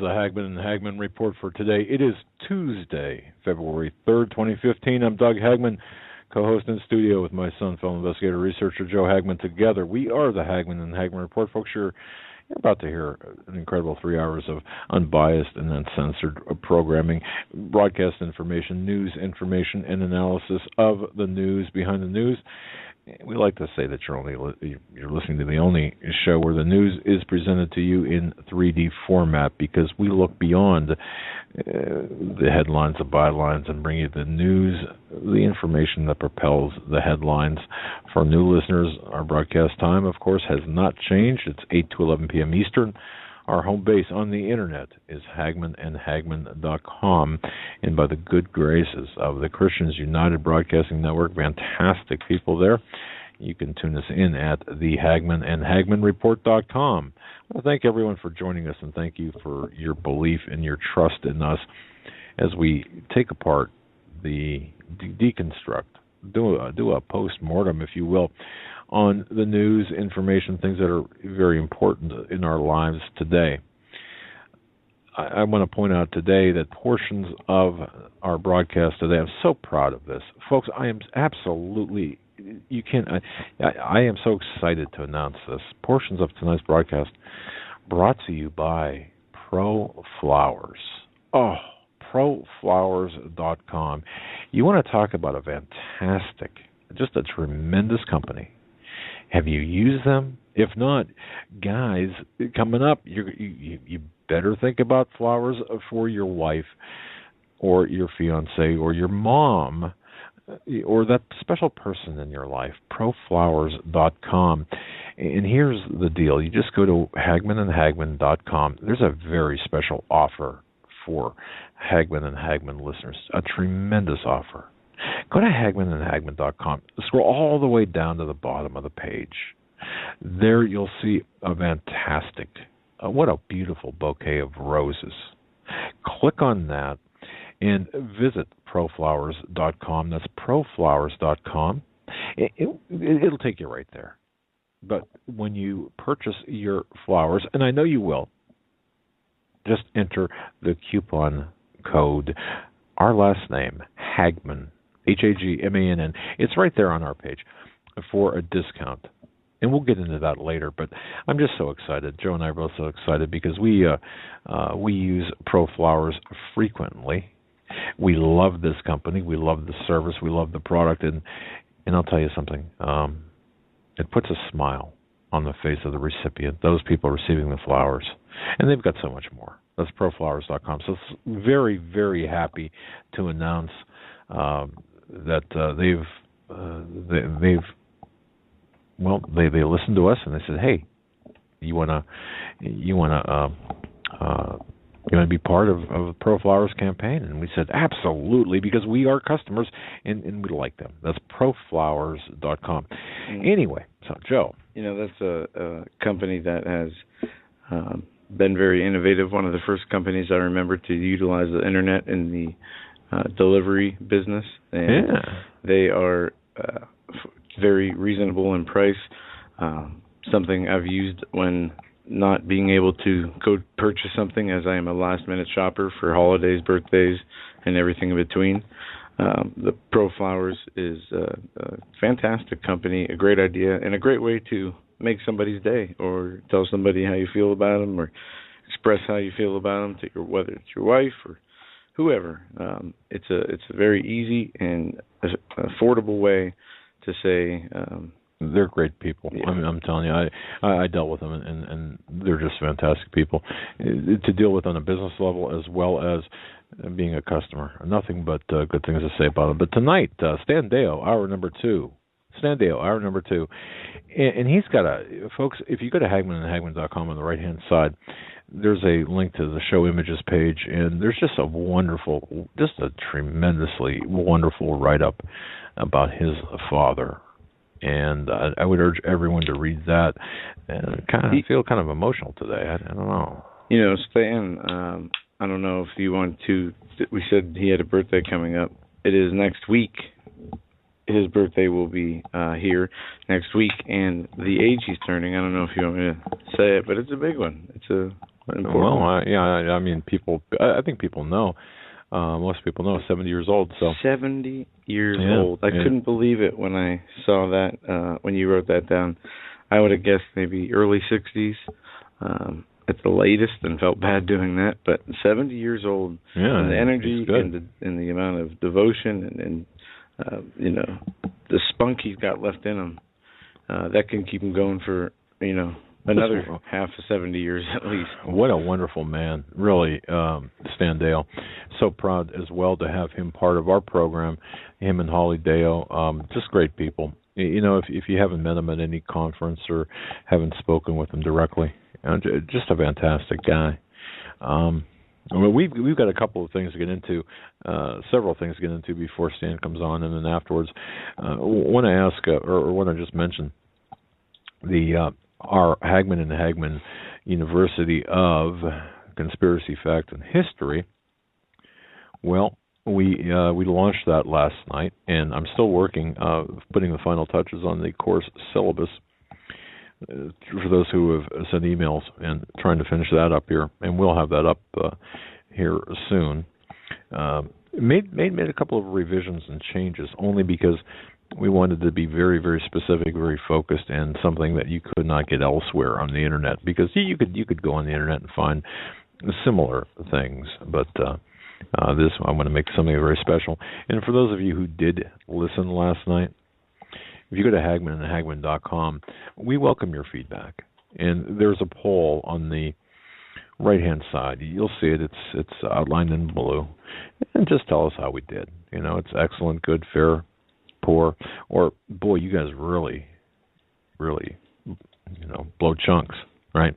The Hagmann Hagmann Report for today. It is Tuesday, February 3rd, 2015. I'm Doug Hagmann, co-host in studio with my son, fellow investigator, researcher Joe Hagmann. Together, we are the Hagmann Hagmann Report. Folks, you're about to hear an incredible 3 hours of unbiased and uncensored programming, broadcast information, news information, and analysis of the news behind the news. We like to say that you're listening to the only show where the news is presented to you in 3D format, because we look beyond the headlines, the bylines, and bring you the news, the information that propels the headlines. For new listeners, our broadcast time, of course, has not changed. It's 8 to 11 p.m. Eastern. Our home base on the internet is HagmannandHagmann.com, and by the good graces of the Christians United Broadcasting Network, fantastic people there, you can tune us in at the HagmannandHagmannReport.com. I want to thank everyone for joining us, and thank you for your belief and your trust in us as we take apart the deconstruct, do a post-mortem, if you will, on the news, information, things that are very important in our lives today. I want to point out today that portions of our broadcast today, I'm so proud of this. Folks, I am absolutely, I am so excited to announce this. Portions of tonight's broadcast brought to you by Pro Flowers. Oh, ProFlowers.com. You want to talk about a fantastic, just a tremendous company. Have you used them? If not, guys, coming up, you better think about flowers for your wife or your fiance or your mom or that special person in your life. ProFlowers.com. And here's the deal. You just go to HagmannandHagmann.com. There's a very special offer for Hagmann and Hagmann listeners, a tremendous offer. Go to HagmannandHagmann.com. Scroll all the way down to the bottom of the page. There you'll see a fantastic, what a beautiful bouquet of roses. Click on that and visit ProFlowers.com. That's ProFlowers.com. It'll take you right there. But when you purchase your flowers, and I know you will, just enter the coupon code, our last name, Hagmann, Hagmann. It's right there on our page for a discount. And we'll get into that later, but I'm just so excited. Joe and I are both so excited because we use Pro Flowers frequently. We love this company. We love the service. We love the product. And I'll tell you something. It puts a smile on the face of the recipient, those people receiving the flowers. And they've got so much more. That's ProFlowers.com. So it's very, very happy to announce that they listened to us and they said, "Hey, you wanna be part of the Pro Flowers campaign?" And we said, "Absolutely," because we are customers and we like them. That's ProFlowers.com. Anyway, so Joe, that's a company that has been very innovative. One of the first companies I remember to utilize the internet in the delivery business, and they are very reasonable in price. Something I've used when not being able to go purchase something, as I am a last-minute shopper for holidays, birthdays, and everything in between. The Pro Flowers is a fantastic company, a great idea, and a great way to make somebody's day, or tell somebody how you feel about them, or express how you feel about them, whether it's your wife or whoever. It's a very easy and affordable way to say. They're great people. Yeah. I mean, I'm telling you, I dealt with them, and they're just fantastic people to deal with on a business level as well as being a customer. Nothing but good things to say about them. But tonight, Stan Deyo, hour number two. And he's got folks, if you go to HagmannandHagmann.com on the right-hand side, there's a link to the show images page, and there's just a tremendously wonderful write-up about his father. And I would urge everyone to read that. And I feel kind of emotional today. I don't know. Stan, I don't know if you want to, we said he had a birthday coming up. It is next week. His birthday will be here next week, and the age he's turning, I don't know if you want me to say it, but it's a big one. It's a important. I mean, people. I think people know. Most people know 70 years old. So 70 years old. I couldn't believe it when I saw that. When you wrote that down, I would have guessed maybe early 60s at the latest, and felt bad doing that. But 70 years old, and the energy and the amount of devotion and the spunk he's got left in him, that can keep him going for another half of 70 years at least. What a wonderful man, really, Stan Deyo. So proud as well to have him part of our program, him and Holly Deyo. Just great people. If you haven't met him at any conference or haven't spoken with him directly, just a fantastic guy. We've got a couple of things to get into, several things to get into before Stan comes on, and then afterwards, want to ask or want to just mention our Hagmann and Hagmann University of Conspiracy, Fact, and History. Well, we launched that last night, and I'm still working, putting the final touches on the course syllabus for those who have sent emails, and trying to finish that up here, and we'll have that up here soon. Made a couple of revisions and changes, only because we wanted to be very, very specific, very focused, and something that you could not get elsewhere on the internet. Because you could go on the internet and find similar things, but this I want to make something very special. And for those of you who did listen last night, if you go to HagmannandHagmann.com, we welcome your feedback. And there's a poll on the right-hand side. You'll see it. It's outlined in blue. And just tell us how we did. It's excellent, good, fair, poor, or boy, you guys really, really, blow chunks, right?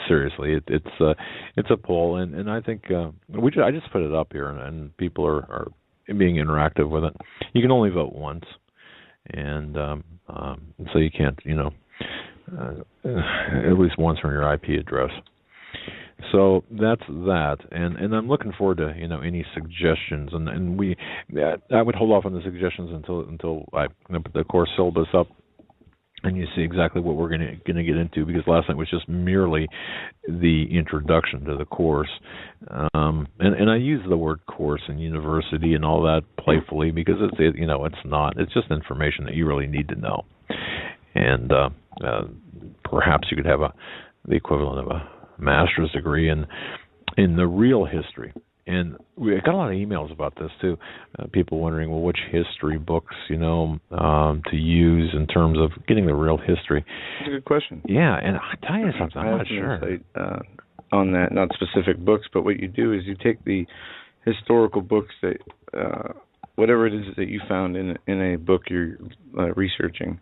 Seriously, it's a poll, and I think I just put it up here, and people are being interactive with it. You can only vote once, and so you can't, at least once from your IP address. So that's that, and I'm looking forward to any suggestions, and I would hold off on the suggestions until I put the course syllabus up, and you see exactly what we're going to get into, because last night was just merely the introduction to the course, and I use the word course and university and all that playfully, because it's not. It's just information that you really need to know, and perhaps you could have the equivalent of a master's degree in the real history. And we got a lot of emails about this too. People wondering, well, which history books, to use in terms of getting the real history. That's a good question. Yeah, and I'll tell you something, I'm not sure. Insight, on that, not specific books, but what you do is you take the historical books that, whatever it is that you found in a book you're researching,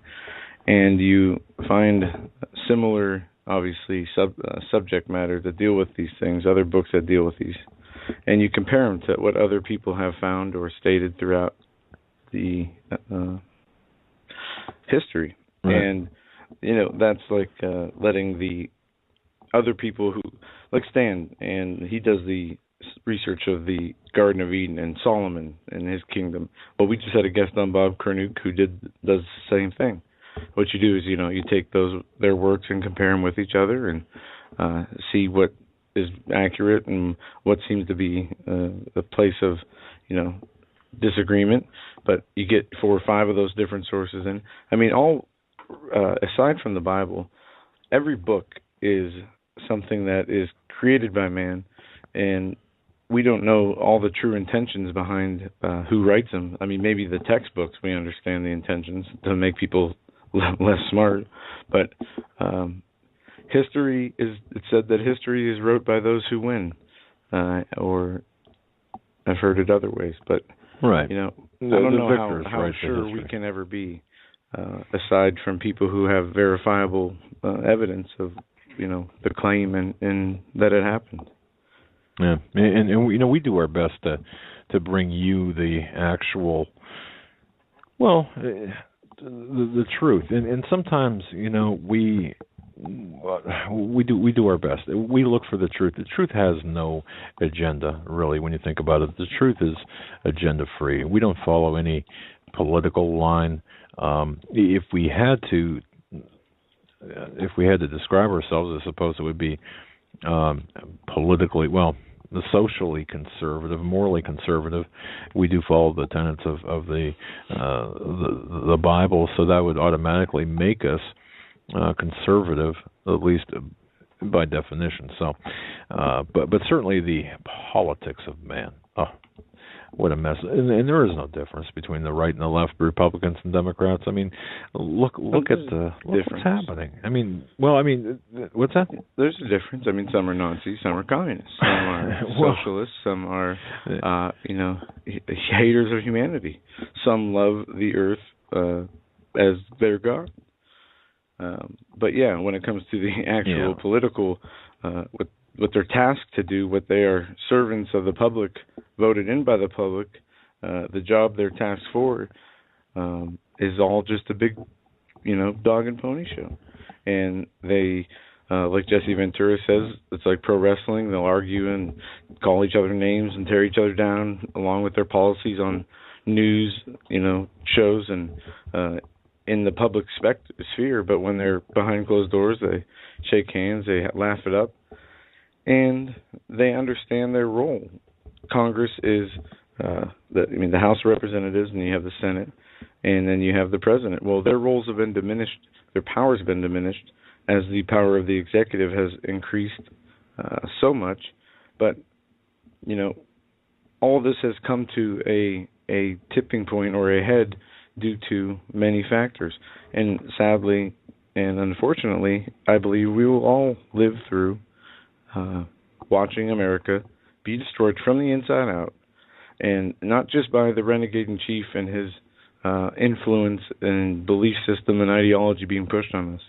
and you find similar, obviously, subject matter that deal with these things, other books that deal with these, and you compare them to what other people have found or stated throughout the history. Right. And, that's like letting the other people who, like Stan, and he does the research of the Garden of Eden and Solomon and his kingdom. Well, we just had a guest on, Bob Kernuk, who does the same thing. What you do is, you take their works and compare them with each other, and see what is accurate and what seems to be a place of, disagreement. But you get 4 or 5 of those different sources in. I mean, all aside from the Bible, every book is something that is created by man, and we don't know all the true intentions behind who writes them. I mean, maybe the textbooks, we understand the intentions to make people less smart, but history is, it's said that history is wrote by those who win, or I've heard it other ways, but right. I don't know how sure we can ever be, aside from people who have verifiable evidence of the claim and that it happened. Yeah, and we do our best to bring you the actual, the truth, and sometimes we do our best. We look for the truth. The truth has no agenda, really, when you think about it. The truth is agenda free. We don't follow any political line. If we had to if we had to describe ourselves, I suppose it would be politically, socially conservative, morally conservative. We do follow the tenets of the Bible, so that would automatically make us conservative, at least by definition. So, but certainly the politics of man. Oh, what a mess! And there is no difference between the right and the left, Republicans and Democrats. I mean, look at what's happening. I mean, what's that? There's a difference. I mean, some are Nazis, some are communists, some are socialists, some are haters of humanity. Some love the earth as their god. But yeah, when it comes to the actual political, what they're tasked to do, what they are servants of the public, voted in by the public, the job they're tasked for is all just a big, dog and pony show. And they, like Jesse Ventura says, it's like pro wrestling. They'll argue and call each other names and tear each other down, along with their policies on news, shows and in the public sphere. But when they're behind closed doors, they shake hands, they laugh it up, and they understand their role. Congress is the House of Representatives, and you have the Senate, and then you have the President. Well, their roles have been diminished, their powers have been diminished as the power of the executive has increased so much. But all this has come to a tipping point or a head due to many factors, and sadly and unfortunately, I believe we will all live through watching America be destroyed from the inside out, and not just by the renegade in chief and his influence and belief system and ideology being pushed on us,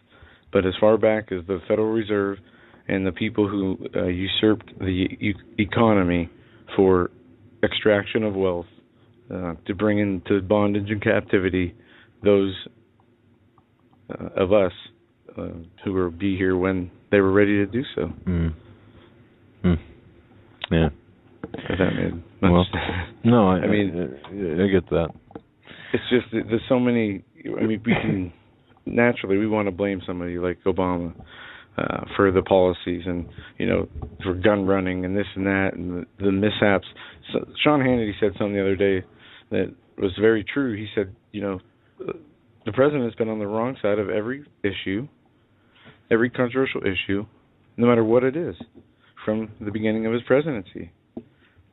but as far back as the Federal Reserve and the people who usurped the economy for extraction of wealth, to bring into bondage and captivity those of us who will be here when they were ready to do so. Yeah. If that made much sense. No, I mean, I get that. It's just there's so many. I mean, we can naturally we want to blame somebody like Obama for the policies and for gun running and this and that and the mishaps. So Sean Hannity said something the other day that was very true. He said, the president's been on the wrong side of every issue, every controversial issue, no matter what it is, from the beginning of his presidency.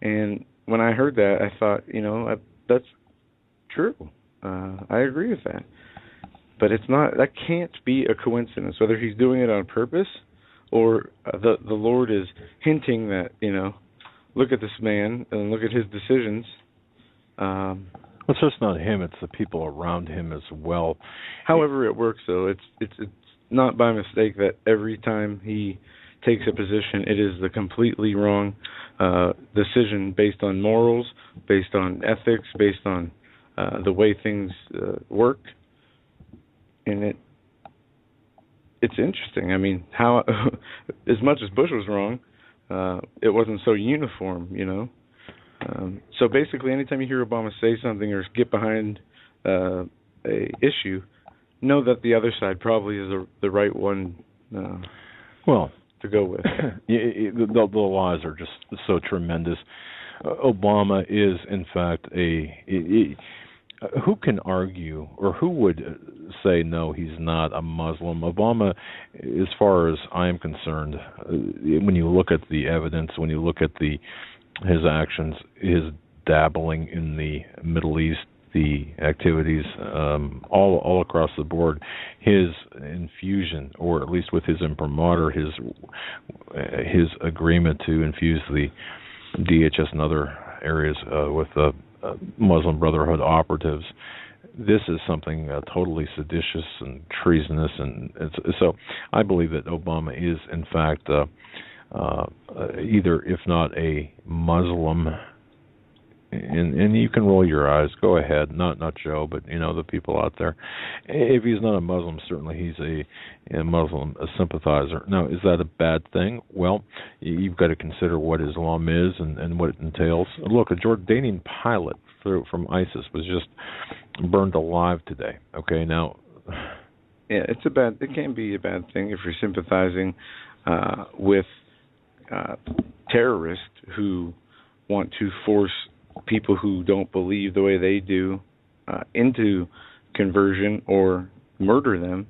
And when I heard that, I thought, that's true. I agree with that. But it's not. That can't be a coincidence. Whether he's doing it on purpose, or the Lord is hinting that look at this man and look at his decisions. It's just not him; it's the people around him as well. However, it works though. It's not by mistake that every time he takes a position, it is the completely wrong decision based on morals, based on ethics, based on the way things work. And it's interesting. I mean, how as much as Bush was wrong, it wasn't so uniform, So basically, anytime you hear Obama say something or get behind a issue, know that the other side probably is the right one. To go with. The lies are just so tremendous. Obama is, in fact, who can argue or who would say no, he's not a Muslim? Obama, as far as I am concerned, when you look at the evidence, when you look at his actions, his dabbling in the Middle East, the activities all across the board, his infusion, or at least with his imprimatur, his agreement to infuse the DHS and other areas with the Muslim Brotherhood operatives. This is something totally seditious and treasonous, and so I believe that Obama is, in fact, either, if not a Muslim. And you can roll your eyes. Go ahead. Not Joe, but the people out there. If he's not a Muslim, certainly he's a Muslim sympathizer. Now, is that a bad thing? Well, you've got to consider what Islam is and what it entails. Look, a Jordanian pilot from ISIS was just burned alive today. Okay, now Yeah, it can be a bad thing if you're sympathizing with terrorists who want to force people who don't believe the way they do into conversion or murder them.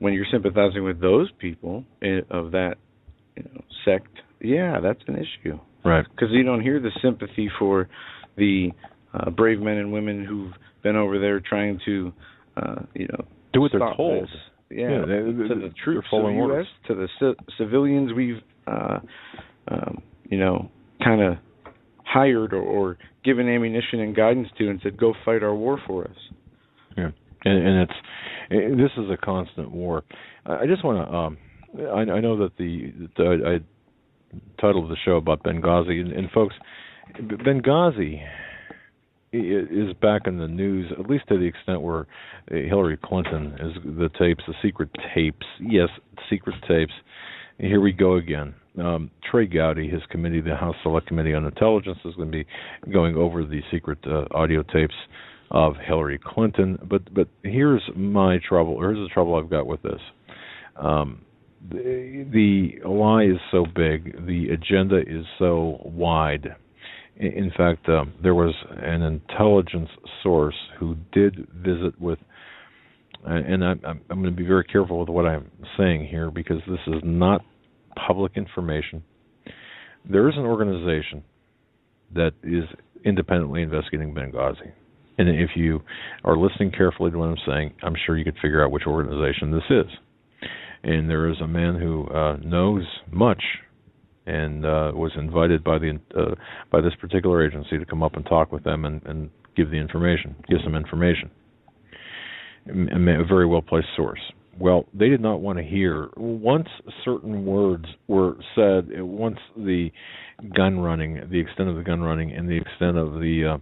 When you're sympathizing with those people of that sect, yeah, that's an issue. Right. Because you don't hear the sympathy for the brave men and women who've been over there trying to, do what they're told. This. Yeah, to the troops of the U.S., to the civilians we've, kind of hired or given ammunition and guidance to, and said, "Go fight our war for us." Yeah, and this is a constant war. I just want to. I know that I titled the show about Benghazi, and folks, Benghazi is back in the news, at least to the extent where Hillary Clinton is the secret tapes. Yes, secret tapes. Here we go again. Trey Gowdy, his committee, the House Select Committee on Intelligence, is going to be going over the secret audio tapes of Hillary Clinton. But here's my trouble. Here's the trouble I've got with this. The lie is so big. The agenda is so wide. In fact, there was an intelligence source who did visit with, and I'm going to be very careful with what I'm saying here because this is not public information. There is an organization that is independently investigating Benghazi. And if you are listening carefully to what I'm saying, I'm sure you could figure out which organization this is. And there is a man who knows much and was invited by this particular agency to come up and talk with them and give some information. A very well-placed source. Well, they did not want to hear. Once certain words were said, once the gun running, the extent of the gun running, and the extent of the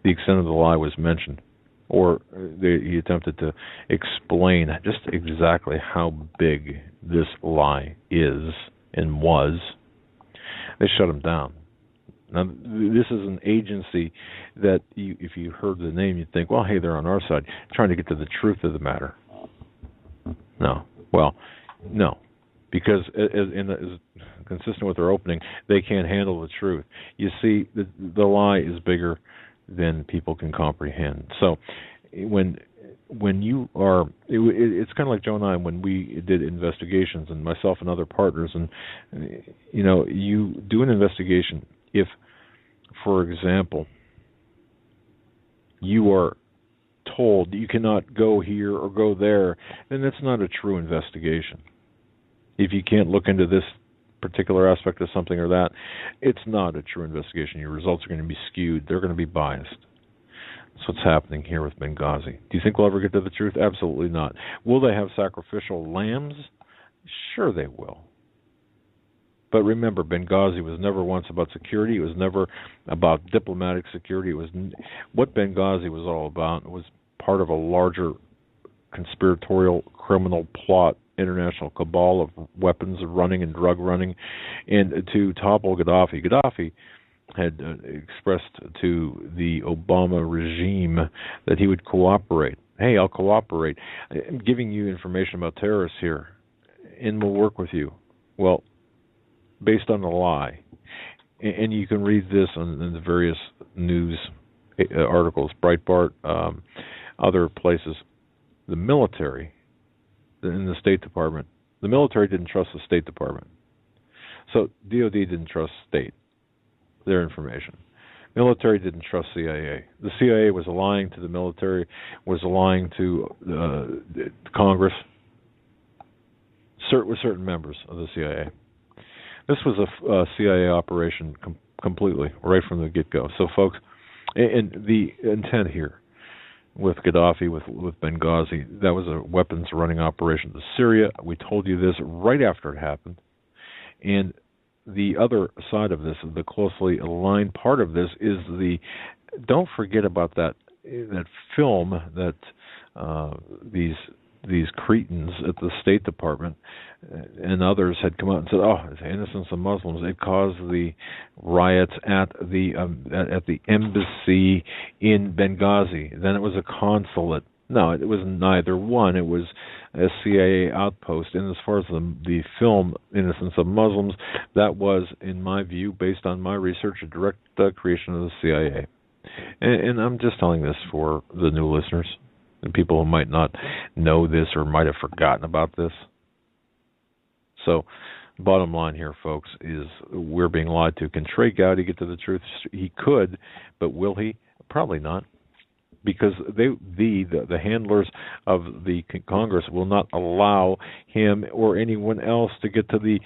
lie was mentioned, or he attempted to explain just exactly how big this lie is and was, they shut him down. Now, this is an agency that, if you heard the name, you'd think, well, hey, they're on our side, trying to get to the truth of the matter. No. Well, no. Because, as consistent with their opening, they can't handle the truth. You see, the lie is bigger than people can comprehend. So, when you are, it's kind of like Joe and I when we did investigations, and myself and other partners, and you do an investigation. If, for example, you are told you cannot go here or go there, then that's not a true investigation. If you can't look into this particular aspect of something or that, it's not a true investigation. Your results are going to be skewed. They're going to be biased. That's what's happening here with Benghazi. Do you think we'll ever get to the truth? Absolutely not. Will they have sacrificial lambs? Sure they will. But remember, Benghazi was never once about security. It was never about diplomatic security. It was what Benghazi was all about. It was part of a larger conspiratorial criminal plot, international cabal of weapons running and drug running, and to topple Gaddafi. Gaddafi had expressed to the Obama regime that he would cooperate. Hey, I'll cooperate. I'm giving you information about terrorists here, and we'll work with you. Well, based on a lie. And you can read this in the various news articles, Breitbart, other places. The military, in the State Department, the military didn't trust the State Department. So DOD didn't trust state, their information. Military didn't trust CIA. The CIA was lying to the military, was lying to Congress, with certain members of the CIA. This was a CIA operation completely, right from the get-go. So, folks, and the intent here with Gaddafi, with Benghazi, that was a weapons-running operation to Syria. We told you this right after it happened. And the other side of this, the closely aligned part of this, is don't forget about that film that these cretins at the State Department and others had come out and said, "Oh, it's innocence of Muslims." It caused the riots at the embassy in Benghazi. Then it was a consulate No, it was neither one. It was a CIA outpost. And as far as the film Innocence of Muslims, that was, in my view, based on my research, a direct creation of the CIA. And I'm just telling this for the new listeners, and people who might not know this or might have forgotten about this. So, bottom line here, folks, is we're being lied to. Can Trey Gowdy get to the truth? He could, but will he? Probably not, because the handlers of the Congress will not allow him or anyone else to get to the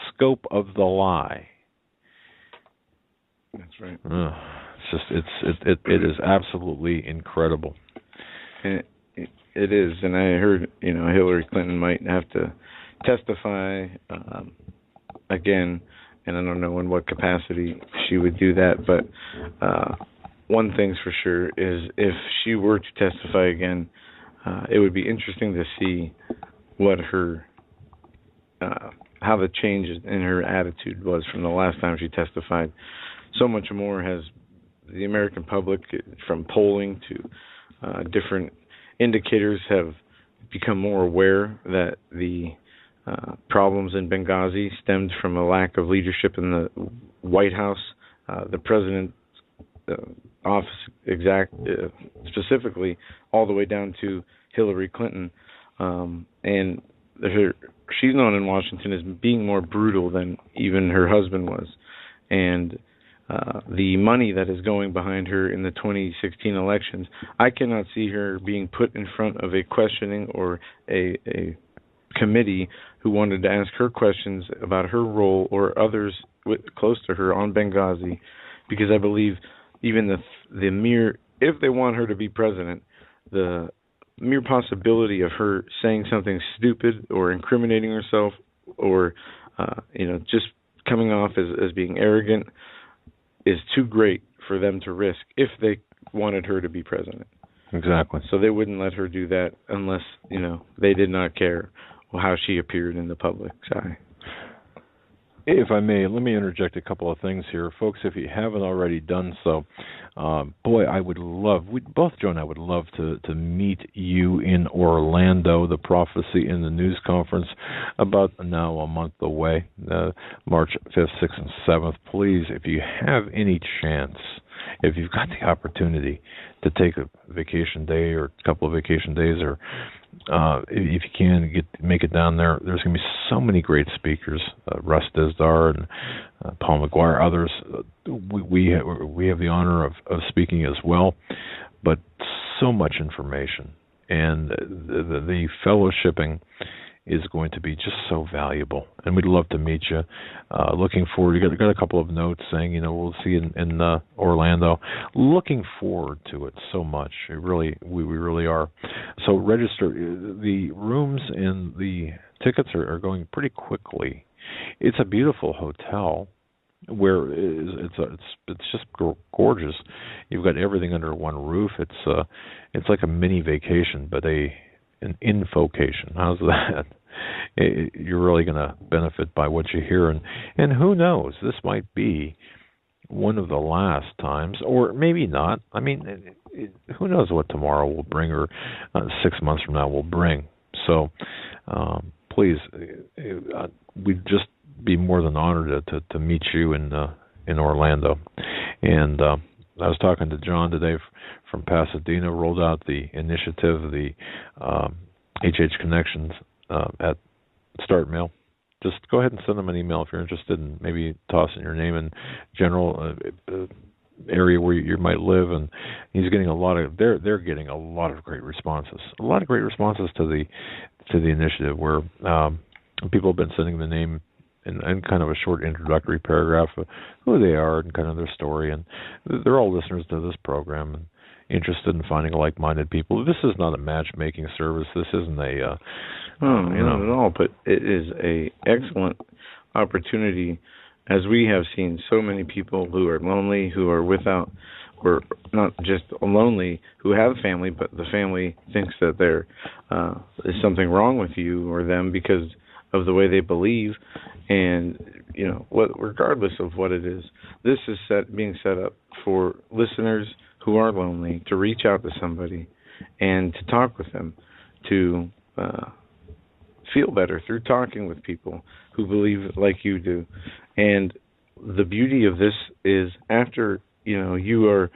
scope of the lie. That's right. It is absolutely incredible. And it is, and I heard Hillary Clinton might have to testify again, and I don't know in what capacity she would do that, but one thing's for sure is if she were to testify again, it would be interesting to see what her how the change in her attitude was from the last time she testified. So much more has the American public, from polling to different indicators, have become more aware that the problems in Benghazi stemmed from a lack of leadership in the White House, the president's office specifically, all the way down to Hillary Clinton. And she's known in Washington as being more brutal than even her husband was. And the money that is going behind her in the 2016 elections, I cannot see her being put in front of a questioning or a committee who wanted to ask her questions about her role or others close to her on Benghazi, because I believe even the mere, if they want her to be president, the mere possibility of her saying something stupid or incriminating herself or just coming off as being arrogant is too great for them to risk if they wanted her to be president. Exactly. So they wouldn't let her do that unless, they did not care how she appeared in the public's eye. If I may, let me interject a couple of things here. Folks, if you haven't already done so, I would love, both Joe and I would love to meet you in Orlando, the Prophecy in the News Conference, about now a month away, March 5th, 6th, and 7th. Please, if you have any chance, if you've got the opportunity to take a vacation day or a couple of vacation days, or if you can make it down there, there's going to be so many great speakers, Russ Dizdar and Paul McGuire, others. We have the honor of speaking as well, but so much information, and the fellowshipping is going to be just so valuable, and we'd love to meet you. Looking forward. You got a couple of notes saying, we'll see you in Orlando. Looking forward to it so much. We really are. So register. The rooms and the tickets are going pretty quickly. It's a beautiful hotel where it's just gorgeous. You've got everything under one roof. It's like a mini vacation, but an infocation. How's that? You're really going to benefit by what you hear, and who knows? This might be one of the last times, or maybe not. I mean, who knows what tomorrow will bring, or 6 months from now will bring. So, please, we'd just be more than honored to meet you in Orlando. And I was talking to John today from Pasadena, rolled out the initiative, the HH Connections at Start Mail. Just go ahead and send them an email if you're interested in maybe tossing your name in general area where you might live. And he's getting they're getting a lot of great responses. A lot of great responses to the initiative, where people have been sending the name and kind of a short introductory paragraph of who they are and kind of their story, and they're all listeners to this program and interested in finding like-minded people. This is not a matchmaking service. This isn't a not at all, but it is a excellent opportunity, as we have seen so many people who are lonely, who are without, or not just lonely, who have family, but the family thinks that there is something wrong with you or them because of the way they believe. And regardless of what it is, this is being set up for listeners who are lonely to reach out to somebody and to talk with them, to feel better through talking with people who believe like you do. And the beauty of this is after, you are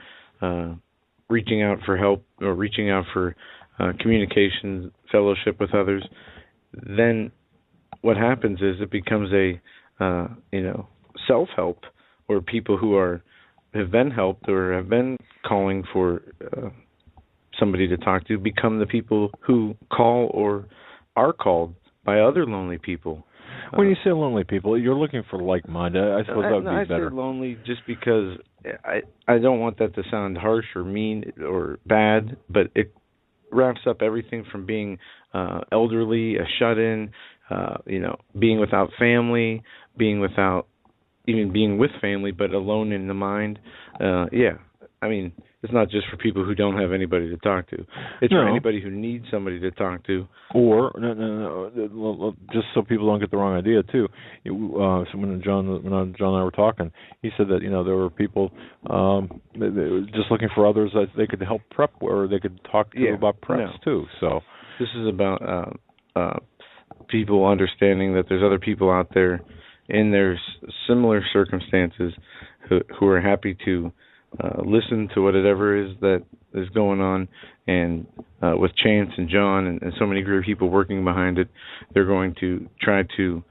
reaching out for help or reaching out for communication, fellowship with others, then what happens is it becomes a, self-help, or people who have been helped or have been calling for somebody to talk to become the people who call or are called by other lonely people. When you say lonely people, you're looking for like-minded. I suppose that would be better. I say lonely just because I don't want that to sound harsh or mean or bad, but it wraps up everything from being elderly, a shut-in, being without family, being with family, but alone in the mind. I mean, it's not just for people who don't have anybody to talk to. It's for anybody who needs somebody to talk to. Or, no, just so people don't get the wrong idea, too. So when John and I were talking, he said that, there were people just looking for others that they could help prep, or they could talk to about preps, too. So this is about people understanding that there's other people out there in their similar circumstances who are happy to listen to whatever is that is going on, and with Chance and John and so many great people working behind it, they're going to try to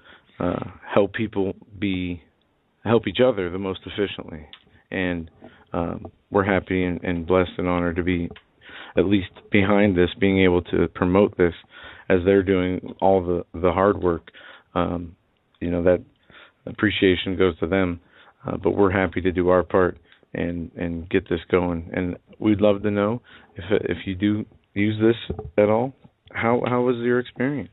help people help each other the most efficiently. And we're happy and blessed and honored to be at least behind this, being able to promote this as they're doing all the hard work. That appreciation goes to them, but we're happy to do our part and get this going. And we'd love to know if you do use this at all, how was your experience?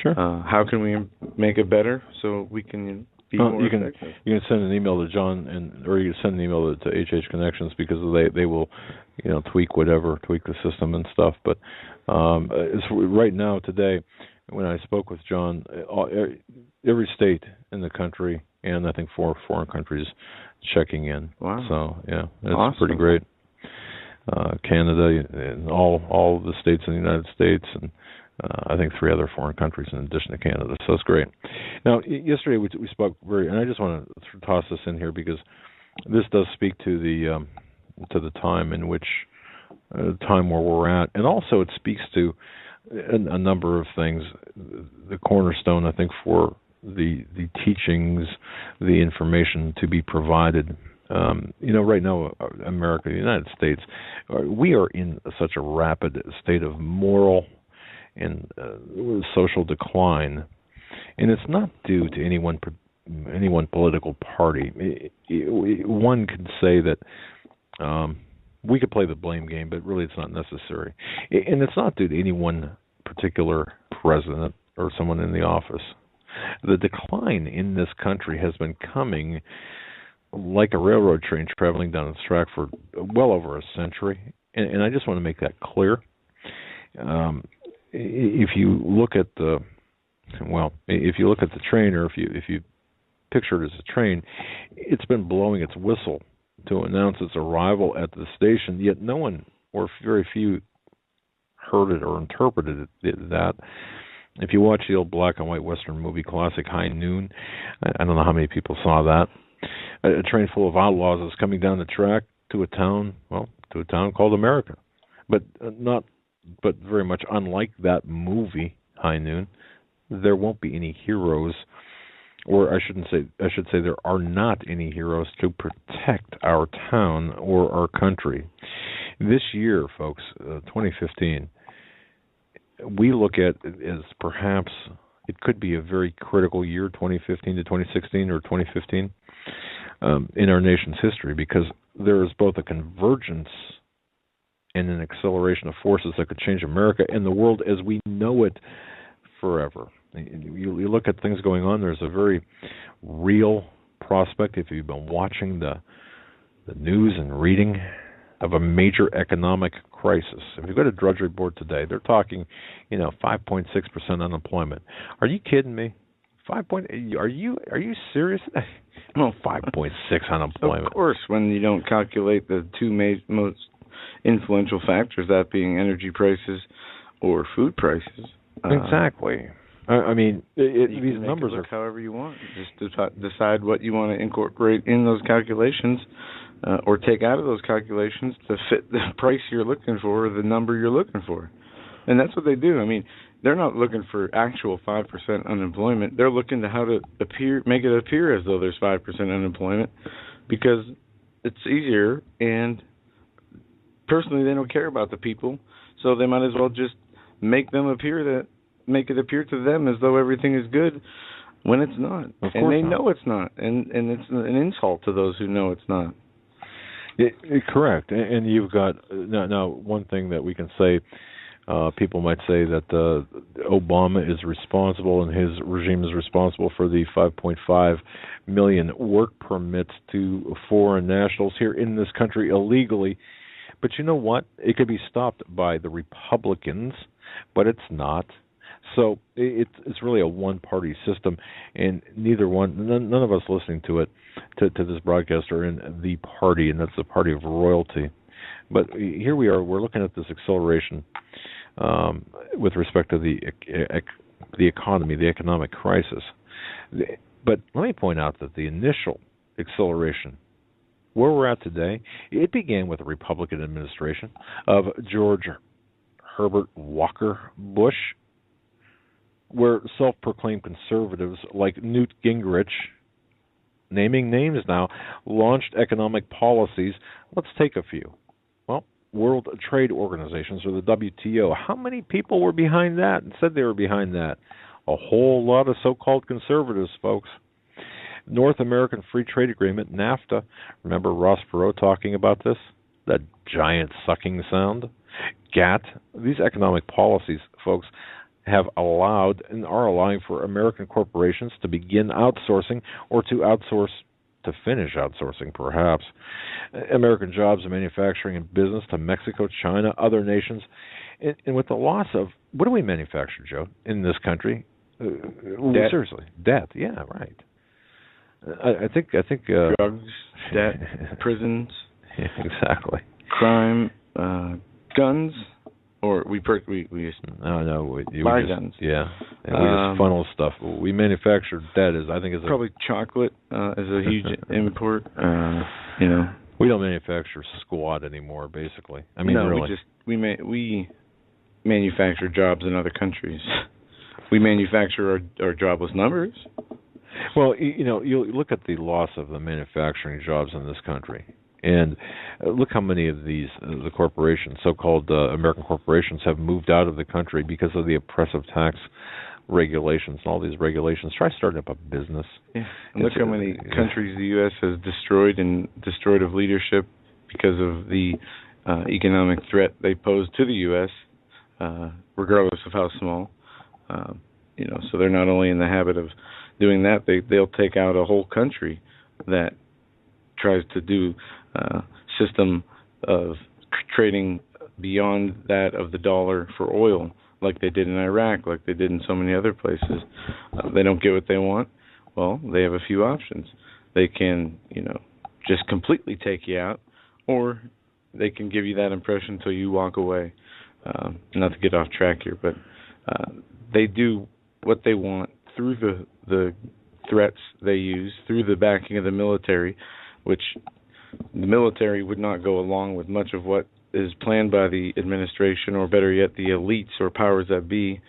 Sure. How can we make it better so we can be more effective? You can send an email to John, or you can send an email to HH Connections, because they will, tweak the system and stuff. But right now, today, when I spoke with John, every state in the country, and I think 4 foreign countries, checking in. Wow. So it's awesome. Pretty great. Canada and all the states in the United States, and I think 3 other foreign countries in addition to Canada. So it's great. Now, yesterday we spoke and I just want to toss this in here because this does speak to the time in which time where we're at, and also it speaks to a number of things. The cornerstone, I think, for the teachings, the information to be provided. Right now, America, the United States, we are in such a rapid state of moral and social decline, and it's not due to any one political party. One could say that we could play the blame game, but really it's not necessary. And it's not due to any one particular president or someone in the office. The decline in this country has been coming like a railroad train traveling down its track for well over a century, and I just want to make that clear. If you look at the train, or if you picture it as a train, it's been blowing its whistle to announce its arrival at the station, yet no one, or very few, heard it or interpreted that. If you watch the old black and white Western movie classic High Noon, I don't know how many people saw that. A train full of outlaws is coming down the track to a town called America, but very much unlike that movie High Noon, there won't be any heroes, or I should say there are not any heroes to protect our town or our country. This year, folks, 2015, we look at as perhaps it could be a very critical year, 2015 to 2016 or 2015, in our nation's history, because there is both a convergence and an acceleration of forces that could change America and the world as we know it forever. You look at things going on, there's a very real prospect, if you've been watching the news and reading, of a major economic crisis. If you go to Drudgery Board today, they're talking, 5.6% unemployment. Are you kidding me? Are you serious? No, 5.6 unemployment. Of course, when you don't calculate the two most influential factors, that being energy prices or food prices. Exactly. I mean, these numbers are however you want. Just decide what you want to incorporate in those calculations, or take out of those calculations to fit the price you're looking for, or the number you're looking for. And that's what they do. I mean, they're not looking for actual 5% unemployment. They're looking to how to make it appear as though there's 5% unemployment, because it's easier, and personally they don't care about the people, so they might as well just make it appear to them as though everything is good when it's not. And they know it's not. And it's an insult to those who know it's not. Correct. And you've got now one thing that we can say. People might say that Obama is responsible and his regime is responsible for the 5.5 million work permits to foreign nationals here in this country illegally. But you know what? It could be stopped by the Republicans, but it's not. So it's really a one-party system, and none of us listening to it, to this broadcast, are in the party, and that's the party of royalty. But here we are. We're looking at this acceleration with respect to the economy, the economic crisis. But let me point out that the initial acceleration, where we're at today, it began with a Republican administration of George Herbert Walker Bush, where self-proclaimed conservatives like Newt Gingrich, naming names now, launched economic policies. Let's take a few. World Trade Organizations, or the WTO. How many people were behind that and said they were behind that? A whole lot of so-called conservatives, folks. North American Free Trade Agreement, NAFTA. Remember Ross Perot talking about this? That giant sucking sound. GATT. These economic policies, folks, have allowed and are allowing for American corporations to begin outsourcing, or to finish outsourcing, perhaps, American jobs in manufacturing and business to Mexico, China, other nations. And with the loss of, what do we manufacture, Joe, in this country? Debt. Seriously, debt. Yeah, right. I think drugs, debt, prisons, exactly, crime, guns. Or we buy guns. Yeah, and we just funnel stuff. We manufacture debt. Probably chocolate is a huge import. We don't manufacture squat anymore. Basically, I mean, no, really. we manufacture jobs in other countries. We manufacture our jobless numbers. Well, you look at the loss of the manufacturing jobs in this country. And look how many of the corporations, so-called American corporations, have moved out of the country because of the oppressive tax regulations and all these regulations. Try starting up a business. Yeah. And look how many countries the U.S. has destroyed of leadership because of the economic threat they pose to the U.S., regardless of how small. So they're not only in the habit of doing that, they'll take out a whole country that tries to do system of trading beyond that of the dollar for oil, like they did in Iraq, like they did in so many other places. They don't get what they want. Well, they have a few options. They can, just completely take you out, or they can give you that impression until you walk away. Not to get off track here, but they do what they want through the threats they use, through the backing of the military, which the military would not go along with much of what is planned by the administration, or better yet, the elites or powers that be,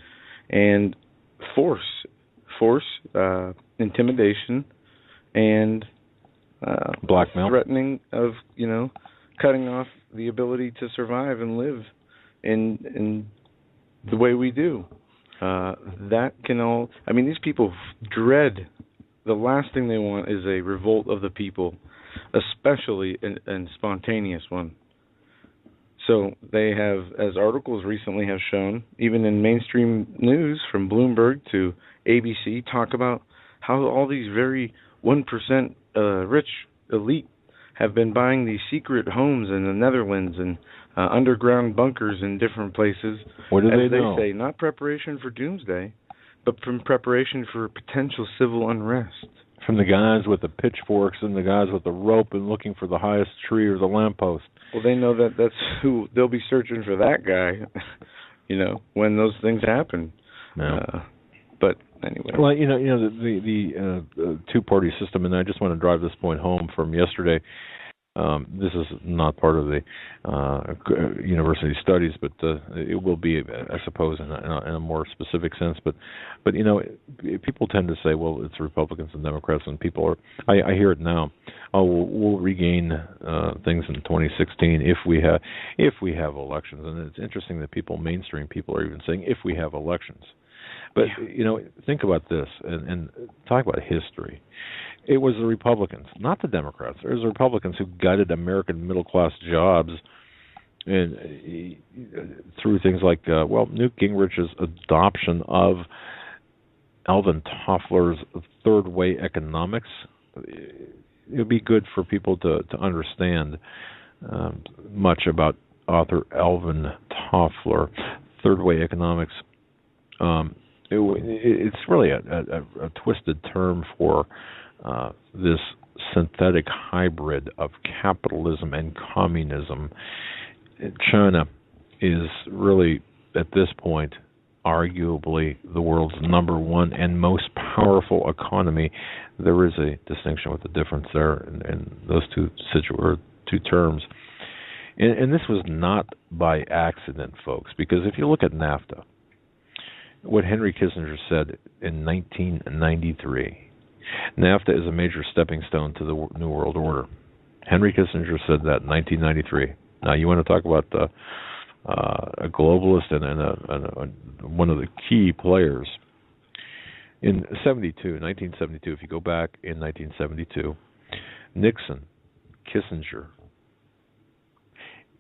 and force, intimidation, and blackmail, threatening of cutting off the ability to survive and live in the way we do. That can all. I mean, these people dread. The last thing they want is a revolt of the people, especially a spontaneous one. So they have, as articles recently have shown, even in mainstream news from Bloomberg to ABC, talk about how all these very 1% rich elite have been buying these secret homes in the Netherlands and underground bunkers in different places. What do they know? Say, not preparation for doomsday, but from preparation for potential civil unrest. From the guys with the pitchforks and the guys with the rope and looking for the highest tree or the lamppost. Well, they know that that's who they'll be searching for, that guy, when those things happen. No. But anyway. Well, the two-party system, and I just want to drive this point home from yesterday. This is not part of the university studies, but it will be, I suppose, in a more specific sense. But people tend to say, well, it's Republicans and Democrats, and people are. I hear it now. Oh, we'll regain things in 2016 if we have elections, and it's interesting that mainstream people are even saying if we have elections. But think about this and talk about history. It was the Republicans, not the Democrats. It was the Republicans who gutted American middle-class jobs and through things like, Newt Gingrich's adoption of Alvin Toffler's third-way economics. It would be good for people to understand much about author Alvin Toffler, third-way economics. It's really a twisted term for this synthetic hybrid of capitalism and communism. China is really, at this point, arguably the world's number one and most powerful economy. There is a distinction with the difference there in those two terms. And this was not by accident, folks, because if you look at NAFTA, what Henry Kissinger said in 1993, NAFTA is a major stepping stone to the New World Order. Henry Kissinger said that in 1993. Now, you want to talk about a globalist and one of the key players. In 1972, if you go back in 1972, Nixon, Kissinger,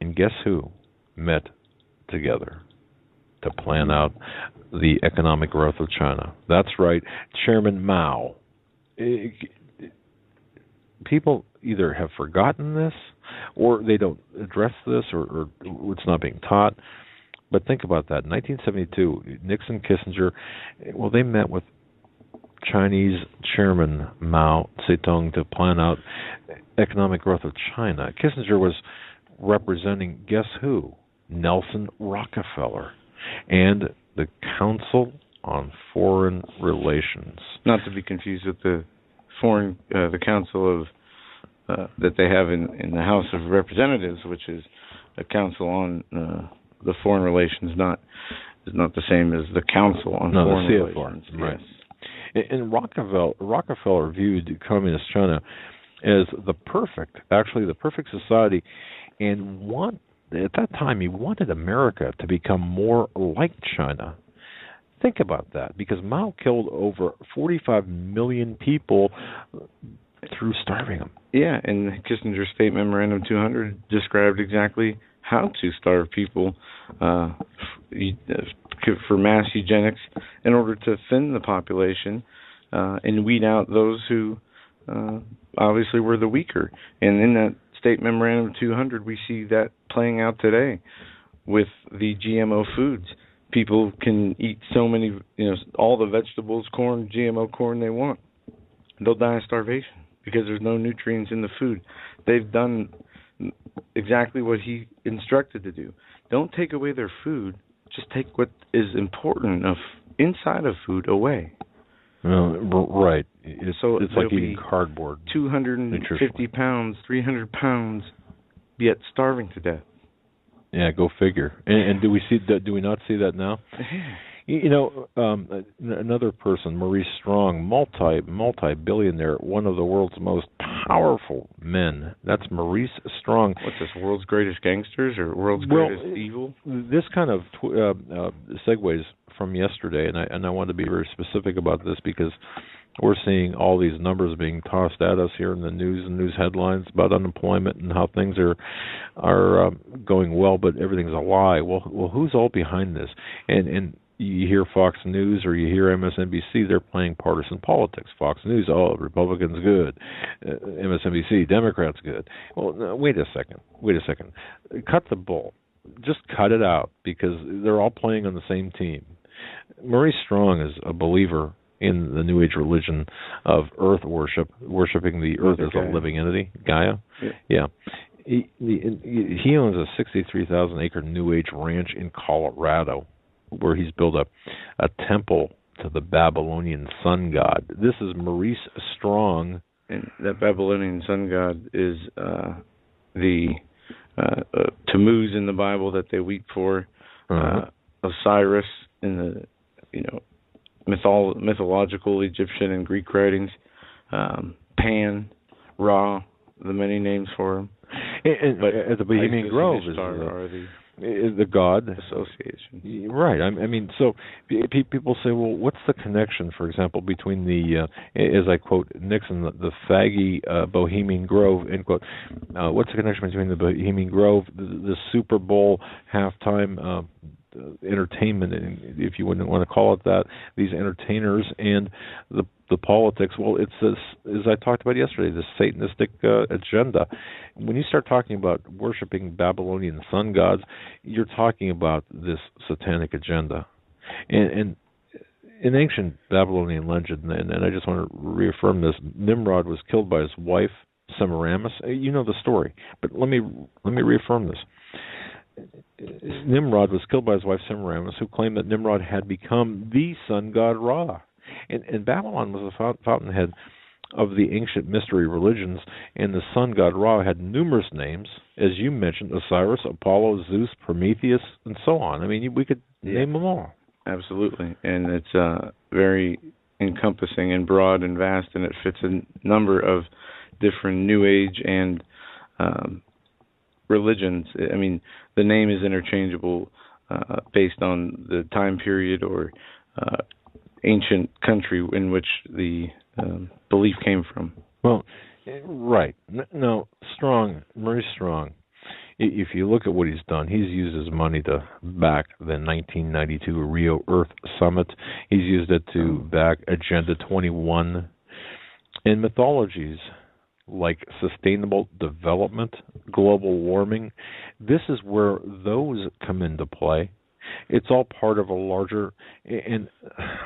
and guess who met together to plan out the economic growth of China? That's right, Chairman Mao. People either have forgotten this, or they don't address this, or it's not being taught. But think about that. In 1972, Nixon, Kissinger, they met with Chinese Chairman Mao Zedong to plan out economic growth of China. Kissinger was representing, guess who? Nelson Rockefeller and the Council on Foreign Relations. Not to be confused with the Council of that they have in the House of Representatives, which is a council on the foreign relations. Is not the same as the Council on Foreign Relations. Right. Yes. And Rockefeller viewed communist China as the perfect society, and at that time he wanted America to become more like China. Think about that, because Mao killed over 45 million people through starving them. Yeah, and Kissinger's State Memorandum 200 described exactly how to starve people for mass eugenics in order to thin the population and weed out those who obviously were the weaker. And in that State Memorandum 200, we see that playing out today with the GMO foods. People can eat so many, all the vegetables, corn, GMO corn they want. They'll die of starvation because there's no nutrients in the food. They've done exactly what he instructed to do. Don't take away their food. Just take what is important enough inside of food away. Right. It's like eating cardboard. 250 pounds, 300 pounds, yet starving to death. Yeah, go figure. And do we not see that now? Another person, Maurice Strong, multi-billionaire, one of the world's most powerful men. That's Maurice Strong. What's this, world's greatest gangsters or world's greatest evil? This kind of segues from yesterday, and I want to be very specific about this because we're seeing all these numbers being tossed at us here in the news and news headlines about unemployment and how things are going well, but everything's a lie. Well, who's all behind this? And you hear Fox News or you hear MSNBC, they're playing partisan politics. Fox News, Republicans good. MSNBC, Democrats good. Well, no, wait a second. Cut the bull. Just cut it out because they're all playing on the same team. Maurice Strong is a believer in the New Age religion of Earth worship, worshiping the Earth as a living entity, Gaia. Yeah. He owns a 63,000-acre New Age ranch in Colorado, where he's built a temple to the Babylonian sun god. This is Maurice Strong. And that Babylonian sun god is the Tammuz in the Bible that they weep for, Osiris in the mythological Egyptian and Greek writings, Pan, Ra, the many names for him. But at the Bohemian Grove is the god association, right? I mean, so people say, well, what's the connection, for example, between the, as I quote Nixon, the faggy Bohemian Grove, end quote. What's the connection between the Bohemian Grove, the Super Bowl halftime entertainment, if you wouldn't want to call it that, these entertainers, and the politics? Well, it's this, as I talked about yesterday, this Satanistic agenda. When you start talking about worshiping Babylonian sun gods, you're talking about this satanic agenda. And in ancient Babylonian legend, and I just want to reaffirm this, Nimrod was killed by his wife Semiramis. You know the story, but let me reaffirm this. Nimrod was killed by his wife Semiramis, who claimed that Nimrod had become the sun god Ra. And Babylon was the fountainhead of the ancient mystery religions, and the sun god Ra had numerous names, as you mentioned, Osiris, Apollo, Zeus, Prometheus, and so on. I mean, we could name them all. Absolutely, and it's very encompassing and broad and vast, and it fits a number of different New Age and religions. I mean, the name is interchangeable based on the time period or ancient country in which the belief came from. Well, right. No, Maurice Strong, if you look at what he's done, he's used his money to back the 1992 Rio Earth Summit. He's used it to back Agenda 21 and mythologies like sustainable development, global warming. This is where those come into play. It's all part of a larger, and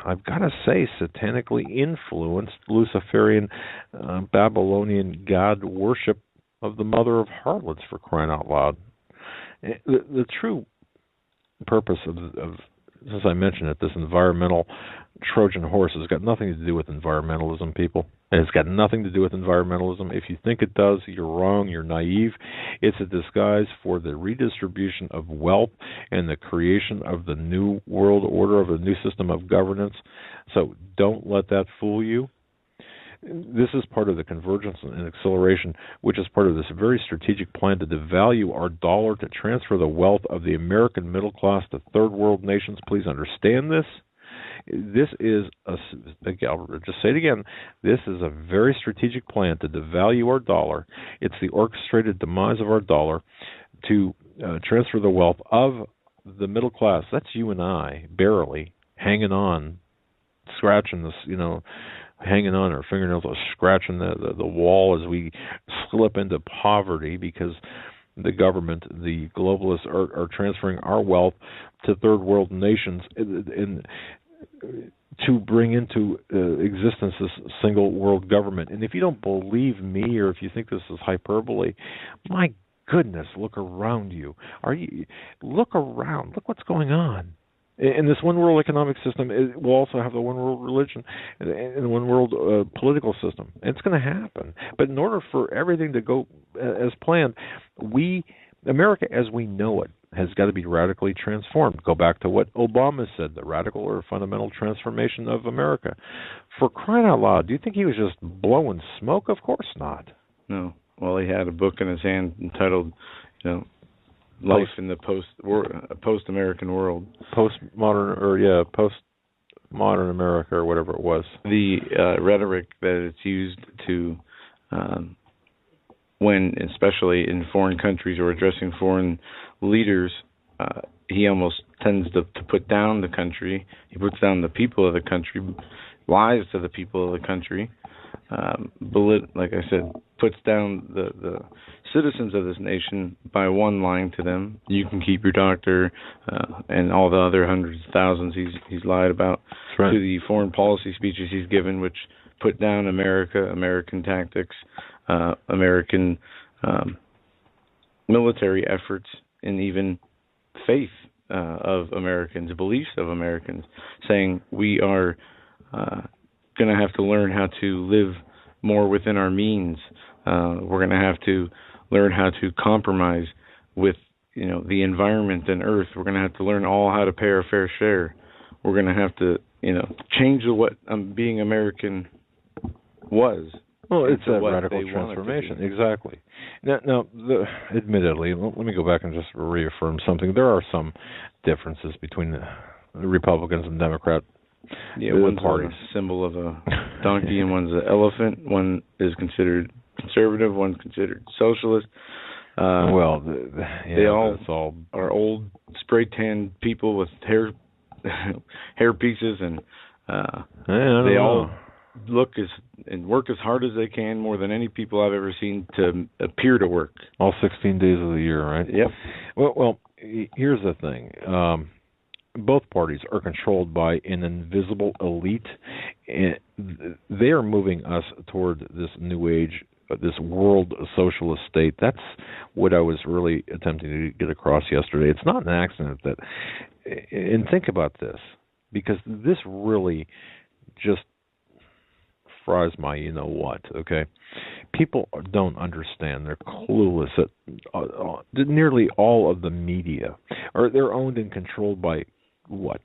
I've got to say, satanically influenced Luciferian Babylonian god worship of the mother of harlots, for crying out loud. The true purpose of as I mentioned it, this environmental Trojan horse has got nothing to do with environmentalism, people. It's got nothing to do with environmentalism. If you think it does, you're wrong, you're naive. It's a disguise for the redistribution of wealth and the creation of the new world order, of a new system of governance. So don't let that fool you. This is part of the convergence and acceleration, which is part of this very strategic plan to devalue our dollar, to transfer the wealth of the American middle class to third world nations. Please understand this. This is I'll just say it again. This is a very strategic plan to devalue our dollar. It's the orchestrated demise of our dollar to transfer the wealth of the middle class. That's you and I, barely hanging on, scratching this, hanging on our fingernails, scratching the wall as we slip into poverty because the government, the globalists, are transferring our wealth to third world nations and to bring into existence this single world government. And if you don't believe me, or if you think this is hyperbole, my goodness, look around you. Look around. Look what's going on. And this one world economic system will also have the one world religion and the one world political system. And it's going to happen. But in order for everything to go as planned, America as we know it has got to be radically transformed. Go back to what Obama said, the radical or fundamental transformation of America. For crying out loud, do you think he was just blowing smoke? Of course not. No. Well, he had a book in his hand entitled, Life in the Post-American World. Postmodern America, or whatever it was. The rhetoric that it's used to, when, especially in foreign countries or addressing foreign leaders, he almost tends to put down the country. He puts down the people of the country, lies to the people of the country, like I said, puts down the citizens of this nation by one lying to them. You can keep your doctor, and all the other hundreds of thousands he's lied about. That's right. To the foreign policy speeches he's given, which put down America, American tactics, American military efforts, and even faith of Americans, beliefs of Americans, saying we are going to have to learn how to live more within our means. We're going to have to learn how to compromise with, the environment and Earth. We're going to have to learn all how to pay our fair share. We're going to have to, change what being American was. Well, it's a radical transformation. Exactly. Now, admittedly, let me go back and just reaffirm something. There are some differences between the Republicans and Democrats. Yeah, one's a symbol of a donkey and one's an elephant. One is considered conservative, one's considered socialist. They all are old, spray-tanned people with hair pieces, and they all look and work as hard as they can, more than any people I've ever seen to appear to work. All 16 days of the year, right? Yep. Well, here's the thing. Both parties are controlled by an invisible elite. They are moving us toward this new age, this world socialist state. That's what I was really attempting to get across yesterday. It's not an accident that, and think about this, because this really just fries my you-know-what, okay? People don't understand. They're clueless that nearly all of the media they're owned and controlled by,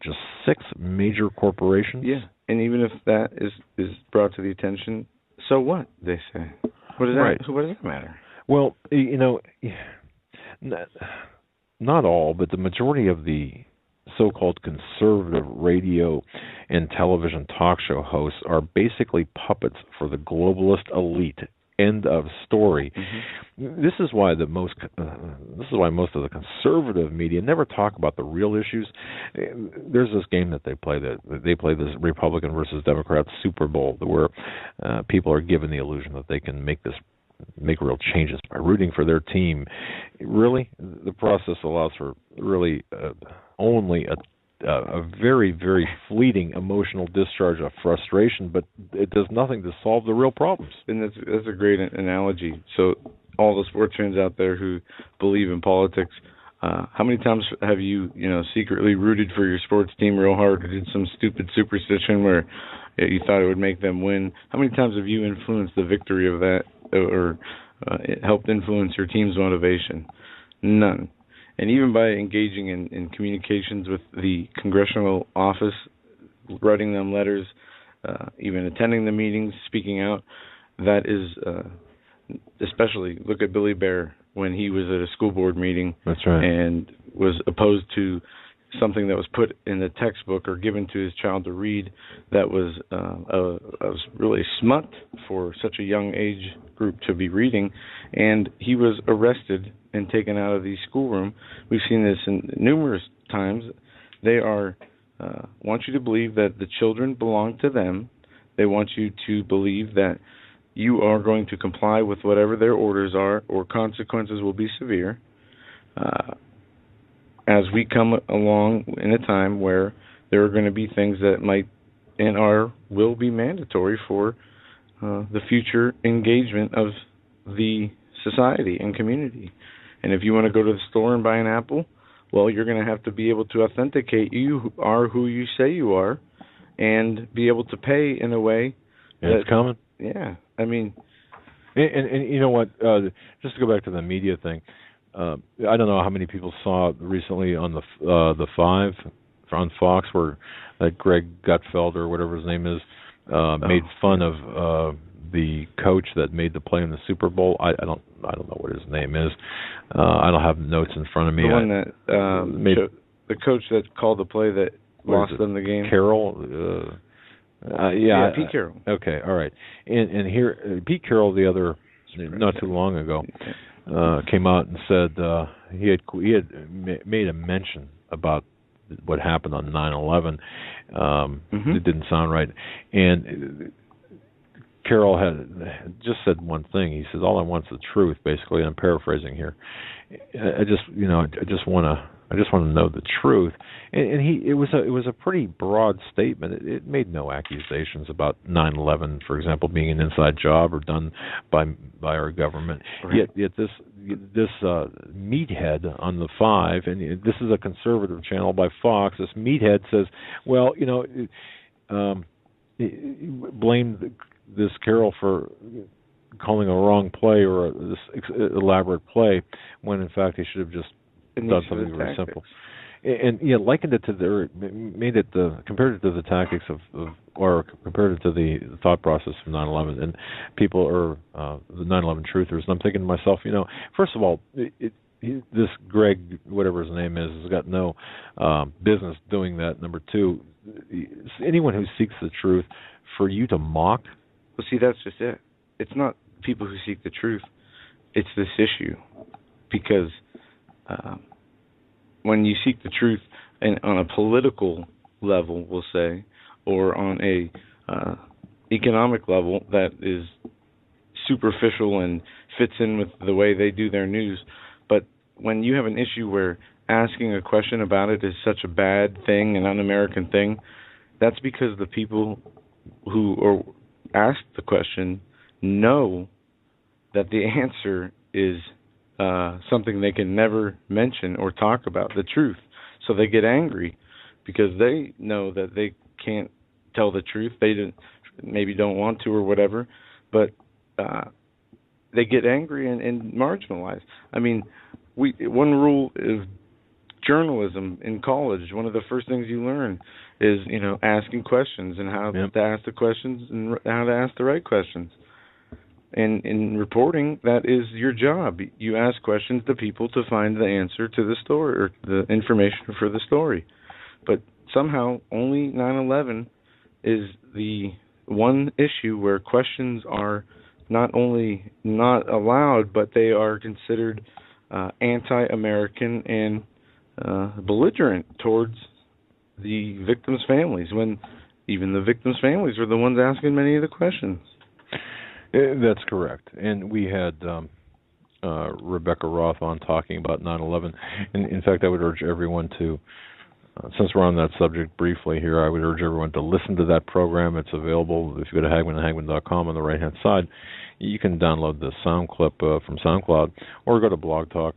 just 6 major corporations? Yeah, and even if that is brought to the attention, so what, they say. What does that matter? Well, not all, but the majority of the so-called conservative radio and television talk show hosts are basically puppets for the globalist elite. End of story. Mm-hmm. This is why most of the conservative media never talk about the real issues. There's this game that they play this Republican versus Democrat Super Bowl, where people are given the illusion that they can make real changes by rooting for their team. Really, the process allows for really only a very, very fleeting emotional discharge of frustration, but it does nothing to solve the real problems. And that's a great analogy. So all the sports fans out there who believe in politics, how many times have you secretly rooted for your sports team real hard, or did some stupid superstition where you thought it would make them win? How many times have you influenced the victory of that, or it helped influence your team's motivation? None. And even by engaging in communications with the congressional office, writing them letters, even attending the meetings, speaking out, that is, especially look at Billy Bear when he was at a school board meeting. That's right. And was opposed to something that was put in the textbook or given to his child to read that was really smut for such a young age group to be reading, and he was arrested and taken out of the schoolroom. We've seen this in numerous times. They want you to believe that the children belong to them. They want you to believe that you are going to comply with whatever their orders are, or consequences will be severe. As we come along in a time where there are going to be things that might and will be mandatory for the future engagement of the society and community. And if you want to go to the store and buy an apple, well, you're going to have to be able to authenticate you are who you say you are, and be able to pay in a way it's coming. Yeah, I mean, and you know what? Just to go back to the media thing, I don't know how many people saw recently on the 5 on Fox where that Greg Gutfeld or whatever his name is made fun of the coach that made the play in the Super Bowl. I don't know what his name is. I don't have notes in front of me. The one that the coach that called the play that lost them the game. Carroll. Yeah, Pete Carroll. Okay, all right. And here, Pete Carroll, not too long ago, came out and said he had made a mention about what happened on 9/11. It didn't sound right, and Carroll had just said one thing. He says, "All I want is the truth." Basically, and I'm paraphrasing here. I just want to know the truth. And it was a pretty broad statement. It made no accusations about 9/11, for example, being an inside job or done by our government. Right. Yet this meathead on the 5, and this is a conservative channel by Fox. This meathead says, "Well, blamed this Carroll for calling a wrong play or this elaborate play, when in fact he should have just done something very simple." And likened it to compared it to the tactics or compared it to the thought process of 9/11 and people or the 9/11 truthers. And I'm thinking to myself, first of all, this Greg, whatever his name is, has got no business doing that. Number two, anyone who seeks the truth, for you to mock. Well, see, that's just it. It's not people who seek the truth. It's this issue. Because when you seek the truth and on a political level, we'll say, or on a economic level that is superficial and fits in with the way they do their news, but when you have an issue where asking a question about it is such a bad thing, an un-American thing, that's because the people who are asked the question know that the answer is something they can never mention or talk about, the truth. So they get angry because they know that they can't tell the truth. They maybe don't want to or whatever, but they get angry and marginalized. I mean, one rule of journalism in college, one of the first things you learn is, asking questions and how to ask the questions and how to ask the right questions. And in reporting, that is your job. You ask questions to people to find the answer to the story or the information for the story. But somehow only 9/11 is the one issue where questions are not only not allowed, but they are considered anti-American and belligerent towards the victims' families, when even the victims' families are the ones asking many of the questions. That's correct. And we had Rebecca Roth on talking about 9/11. And in fact, I would urge everyone to, since we're on that subject briefly here, I would urge everyone to listen to that program. It's available if you go to HagmannHagmann.com on the right-hand side. You can download the sound clip from SoundCloud or go to Blog Talk.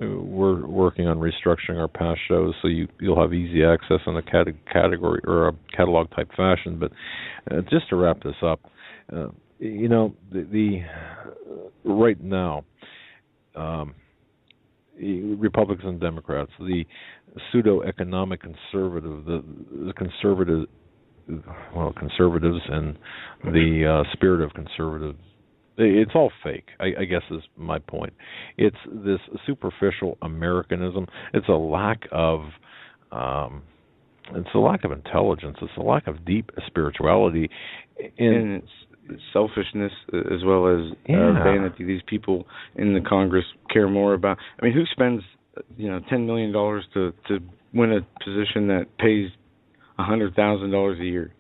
We're working on restructuring our past shows so you'll have easy access in a category or a catalog type fashion. But just to wrap this up, the right now, Republicans and Democrats, the pseudo-economic conservative, the conservatives and the spirit of conservative, it's all fake, I guess is my point. It's this superficial Americanism. It's a lack of intelligence. It's a lack of deep spirituality, and it's selfishness as well as vanity. These people in the Congress care more about. I mean, who spends $10 million to win a position that pays $100,000 a year?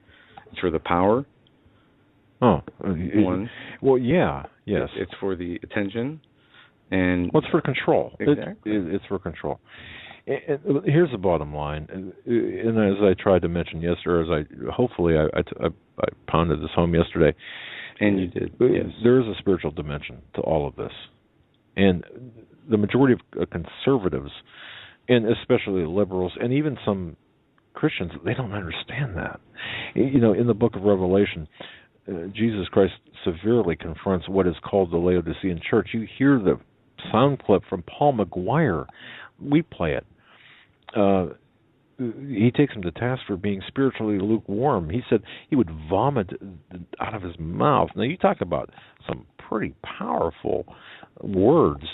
It's for the power. Oh, one. Well, yeah, yes. It's for the attention, and it's for control. Exactly. It's for control. And here's the bottom line, and as I tried to mention yesterday, hopefully I pounded this home yesterday. And you did. Yes. There is a spiritual dimension to all of this, and the majority of conservatives, and especially liberals, and even some Christians, they don't understand that. In the book of Revelation, Jesus Christ severely confronts what is called the Laodicean church. You hear the sound clip from Paul McGuire. We play it. He takes him to task for being spiritually lukewarm. He said he would vomit out of his mouth. Now, you talk about some pretty powerful words,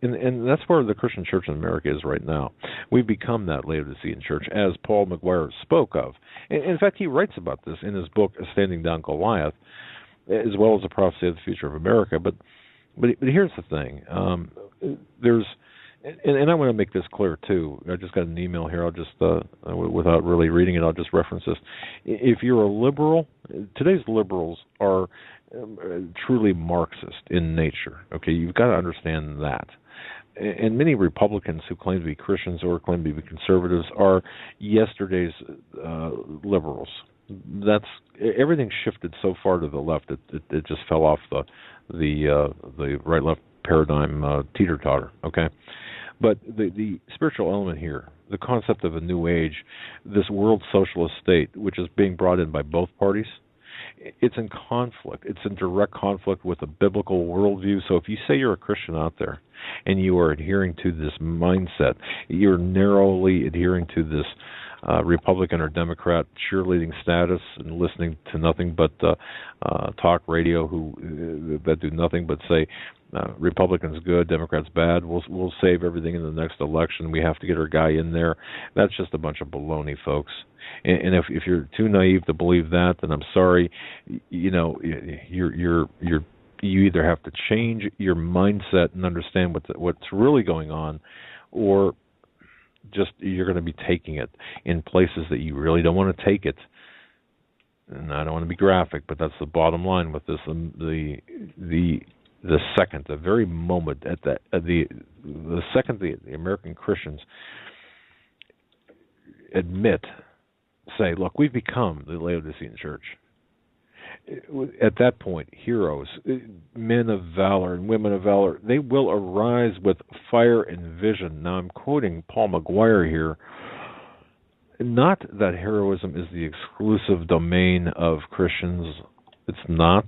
and that's where the Christian church in America is right now. We've become that Laodicean church, as Paul McGuire spoke of. In fact, he writes about this in his book, Standing Down Goliath, as well as the prophecy of the future of America. But here's the thing. And I want to make this clear, too. I just got an email here. I'll just, without really reading it, I'll just reference this. If you're a liberal Today's liberals are truly Marxist in nature. Okay, you've got to understand that. And many Republicans who claim to be Christians or claim to be conservatives are yesterday's liberals. That's everything shifted so far to the left that it just fell off the right-left paradigm teeter-totter. Okay, but the spiritual element here, the concept of a new age, this world socialist state, which is being brought in by both parties, it's in conflict. It's in direct conflict with the biblical worldview. So if you say you're a Christian out there and you are adhering to this mindset, you're narrowly adhering to this Republican or Democrat cheerleading status and listening to nothing but talk radio that do nothing but say Republicans good, Democrats bad. We'll save everything in the next election. We have to get our guy in there. That's just a bunch of baloney, folks. And if you're too naive to believe that, then I'm sorry. You know, you either have to change your mindset and understand what's really going on, or just you're going to be taking it in places that you really don't want to take it. And I don't want to be graphic, but that's the bottom line with this. The second, the very moment at the second the American Christians say, look, we've become the Laodicean church. At that point, heroes, men of valor and women of valor, they will arise with fire and vision. Now, I'm quoting Paul McGuire here. Not that heroism is the exclusive domain of Christians. It's not.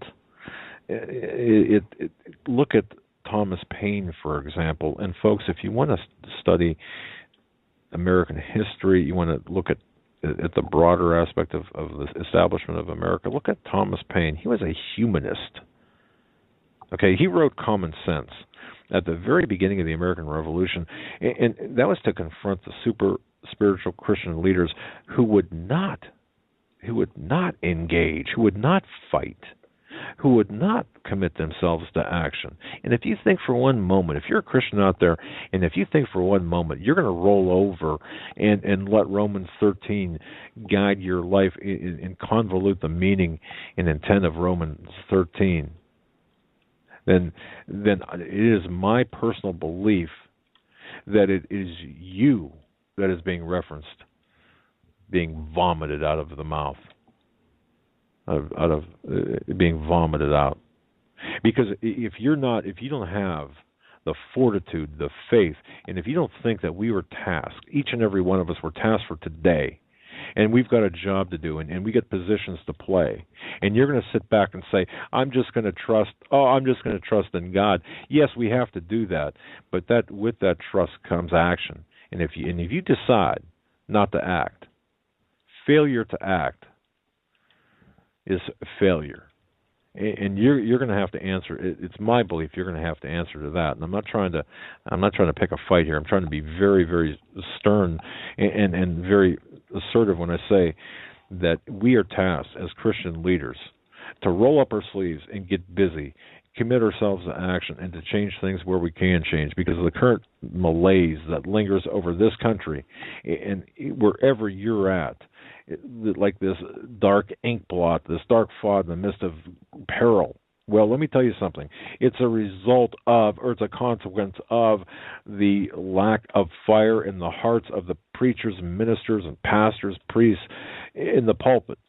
Look at Thomas Paine, for example. And folks, if you want to study American history, you want to look at the broader aspect of the establishment of America, look at Thomas Paine. He was a humanist. Okay, he wrote Common Sense at the very beginning of the American Revolution, and that was to confront the super spiritual Christian leaders who would not engage, who would not fight, who would not commit themselves to action. And if you think for one moment, if you're a Christian out there, and if you think for one moment you're going to roll over and let Romans 13 guide your life and convolute the meaning and intent of Romans 13, then it is my personal belief that it is you that is being referenced, being vomited out of the mouth. Being vomited out, because if you don't have the fortitude, the faith, and if you don't think that we were tasked, each and every one of us were tasked for today, and we've got a job to do, and we get positions to play, and you're going to sit back and say, I'm just going to trust in God. Yes, we have to do that, but with that trust comes action, and if you decide not to act, failure to act is failure, and you're going to have to answer. It's my belief you're going to have to answer to that. And I'm not trying to pick a fight here. I'm trying to be very, very stern and very assertive when I say that we are tasked as Christian leaders to roll up our sleeves and get busy, commit ourselves to action, and to change things where we can change, because of the current malaise that lingers over this country and wherever you're at. Like this dark ink blot, this dark fog in the midst of peril. Well, let me tell you something. It's a result of, or it's a consequence of, the lack of fire in the hearts of the preachers and ministers and pastors, priests in the pulpit.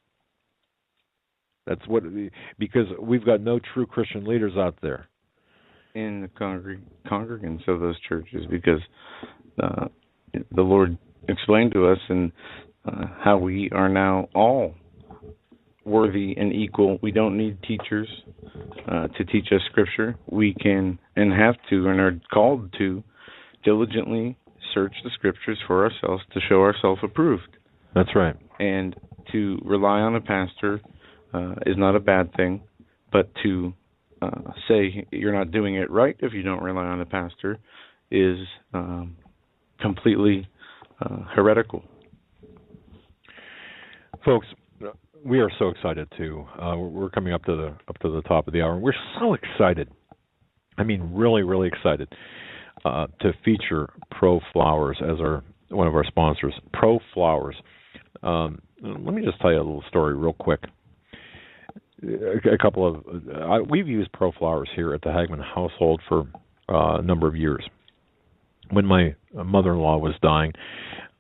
That's because we've got no true Christian leaders out there. In the congregants of those churches, because the Lord explained to us and how we are now all worthy and equal. We don't need teachers to teach us Scripture. We can and have to and are called to diligently search the Scriptures for ourselves to show ourselves approved. That's right. And to rely on a pastor is not a bad thing, but to say you're not doing it right if you don't rely on a pastor is completely heretical. Folks, we are so excited too. We're coming up to the top of the hour. We're so excited. I mean, really, really excited to feature Pro Flowers as one of our sponsors. Pro Flowers. Let me just tell you a little story real quick. a couple of we've used Pro Flowers here at the Hagmann household for a number of years. When my mother-in-law was dying,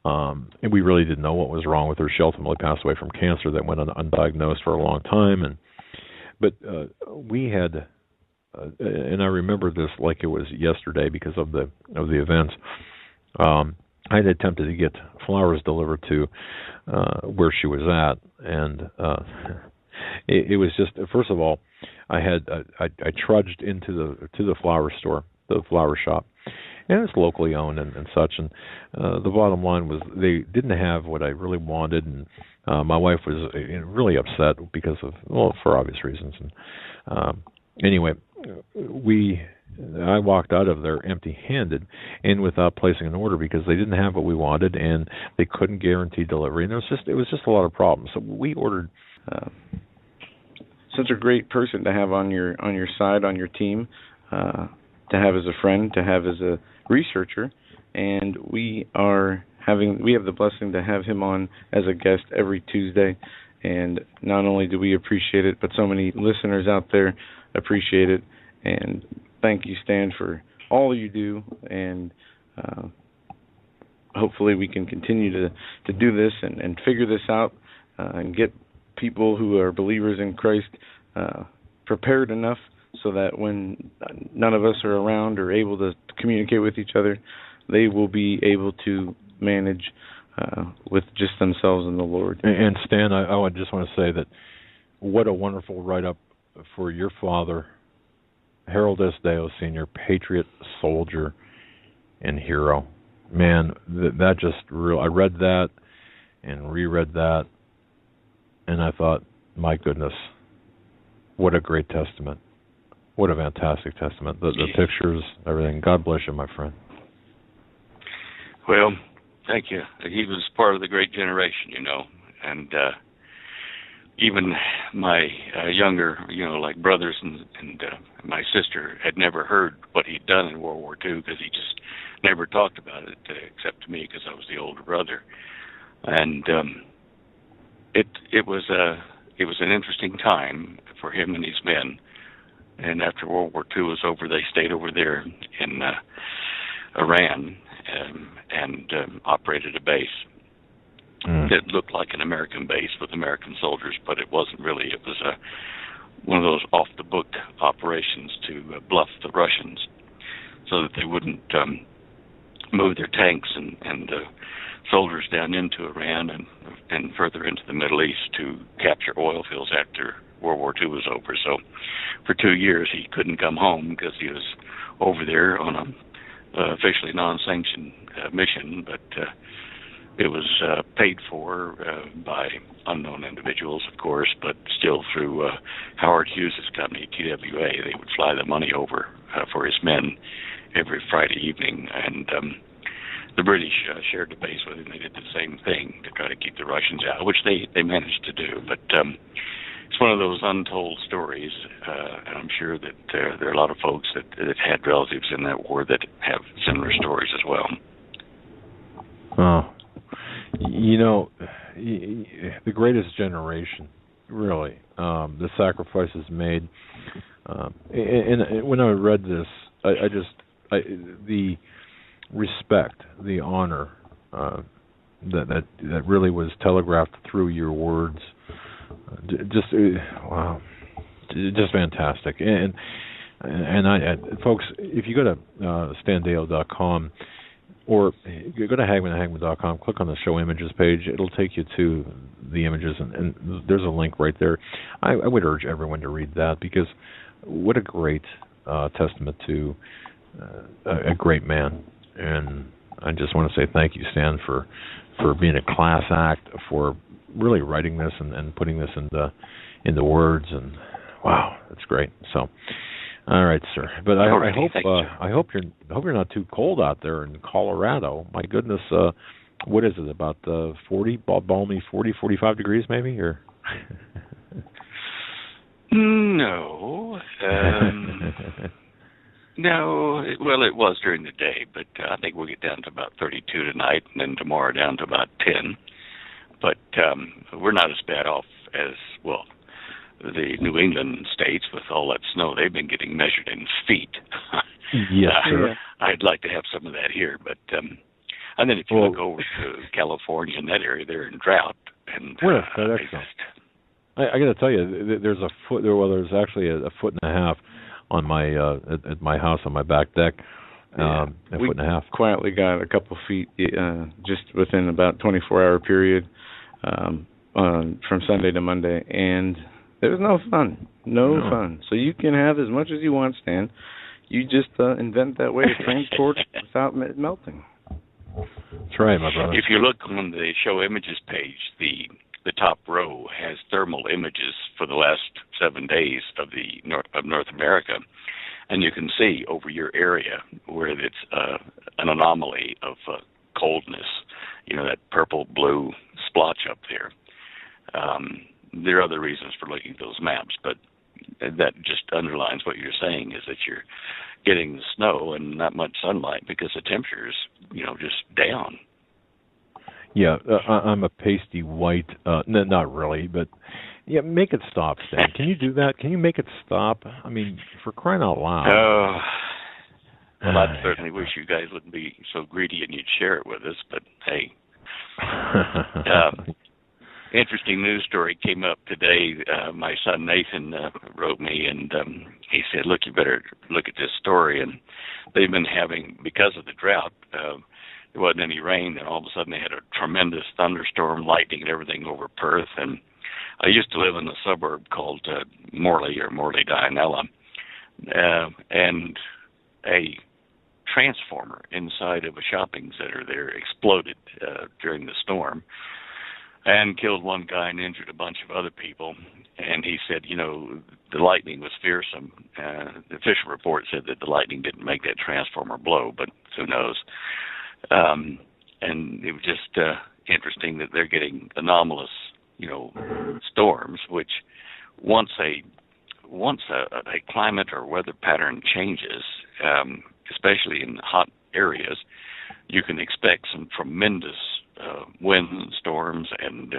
and we really didn't know what was wrong with her. She ultimately passed away from cancer that went undiagnosed for a long time, but we had, and I remember this like it was yesterday because of the events. I had attempted to get flowers delivered to where she was at, and it was just, first of all, I trudged into the flower store, the flower shop, and it's locally owned and such. And the bottom line was they didn't have what I really wanted, and my wife was really upset because of, well, for obvious reasons. And anyway, I walked out of there empty-handed and without placing an order because they didn't have what we wanted and they couldn't guarantee delivery. And it was just a lot of problems. So we ordered. Such a great person to have on your side, on your team, to have as a friend, to have as a researcher, and we have the blessing to have him on as a guest every Tuesday. And not only do we appreciate it, but so many listeners out there appreciate it. And thank you, Stan, for all you do. And hopefully we can continue to do this and figure this out and get people who are believers in Christ prepared enough so that when none of us are around or able to communicate with each other, they will be able to manage with just themselves and the Lord. And Stan, I just want to say that what a wonderful write-up for your father, Harold S. Deyo Sr., patriot, soldier, and hero. Man, that just real. I read that and reread that, and I thought, my goodness, what a great testament. What a fantastic testament. The pictures, everything. God bless you, my friend. Well, thank you. He was part of the great generation, and even my younger, like brothers and my sister had never heard what he'd done in World War II because he just never talked about it except to me because I was the older brother. And it was an interesting time for him and his men. And after World War II was over, they stayed over there in Iran and operated a base that looked like an American base with American soldiers, but it wasn't really. It was one of those off-the-book operations to bluff the Russians so that they wouldn't move their tanks and soldiers down into Iran and further into the Middle East to capture oil fields after World War II was over. So for 2 years he couldn't come home because he was over there on a officially non-sanctioned mission, but it was paid for by unknown individuals, of course, but still through Howard Hughes' company, TWA. They would fly the money over for his men every Friday evening, and the British shared the base with him. They did the same thing to try to keep the Russians out, which they managed to do. But it's one of those untold stories, and I'm sure that there are a lot of folks that had relatives in that war that have similar stories as well. Oh, the greatest generation, really. The sacrifices made. And when I read this, the respect, the honor that really was telegraphed through your words, wow, just fantastic. And folks, if you go to standeyo.com or go to Hagmann.com, click on the show images page, it'll take you to the images, and there's a link right there. I would urge everyone to read that because what a great testament to a great man. And I just want to say thank you, Stan, for being a class act, for really writing this and putting this into words. And wow, that's great. So, all right, sir. But I hope you're not too cold out there in Colorado. My goodness, what is it, about 40, balmy 40, 45 degrees maybe, or? No. No, well, it was during the day, but I think we'll get down to about 32 tonight, and then tomorrow down to about 10. But we're not as bad off as, well, the New England states with all that snow. They've been getting measured in feet. Yes, sir. I'd like to have some of that here, but and then if you look over to California and that area, they're in drought. And we're at FedEx. I got to tell you, there's a foot. Well, there's actually a foot and a half on my at my house on my back deck. A foot and a half. Quietly got a couple feet just within about 24-hour period from Sunday to Monday, and it was no fun. No fun. So you can have as much as you want, Stan. You just invent that way to transport without melting. That's right, my brother. If you look on the show images page, the top row has thermal images for the last 7 days of North America, and you can see over your area where it's an anomaly of coldness. You know, that purple-blue splotch up there. There are other reasons for looking at those maps, but that just underlines what you're saying, is that you're getting the snow and not much sunlight because the temperature's, just down. Yeah, I'm a pasty white. No, not really, but yeah, make it stop, Stan. Can you do that? Can you make it stop? I mean, for crying out loud. Well, I certainly wish you guys wouldn't be so greedy and you'd share it with us, but hey. Interesting news story came up today. My son Nathan wrote me, and he said, look, you better look at this story. And they've been having, because of the drought, there wasn't any rain, and all of a sudden they had a tremendous thunderstorm, lightning and everything over Perth. And I used to live in a suburb called Morley or Morley Dianella, and a transformer inside of a shopping center there exploded during the storm and killed one guy and injured a bunch of other people. And he said, the lightning was fearsome. The official report said that the lightning didn't make that transformer blow, but who knows? And it was just interesting that they're getting anomalous, storms, which once a climate or weather pattern changes, especially in hot areas, you can expect some tremendous wind storms and,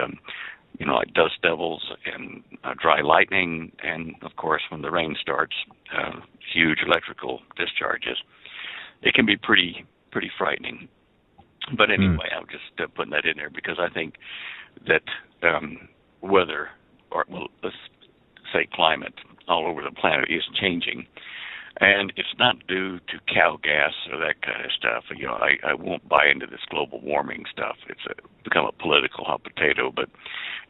like dust devils and dry lightning. And, of course, when the rain starts, huge electrical discharges. It can be pretty frightening. But anyway, I'm just putting that in there because I think that weather, or let's say climate, all over the planet is changing. And it's not due to cow gas or that kind of stuff. I won't buy into this global warming stuff. It's become a political hot potato, but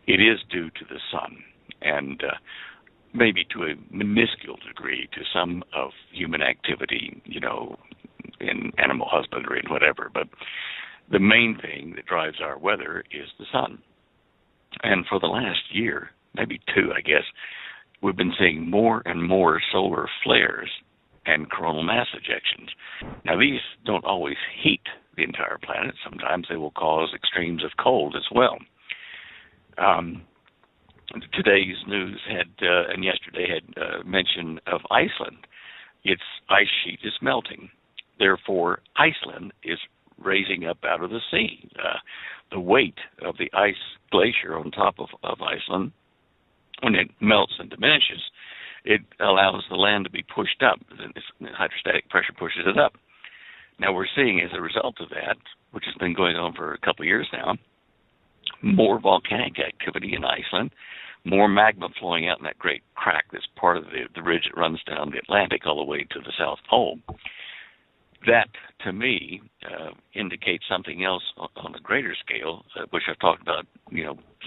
it is due to the sun and maybe to a minuscule degree to some of human activity, in animal husbandry and whatever. But the main thing that drives our weather is the sun. And for the last year, maybe two, I guess, we've been seeing more and more solar flares and coronal mass ejections. Now, these don't always heat the entire planet. Sometimes they will cause extremes of cold as well. Today's news and yesterday had mention of Iceland. Its ice sheet is melting. Therefore, Iceland is raising up out of the sea. The weight of the ice glacier on top of Iceland, when it melts and diminishes, it allows the land to be pushed up. The hydrostatic pressure pushes it up. Now we're seeing, as a result of that, which has been going on for a couple of years now, more volcanic activity in Iceland, more magma flowing out in that great crack that's part of the ridge that runs down the Atlantic all the way to the South Pole. That, to me, indicates something else on a greater scale, which I've talked about,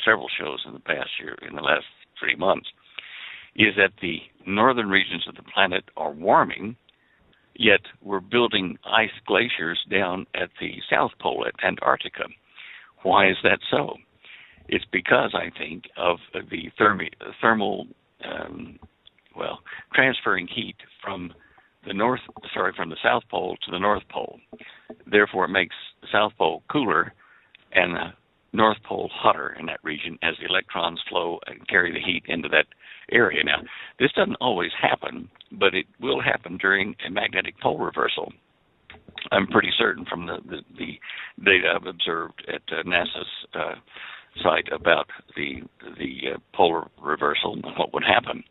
several shows in the past year, in the last 3 months, is that the northern regions of the planet are warming, yet we're building ice glaciers down at the South Pole, at Antarctica. Why is that so? It's because, I think, of the thermal, transferring heat from the South Pole to the North Pole. Therefore, it makes the South Pole cooler and the North Pole hotter in that region as the electrons flow and carry the heat into that area. Now, this doesn't always happen, but it will happen during a magnetic pole reversal. I'm pretty certain from the data I've observed at NASA's site about the polar reversal and what would happen.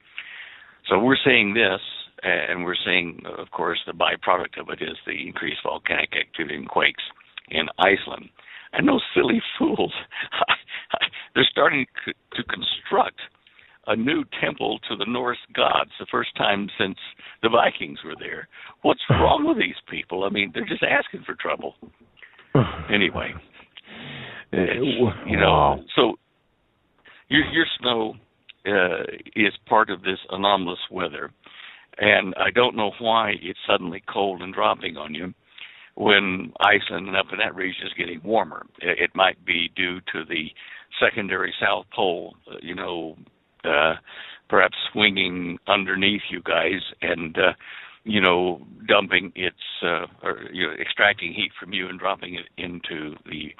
So we're seeing this, and we're seeing, of course, the byproduct of it is the increased volcanic activity and quakes in Iceland. And those silly fools, they're starting to construct a new temple to the Norse gods, the first time since the Vikings were there. What's wrong with these people? I mean, they're just asking for trouble. Anyway, so your snow is part of this anomalous weather, and I don't know why it's suddenly cold and dropping on you when Iceland and up in that region is getting warmer. It might be due to the secondary South Pole, perhaps swinging underneath you guys and, dumping extracting heat from you and dropping it into the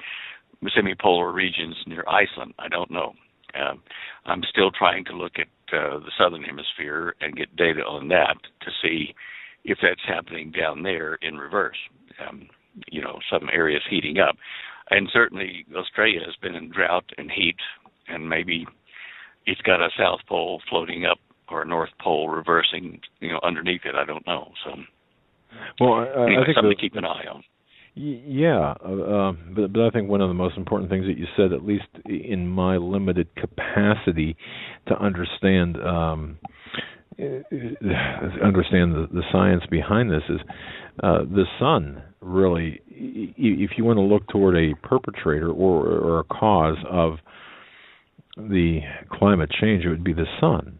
semi-polar regions near Iceland. I don't know. I'm still trying to look at the southern hemisphere and get data on that to see if that's happening down there in reverse. Some areas heating up. And certainly Australia has been in drought and heat, and maybe it's got a South Pole floating up or a North Pole reversing, underneath it. I don't know. So, I think something to keep an eye on. Yeah, but I think one of the most important things that you said, at least in my limited capacity to understand the science behind this, is the sun really, if you want to look toward a perpetrator or a cause of the climate change, it would be the sun.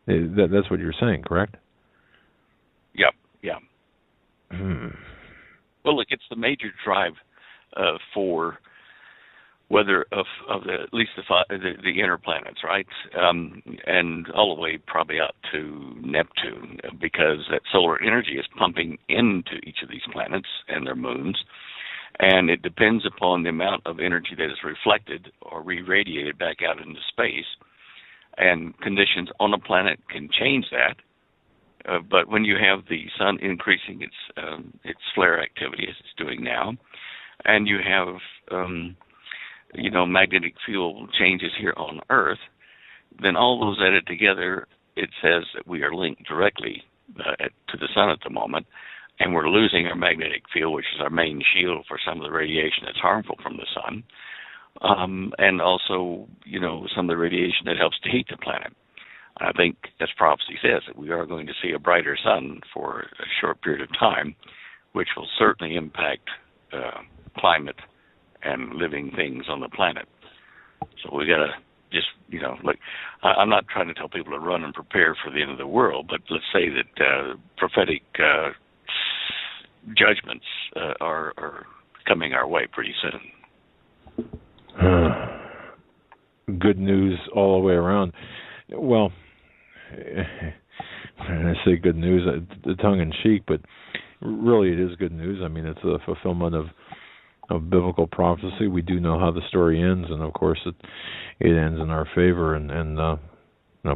That's what you're saying, correct? Yep, yeah. Well, look, it's the major drive for weather of at least the inner planets, right? And all the way probably out to Neptune, because that solar energy is pumping into each of these planets and their moons, and it depends upon the amount of energy that is reflected or re-radiated back out into space. And conditions on a planet can change that. But when you have the sun increasing its flare activity as it's doing now, and you have magnetic field changes here on Earth, then all those added together, it says that we are linked directly to the sun at the moment, and we're losing our magnetic field, which is our main shield for some of the radiation that's harmful from the sun, and also, some of the radiation that helps to heat the planet. I think, as prophecy says, that we are going to see a brighter sun for a short period of time, which will certainly impact climate and living things on the planet. So we got to just, I'm not trying to tell people to run and prepare for the end of the world, but let's say that prophetic judgments are coming our way pretty soon. Good news all the way around. Well, I say good news, tongue-in-cheek, but really it is good news. I mean, it's a fulfillment of biblical prophecy. We do know how the story ends, and of course it ends in our favor, and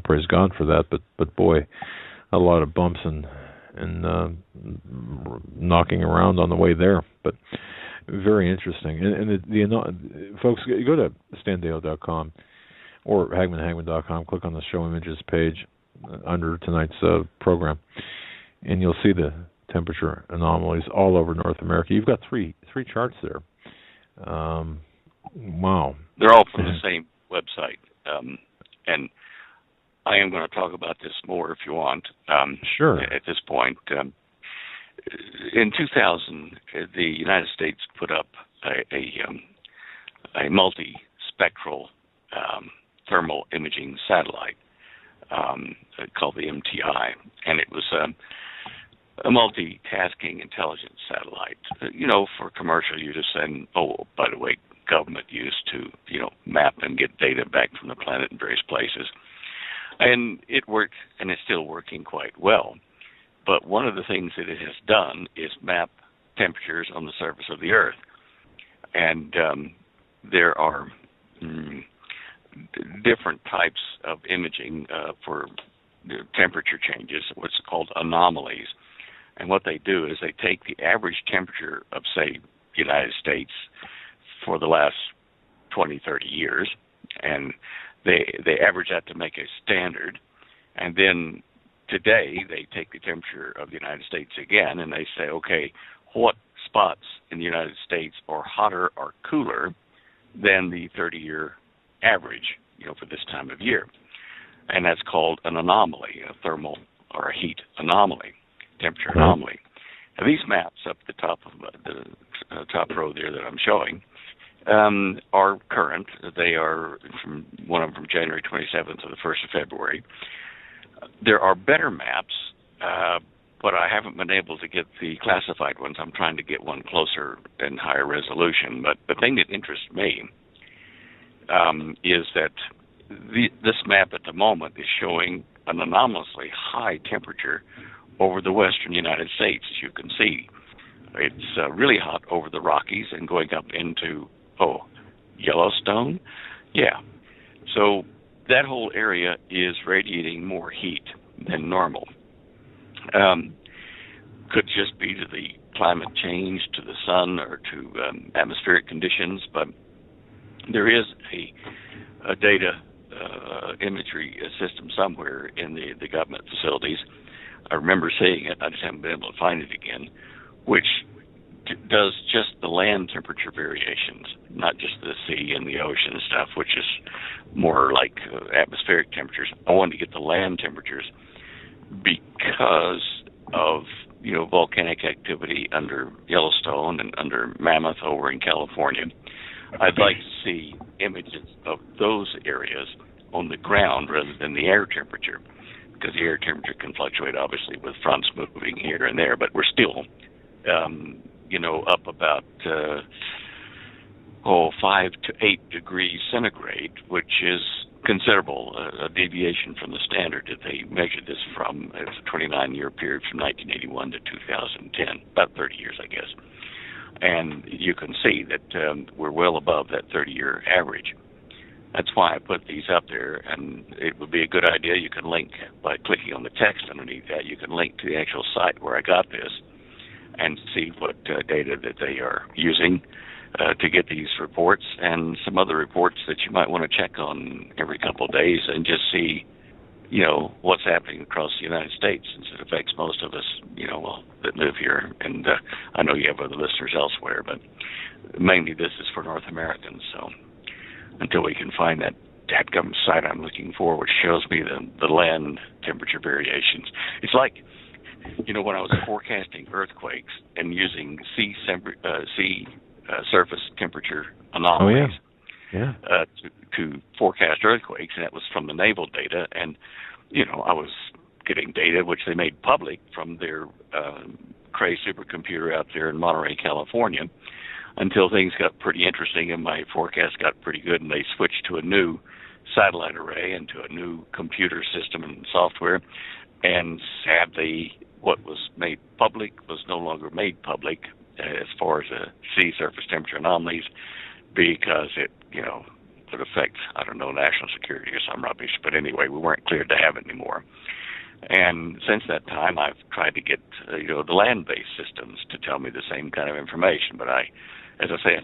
praise God for that. But boy, a lot of bumps and knocking around on the way there. But very interesting. And the folks, go to standeyo.com or HagmannHagmann.com. Click on the Show Images page under tonight's program, and you'll see the temperature anomalies all over North America. You've got three charts there. Wow. They're all from the same website. And I am going to talk about this more if you want. Sure. At this point. In 2000, the United States put up a multi-spectral thermal imaging satellite called the MTI, and it was a multitasking intelligence satellite, for commercial use and, by the way, government use to, map and get data back from the planet in various places. And it worked, and it's still working quite well. But one of the things that it has done is map temperatures on the surface of the Earth. And there are different types of imaging for temperature changes, what's called anomalies. And what they do is they take the average temperature of, say, the United States for the last 20, 30 years, and they average that to make a standard, and then today they take the temperature of the United States again, and they say, okay, what spots in the United States are hotter or cooler than the 30-year average, for this time of year? And that's called an anomaly, a thermal or a heat anomaly, temperature anomaly. Now, these maps up at the top of the top row there that I'm showing are current. They are one of them from January 27th to the 1st of February. There are better maps, but I haven't been able to get the classified ones. I'm trying to get one closer and higher resolution. But the thing that interests me is that this map at the moment is showing an anomalously high temperature over the western United States, as you can see. It's really hot over the Rockies and going up into, Yellowstone? Yeah. So that whole area is radiating more heat than normal. Could just be to the climate change, to the sun, or to atmospheric conditions, but there is a data imagery system somewhere in the government facilities. I remember seeing it, I just haven't been able to find it again, which does just the land temperature variations, not just the sea and the ocean and stuff, which is more like atmospheric temperatures. I wanted to get the land temperatures because of volcanic activity under Yellowstone and under Mammoth over in California. I'd like to see images of those areas on the ground rather than the air temperature, because the air temperature can fluctuate, obviously, with fronts moving here and there, but we're still, up about 5 to 8 degrees centigrade, which is considerable, a deviation from the standard that they measured this from. It's a 29-year period from 1981 to 2010, about 30 years, I guess. And you can see that we're well above that 30-year average. That's why I put these up there, and it would be a good idea. You can link, by clicking on the text underneath that, you can link to the actual site where I got this and see what data that they are using to get these reports, and some other reports that you might want to check on every couple of days and just see, what's happening across the United States, since it affects most of us, that live here. And I know you have other listeners elsewhere, but mainly this is for North Americans. So until we can find that dadgum site I'm looking for, which shows me the land temperature variations. It's like, when I was forecasting earthquakes and using sea surface temperature anomalies to forecast earthquakes, and that was from the naval data. And, I was getting data which they made public from their Cray supercomputer out there in Monterey, California, until things got pretty interesting and my forecast got pretty good, and they switched to a new satellite array and to a new computer system and software. And sadly, what was made public was no longer made public as far as the sea surface temperature anomalies, because it, would affect, national security or some rubbish. But anyway, we weren't cleared to have it anymore. And since that time, I've tried to get, the land-based systems to tell me the same kind of information. But I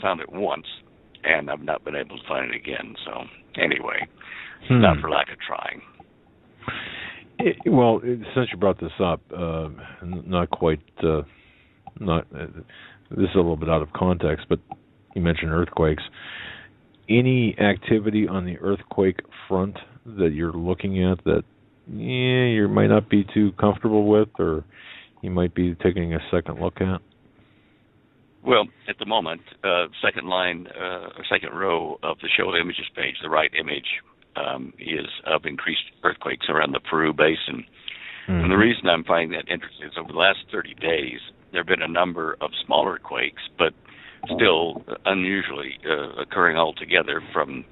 found it once, and I've not been able to find it again. So anyway, not for lack of trying. Well, since you brought this up, not quite, this is a little bit out of context, but you mentioned earthquakes. Any activity on the earthquake front that you're looking at that you might not be too comfortable with, or you might be taking a second look at? Well, at the moment, second row of the show images page, the right image, is of increased earthquakes around the Peru Basin. Mm-hmm. And the reason I'm finding that interesting is over the last 30 days, there have been a number of smaller quakes, but still unusually occurring altogether from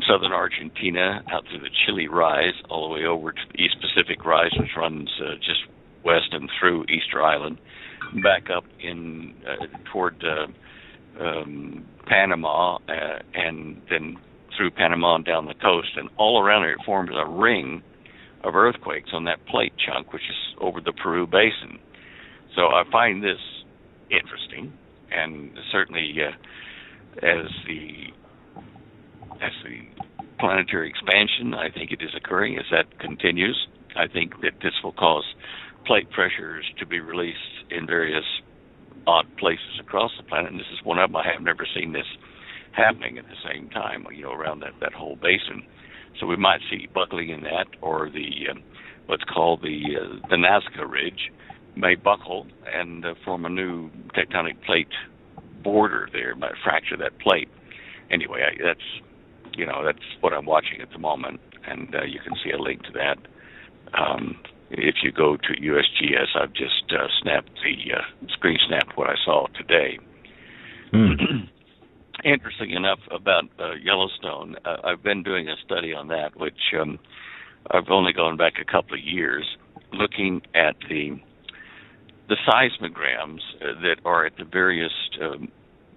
southern Argentina out through the Chile Rise, all the way over to the East Pacific Rise, which runs just west and through Easter Island, back up in toward Panama, and then through Panama and down the coast, and all around it forms a ring of earthquakes on that plate chunk, which is over the Peru Basin. So I find this interesting, and certainly as the as the planetary expansion, I think it is occurring. As that continues, I think that this will cause plate pressures to be released in various odd places across the planet. And this is one of them. I have never seen this happening at the same time, around that whole basin. So we might see buckling in that, or the what's called the Nazca Ridge may buckle and form a new tectonic plate border there, might fracture that plate. Anyway, that's what I'm watching at the moment, and you can see a link to that. If you go to USGS, I've just screen snapped what I saw today. Interesting enough about Yellowstone, I've been doing a study on that, which I've only gone back a couple of years, looking at the seismograms that are at the various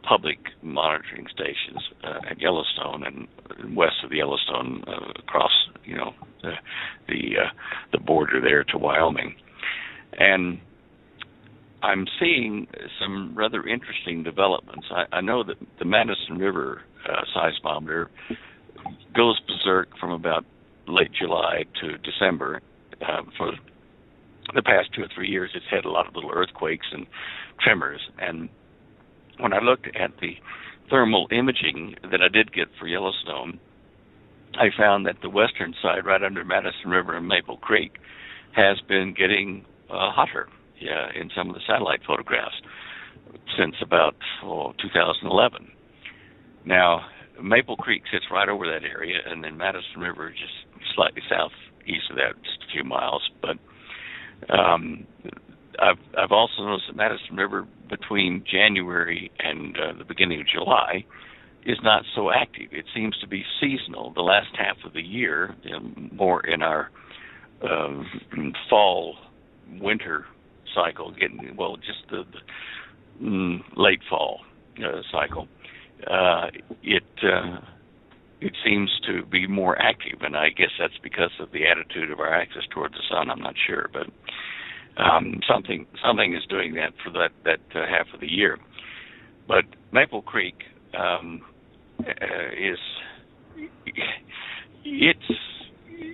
public monitoring stations at Yellowstone and west of the Yellowstone, across the border there to Wyoming, and I'm seeing some rather interesting developments. I know that the Madison River seismometer goes berserk from about late July to December. For the past 2 or 3 years, it's had a lot of little earthquakes and tremors. And when I looked at the thermal imaging that I did get for Yellowstone, I found that the western side, right under Madison River and Maple Creek, has been getting hotter in some of the satellite photographs since about 2011. Now, Maple Creek sits right over that area, and then Madison River just slightly southeast of that, just a few miles. But I've also noticed that Madison River between January and the beginning of July is not so active. It seems to be seasonal. The last half of the year, more in our fall-winter cycle, just the late fall cycle, it seems to be more active, and I guess that's because of the attitude of our axis toward the sun. I'm not sure, but something is doing that for that half of the year. But Maple Creek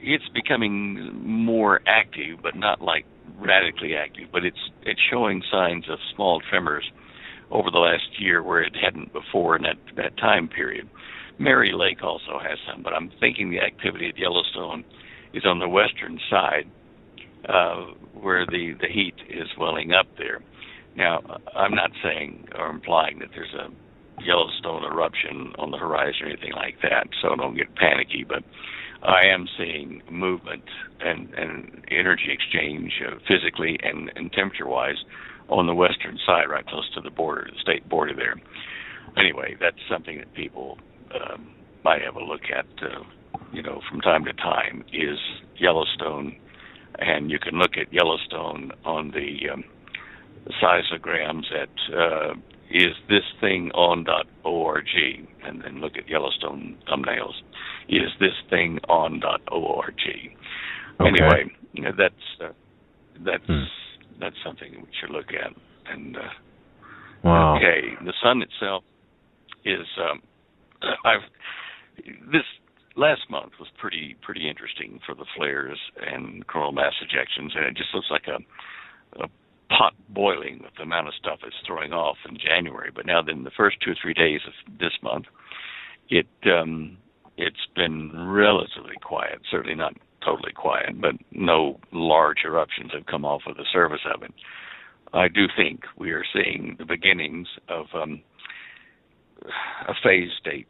it's becoming more active, but not like radically active. But it's showing signs of small tremors over the last year where it hadn't before in that time period. Mary Lake also has some, but I'm thinking the activity at Yellowstone is on the western side, where the heat is welling up there. Now, I'm not saying or implying that there's a Yellowstone eruption on the horizon or anything like that, so don't get panicky, but I am seeing movement and energy exchange physically and temperature-wise on the western side, right close to the border, the state border there. Anyway, that's something that people might have a look at, from time to time, is Yellowstone. And you can look at Yellowstone on the seismograms at isthisthingon.org, and then look at Yellowstone thumbnails. Isthisthingon.org. Okay. Anyway, that's something we should look at. And wow. Okay, the sun itself is. This last month was pretty interesting for the flares and coronal mass ejections, and it just looks like a pot boiling with the amount of stuff it's throwing off in January. But now, then, the first 2 or 3 days of this month, it's been relatively quiet. Certainly not totally quiet, but no large eruptions have come off of the surface of it. I do think we are seeing the beginnings of a phase state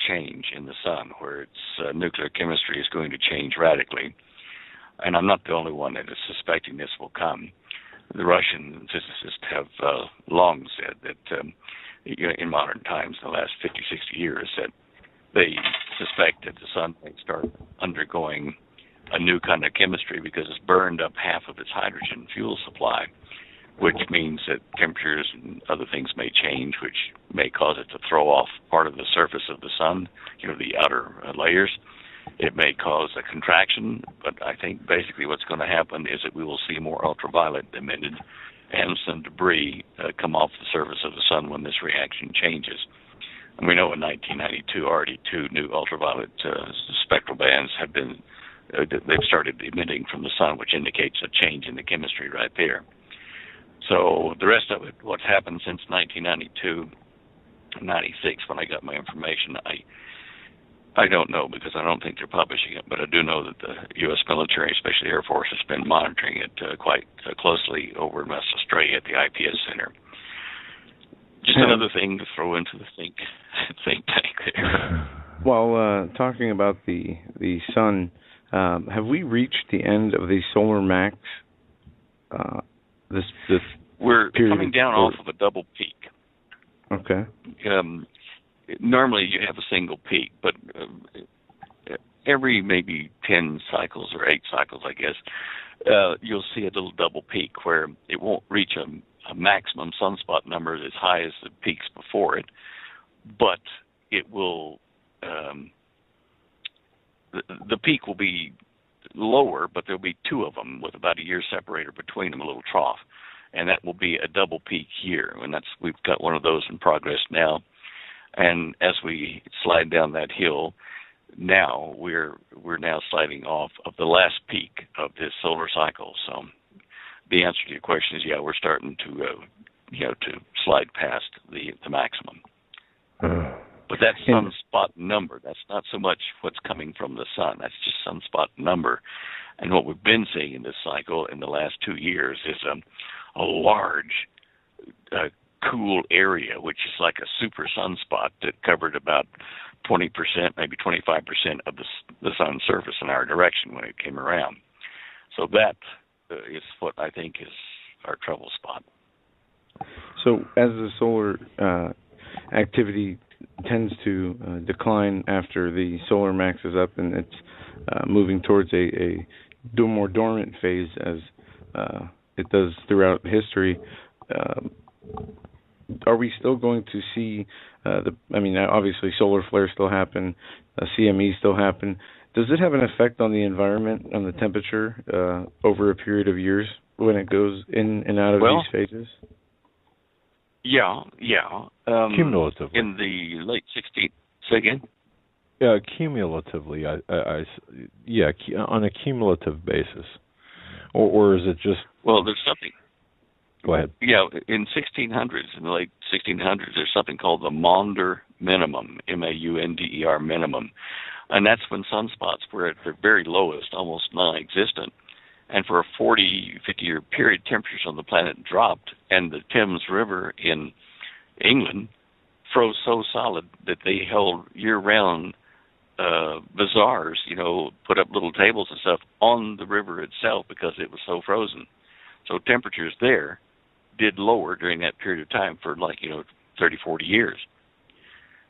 change in the sun, where its nuclear chemistry is going to change radically. And I'm not the only one that is suspecting this will come. The Russian physicists have long said that in modern times, in the last 50, 60 years, that they suspect that the sun may start undergoing a new kind of chemistry because it's burned up half of its hydrogen fuel supply, which means that temperatures and other things may change, which may cause it to throw off part of the surface of the sun, the outer layers. It may cause a contraction, but I think basically what's going to happen is that we will see more ultraviolet emitted and some debris come off the surface of the sun when this reaction changes. And we know in 1992 already 2 new ultraviolet spectral bands have been they've started emitting from the sun, which indicates a change in the chemistry right there. So the rest of it, what's happened since 1992, 96, when I got my information, I don't know, because I don't think they're publishing it, but I do know that the U.S. military, especially the Air Force, has been monitoring it quite closely over in West Australia at the IPS Center. Just another thing to throw into the think tank there. While talking about the sun, have we reached the end of the solar max? We're coming down off of a double peak. Okay. Normally you have a single peak, but every maybe 10 cycles or 8 cycles, I guess, you'll see a little double peak where it won't reach a maximum sunspot number as high as the peaks before it, but it will, the peak will be lower, but there'll be 2 of them with about a year separator between them, a little trough, and that will be a double peak year, and we've got one of those in progress now. And as we slide down that hill, now we're now sliding off of the last peak of this solar cycle. So the answer to your question is, yeah, we're starting to slide past the maximum. But that sunspot number, that's not so much what's coming from the sun. That's just sunspot number. And what we've been seeing in this cycle in the last 2 years is a large cool area, which is like a super sunspot that covered about 20%, maybe 25% of the sun's surface in our direction when it came around. So that is what I think is our trouble spot. So as the solar activity tends to decline after the solar max is up and it's moving towards a more dormant phase, as it does throughout history, are we still going to see obviously solar flares still happen, CME still happen. Does it have an effect on the environment, on the temperature over a period of years when it goes in and out of these phases? Yeah. Cumulatively. In the late 16th, say again? Yeah, cumulatively. On a cumulative basis. Or is it just... Well, there's something... Go ahead. Yeah, in the late 1600s, there's something called the Maunder minimum, M-A-U-N-D-E-R minimum. And that's when sunspots were at their very lowest, almost non-existent. And for a 40, 50-year period, temperatures on the planet dropped, and the Thames River in England froze so solid that they held year-round bazaars, put up little tables and stuff on the river itself because it was so frozen. So temperatures there did lower during that period of time for 30, 40 years.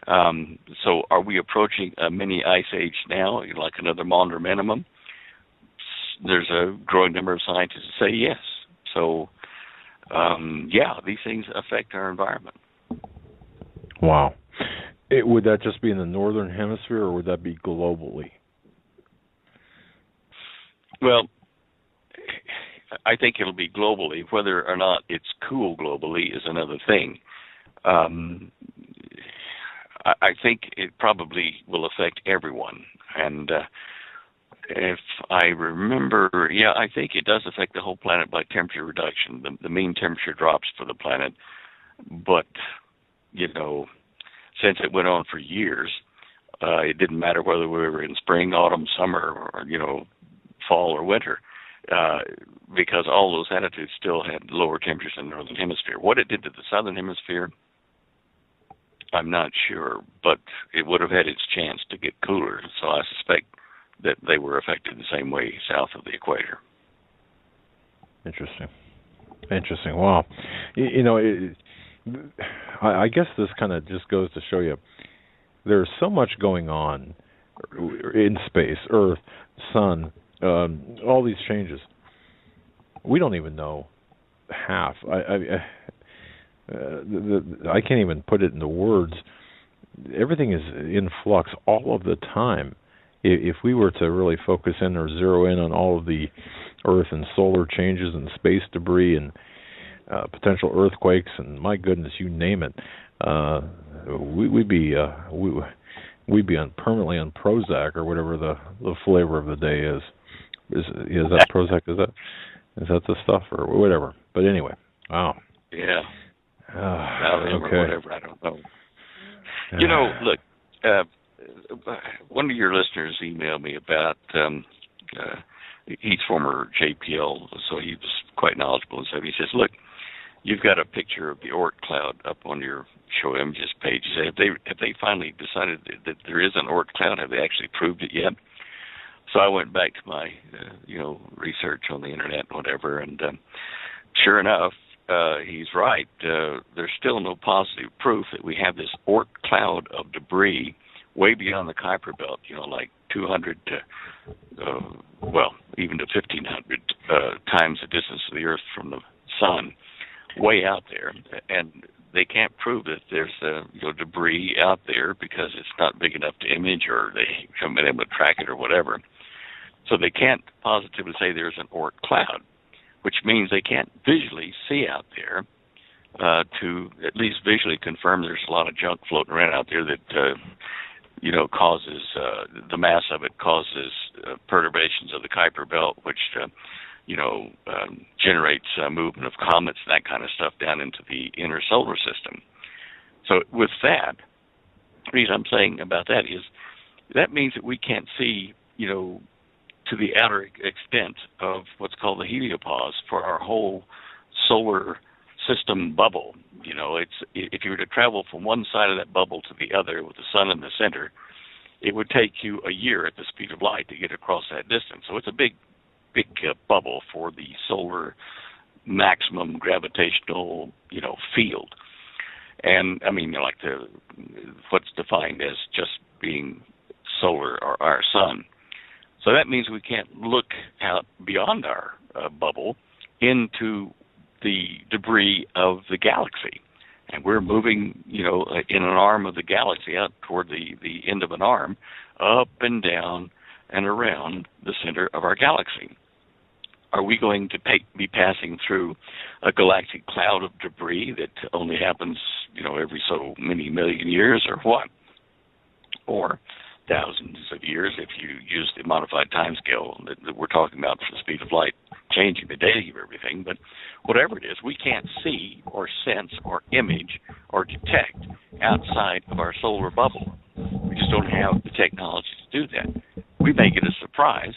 So are we approaching a mini ice age now, like another Maunder minimum? There's a growing number of scientists who say yes. So, these things affect our environment. Wow. Would that just be in the northern hemisphere, or would that be globally? Well, I think it'll be globally. Whether or not it's cool globally is another thing. I think it probably will affect everyone. And if I remember, I think it does affect the whole planet by temperature reduction. The mean temperature drops for the planet. But, since it went on for years, it didn't matter whether we were in spring, autumn, summer, or, fall or winter. Because all those latitudes still had lower temperatures in the northern hemisphere. What it did to the southern hemisphere, I'm not sure, but it would have had its chance to get cooler. So I suspect that they were affected the same way south of the equator. Interesting. Wow. I guess this kind of just goes to show you there's so much going on in space, Earth, Sun, all these changes. We don't even know half. I can't even put it into words. Everything is in flux all of the time. If we were to really focus in or zero in on all of the Earth and solar changes and space debris and potential earthquakes and, my goodness, you name it, we'd be permanently on Prozac or whatever the flavor of the day is. Is that Prozac? Is that the stuff or whatever? But anyway, wow. Yeah. Okay. Whatever, I don't know. You know, look, one of your listeners emailed me about, he's former JPL, so he was quite knowledgeable and stuff. He says, look, you've got a picture of the Oort cloud up on your show images page. He said, have they finally decided that there is an Oort cloud? Have they actually proved it yet? So I went back to my, research on the internet and whatever, and sure enough, he's right. There's still no positive proof that we have this Oort cloud of debris way beyond the Kuiper Belt, like 200 to, even to 1,500 times the distance of the Earth from the sun, way out there. And they can't prove that there's debris out there because it's not big enough to image, or they haven't been able to track it or whatever. So they can't positively say there's an Oort cloud, which means they can't visually see out there to at least visually confirm there's a lot of junk floating around out there that, causes, the mass of it causes perturbations of the Kuiper Belt, which, generates movement of comets and that kind of stuff down into the inner solar system. So with that, the reason I'm saying about that is that means that we can't see, to the outer extent of what's called the heliopause for our whole solar system bubble. It's, if you were to travel from one side of that bubble to the other with the sun in the center, it would take you a year at the speed of light to get across that distance. So it's a big bubble for the solar maximum gravitational, field. And I mean, like what's defined as just being solar or our sun. So that means we can't look out beyond our bubble into the debris of the galaxy. And we're moving, in an arm of the galaxy out toward the end of an arm, up and down and around the center of our galaxy. Are we going to be passing through a galactic cloud of debris that only happens, every so many million years, or what? Or thousands of years if you use the modified timescale that we're talking about for the speed of light, changing the dating of everything. But whatever it is, we can't see or sense or image or detect outside of our solar bubble. We just don't have the technology to do that. We may get a surprise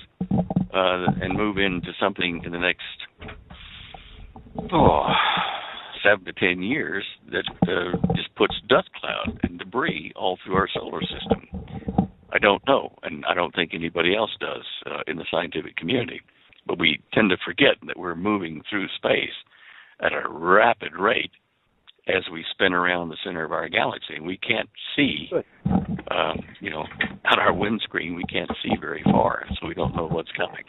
and move into something in the next 7 to 10 years that just puts dust cloud and debris all through our solar system. I don't know, and I don't think anybody else does in the scientific community. But we tend to forget that we're moving through space at a rapid rate as we spin around the center of our galaxy. And we can't see, out our windscreen, we can't see very far, so we don't know what's coming.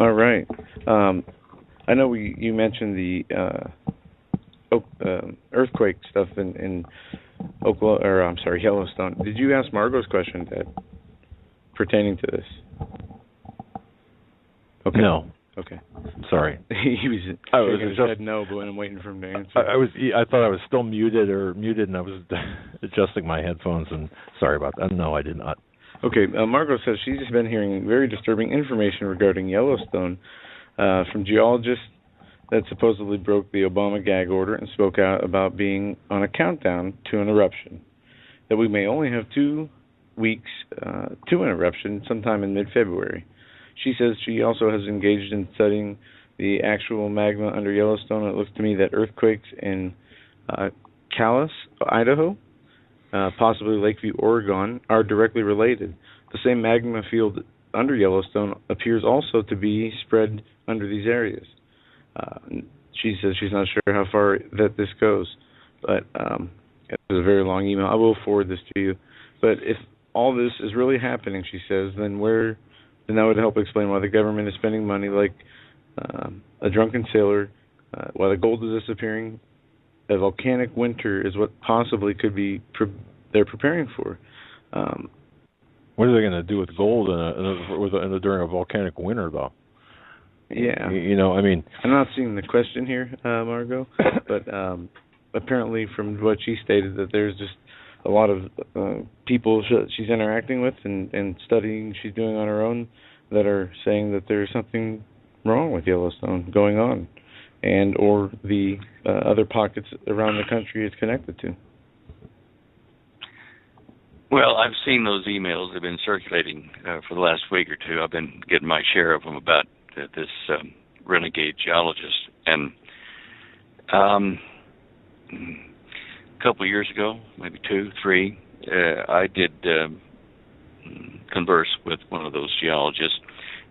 All right. I know you mentioned the earthquake stuff in Yellowstone. Did you ask Margot's question, Ted, pertaining to this? Okay. No. Okay. Sorry. He was. I said no, but I'm waiting for him to answer. I thought I was still muted, and I was adjusting my headphones. And sorry about that. No, I did not. Okay. Margot says she's just been hearing very disturbing information regarding Yellowstone from geologists that supposedly broke the Obama gag order and spoke out about being on a countdown to an eruption. That we may only have 2 weeks to an eruption sometime in mid-February. She says she also has engaged in studying the actual magma under Yellowstone. It looks to me that earthquakes in Calais, Idaho, possibly Lakeview, Oregon, are directly related. The same magma field under Yellowstone appears also to be spread under these areas. She says she's not sure how far that this goes, but it was a very long email. I will forward this to you. But if all this is really happening, she says, then that would help explain why the government is spending money like a drunken sailor, why the gold is disappearing. A volcanic winter is what possibly could be they're preparing for. What are they going to do with gold during a volcanic winter, though? Yeah. I mean, I'm not seeing the question here, Margot, but apparently, from what she stated, that there's just a lot of people she's interacting with and studying she's doing on her own that are saying that there's something wrong with Yellowstone going on, and or the other pockets around the country it's connected to. Well, I've seen those emails. They've been circulating for the last week or two. I've been getting my share of them about this renegade geologist. And a couple of years ago, maybe 2, 3, I did converse with one of those geologists,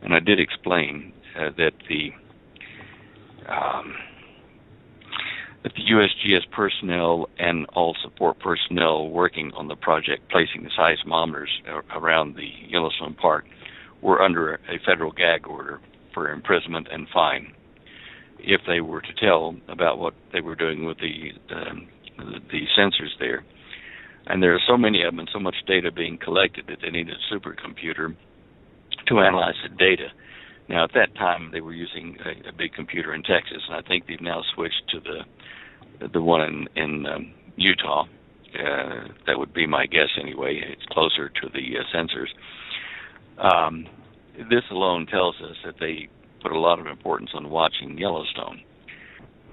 and I did explain that the USGS personnel and all support personnel working on the project, placing the seismometers around the Yellowstone Park, were under a federal gag order for imprisonment and fine if they were to tell about what they were doing with the sensors there. And there are so many of them and so much data being collected that they needed a supercomputer to analyze the data. Now, at that time, they were using a big computer in Texas, and I think they've now switched to the one in Utah. That would be my guess anyway. It's closer to the sensors. This alone tells us that they put a lot of importance on watching Yellowstone.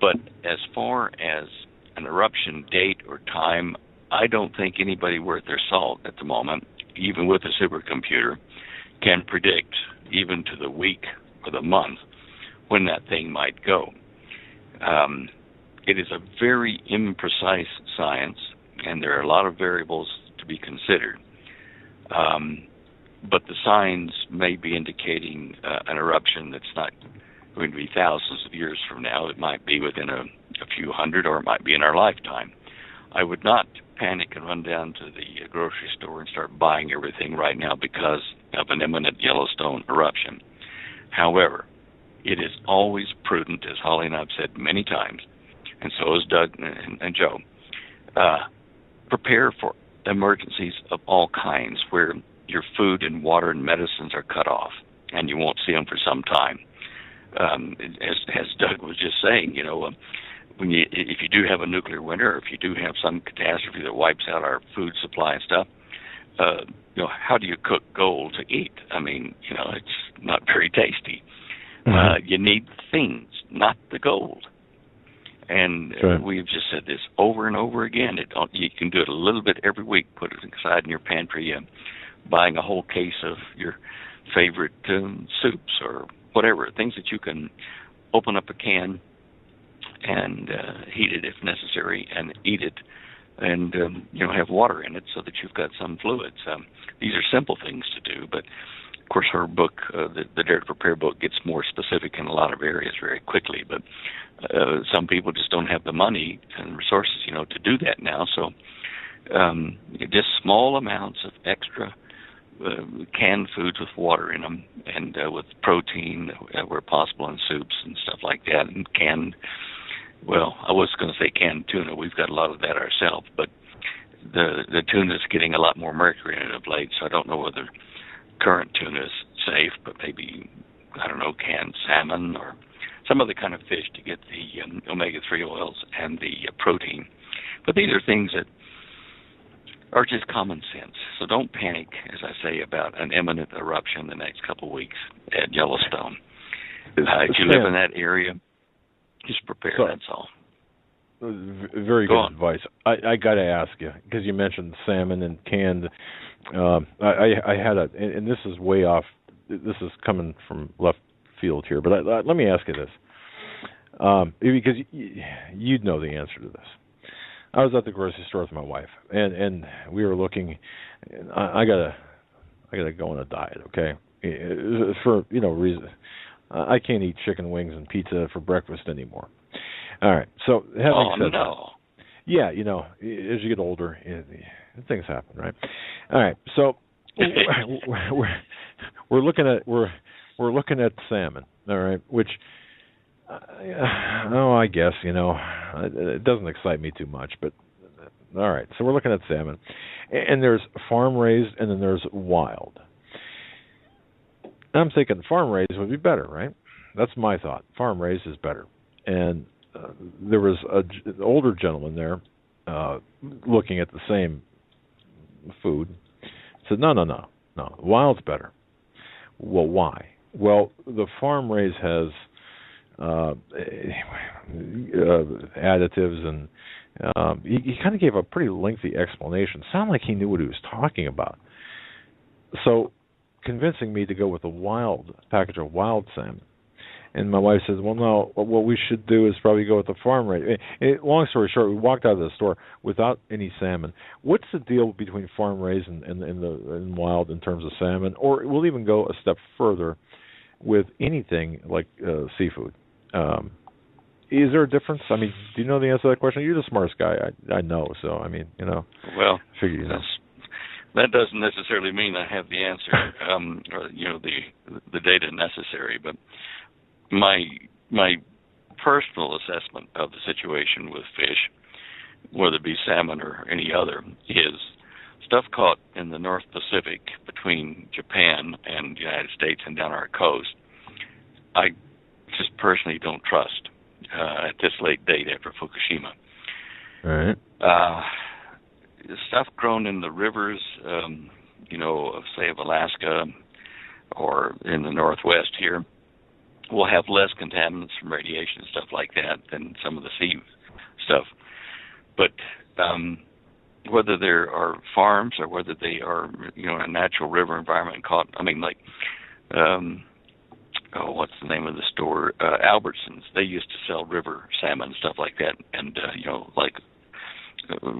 But as far as an eruption date or time, I don't think anybody worth their salt at the moment, even with a supercomputer, can predict, even to the week or the month, when that thing might go. It is a very imprecise science, and there are a lot of variables to be considered. But the signs may be indicating an eruption that's not going to be thousands of years from now. It might be within a few hundred, or it might be in our lifetime. I would not panic and run down to the grocery store and start buying everything right now because of an imminent Yellowstone eruption. However, it is always prudent, as Holly and I have said many times, and so has Doug and Joe, prepare for emergencies of all kinds where your food and water and medicines are cut off and you won't see them for some time. As Doug was just saying, if you do have a nuclear winter, or if you do have some catastrophe that wipes out our food supply and stuff, how do you cook gold to eat? I mean, it's not very tasty. You need things, not the gold. And we've just said this over and over again. You can do it a little bit every week. Put it aside in your pantry, buying a whole case of your favorite soups or whatever, things that you can open up a can and heat it if necessary and eat it, and have water in it so that you've got some fluids. These are simple things to do, but of course her book, the Dare to Prepare book, gets more specific in a lot of areas very quickly, but some people just don't have the money and resources, to do that now. So just small amounts of extra canned foods with water in them, and with protein where possible in soups and stuff like that, and canned, I was going to say canned tuna. We've got a lot of that ourselves, but the tuna is getting a lot more mercury in it of late, so I don't know whether current tuna is safe, but maybe, canned salmon or some other kind of fish to get the omega-3 oils and the protein. But these are things that are just common sense. So don't panic, as I say, about an imminent eruption the next couple of weeks at Yellowstone. If you live in that area, just prepare, that's all. Very good advice. I got to ask you, because you mentioned salmon and canned. I had and this is way off, this is coming from left field here, but let me ask you this, because you'd know the answer to this. I was at the grocery store with my wife, and we were looking. I gotta go on a diet, okay? For reason, I can't eat chicken wings and pizza for breakfast anymore. All right, so having said that, yeah, as you get older, things happen, right? All right, so we're looking at salmon, all right, which. I guess, it doesn't excite me too much, but all right. So we're looking at salmon, and there's farm raised, and then there's wild. I'm thinking farm raised would be better, right? That's my thought. Farm raised is better. And there was an older gentleman there looking at the same food. Said, no, wild's better. Well, why? Well, the farm raised has additives, and he kind of gave a pretty lengthy explanation. Sounded like he knew what he was talking about. So, convincing me to go with a package of wild salmon. And my wife says, well, no, what we should do is probably go with the farm raised. Long story short, we walked out of the store without any salmon. What's the deal between farm raised and wild in terms of salmon? Or we'll even go a step further with anything like seafood. Is there a difference? I mean, do you know the answer to that question? You're the smartest guy I know, so I mean, Well, I figure you know. That doesn't necessarily mean I have the answer, or the data necessary. But my personal assessment of the situation with fish, whether it be salmon or any other, is stuff caught in the North Pacific between Japan and the United States and down our coast, I just personally don't trust at this late date after Fukushima. All right. Stuff grown in the rivers, say of Alaska or in the Northwest here, will have less contaminants from radiation and stuff like that than some of the sea stuff. But whether there are farms or whether they are, in a natural river environment caught, what's the name of the store? Albertsons. They used to sell river salmon and stuff like that, and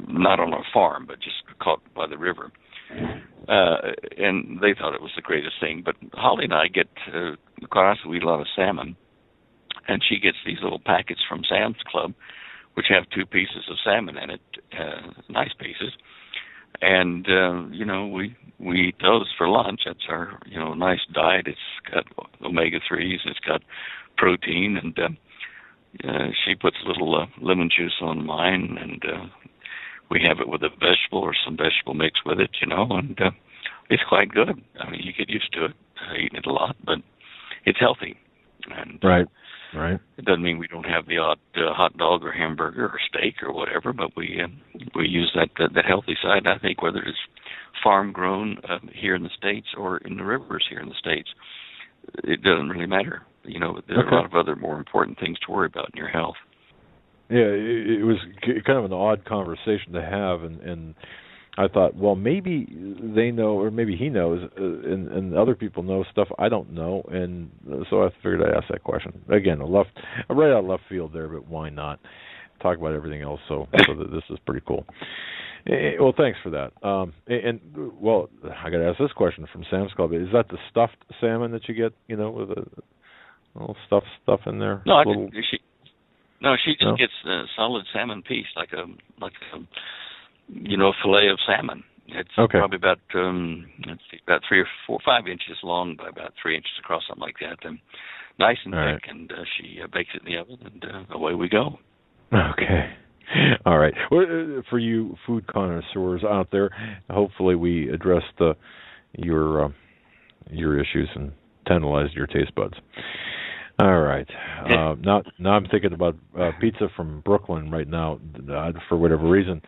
not on a farm, but just caught by the river. And they thought it was the greatest thing. But Holly and I get, quite honestly, we eat a lot of salmon, and she gets these little packets from Sam's Club, which have 2 pieces of salmon in it, nice pieces. And, we eat those for lunch. That's our, nice diet. It's got omega-3s, it's got protein, and she puts a little lemon juice on mine, and we have it with a vegetable or some vegetable mix with it, and it's quite good. I mean, you get used to it, eating it a lot, but it's healthy. And Right. It doesn't mean we don't have the odd hot dog or hamburger or steak or whatever, but we use that healthy side. I think whether it's farm grown here in the States or in the rivers here in the States, it doesn't really matter. There are a lot of other more important things to worry about in your health. Yeah, it was kind of an odd conversation to have, and I thought, well, maybe they know, or maybe he knows, and other people know stuff I don't know, and so I figured I'd ask that question. Again, right out of left field there, but why not? Talk about everything else, so this is pretty cool. Well, thanks for that. I got to ask this question from Sam's Club. Is that the stuffed salmon that you get, with a little stuff in there? She just gets a solid salmon piece, like a fillet of salmon. It's probably about 3 or 4 or 5 inches long by about 3 inches across, something like that. And nice and thick, and she bakes it in the oven, and away we go. Okay. All right. Well, for you food connoisseurs out there, hopefully we addressed your issues and tantalized your taste buds. All right. Now I'm thinking about pizza from Brooklyn right now, for whatever reason.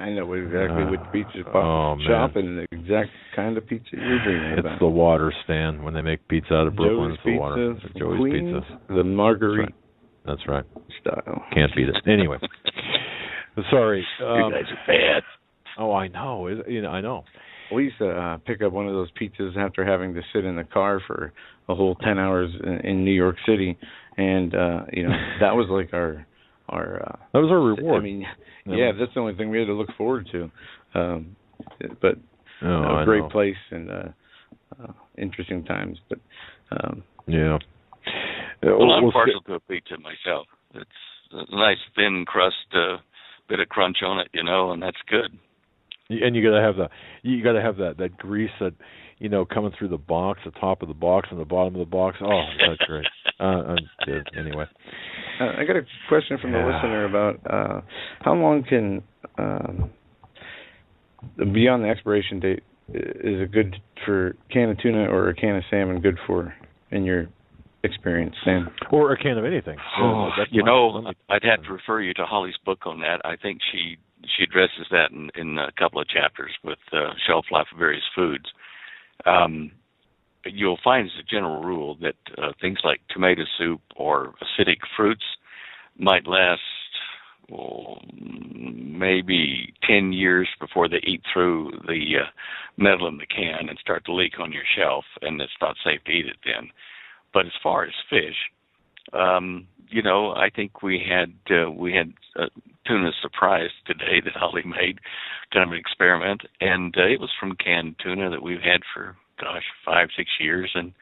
I know exactly which pizza shop and the exact kind of pizza you're dreaming about. It's the water stand when they make pizza out of Brooklyn. Joey's it's the water. Pizza, Joey's Queens, Pizza. The Marguerite. That's right. Style. Can't beat it. Anyway, sorry. You guys are bad. Oh, I know. I know. We used to pick up one of those pizzas after having to sit in the car for a whole 10 hours in New York City, and that was like our that was our reward. I mean, that's the only thing we had to look forward to. But a great place and interesting times. But yeah. Well, I'm partial to a pizza myself. It's a nice thin crust, bit of crunch on it, and that's good. And you gotta have that grease that coming through the box, the top of the box and the bottom of the box. Oh, that's great. Anyway, I got a question from the listener about how long can beyond the expiration date is it good for a can of tuna or a can of salmon good for in your experience, Sam. Or a can of anything. I'd have to refer you to Holly's book on that. I think she addresses that in a couple of chapters with shelf life of various foods. You'll find as a general rule that things like tomato soup or acidic fruits might last maybe 10 years before they eat through the metal in the can and start to leak on your shelf, and it's not safe to eat it then. But as far as fish, I think we had tuna surprise today that Holly made, kind of an experiment, and it was from canned tuna that we've had for 5-6 years, and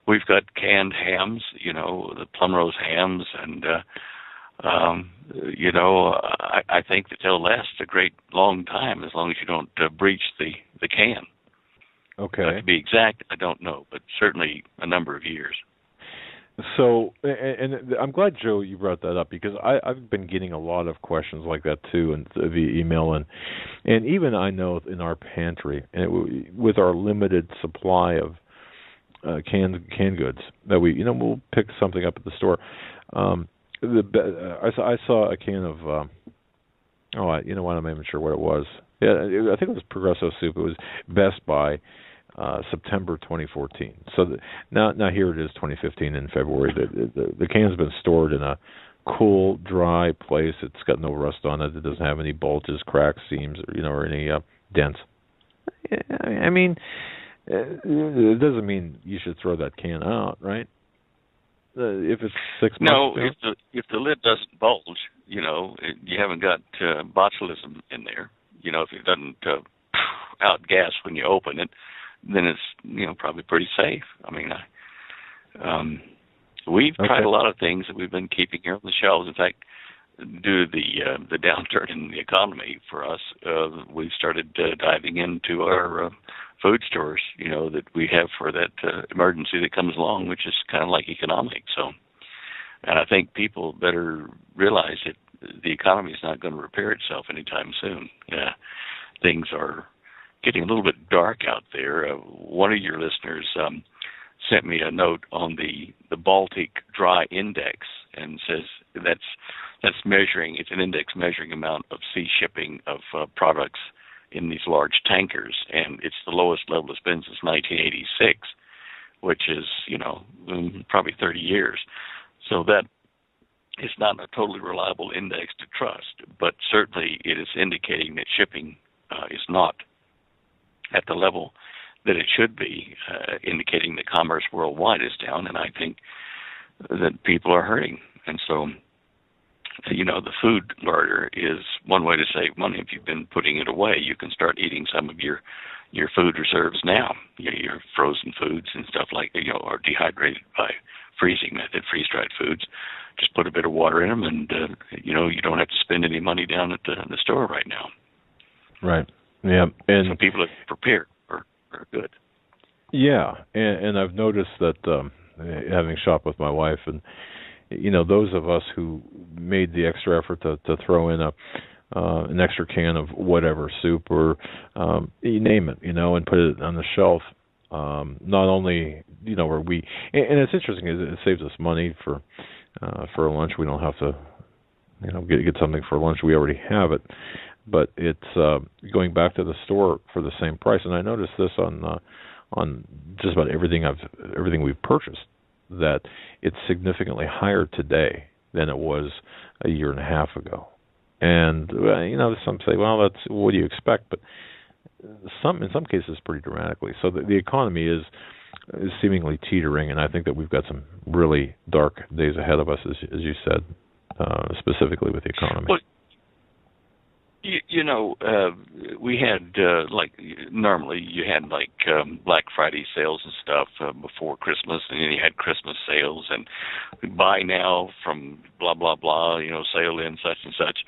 we've got canned hams, the Plumrose hams, and I think that they'll last a great long time as long as you don't breach the can. Okay. To be exact, I don't know, but certainly a number of years. So, and I'm glad, Joe, you brought that up, because I've been getting a lot of questions like that too, and via email, and even I know in our pantry, and with our limited supply of canned goods, that we'll pick something up at the store. I saw a can of you know what, I'm not even sure what it was. Yeah, I think it was Progresso soup. It was Best Buy. September 2014. So now here it is, 2015 in February. The can's been stored in a cool, dry place. It's got no rust on it. It doesn't have any bulges, cracks, seams, or any dents. I mean, it doesn't mean you should throw that can out, right? If it's 6 months. No, if the lid doesn't bulge, you haven't got botulism in there. If it doesn't outgas when you open it, then it's probably pretty safe. I mean, we've tried a lot of things that we've been keeping here on the shelves. In fact, due to the downturn in the economy for us, we've started diving into our food stores, that we have for that emergency that comes along, which is kind of like economic. So, and I think people better realize that the economy is not going to repair itself anytime soon. Things are getting a little bit dark out there. One of your listeners sent me a note on the Baltic Dry Index, and says that's measuring. It's an index measuring amount of sea shipping of products in these large tankers, and it's the lowest level it's been since 1986, which is probably 30 years. So that it's not a totally reliable index to trust, but certainly it is indicating that shipping is not at the level that it should be, indicating that commerce worldwide is down, and I think that people are hurting. And so, the food larder is one way to save money. If you've been putting it away, you can start eating some of your food reserves now, your frozen foods and stuff like that, or dehydrated by freezing method, freeze-dried foods. Just put a bit of water in them, and, you don't have to spend any money down at the store right now. Right. Yeah, and some people are prepared are good. Yeah, and I've noticed that having shopped with my wife, and those of us who made the extra effort to throw in an extra can of whatever soup or you name it, and put it on the shelf. Not only are we, and it's interesting, it saves us money for lunch. We don't have to get something for lunch. We already have it. But it's going back to the store for the same price, and I noticed this on just about everything we've purchased, that it's significantly higher today than it was a year and a half ago. And some say, well, that's what do you expect? But in some cases, pretty dramatically. So the economy is seemingly teetering, and I think that we've got some really dark days ahead of us, as you said, specifically with the economy. Well, we had normally you had Black Friday sales and stuff before Christmas, and then you had Christmas sales and buy now from blah blah blah, sale in such and such.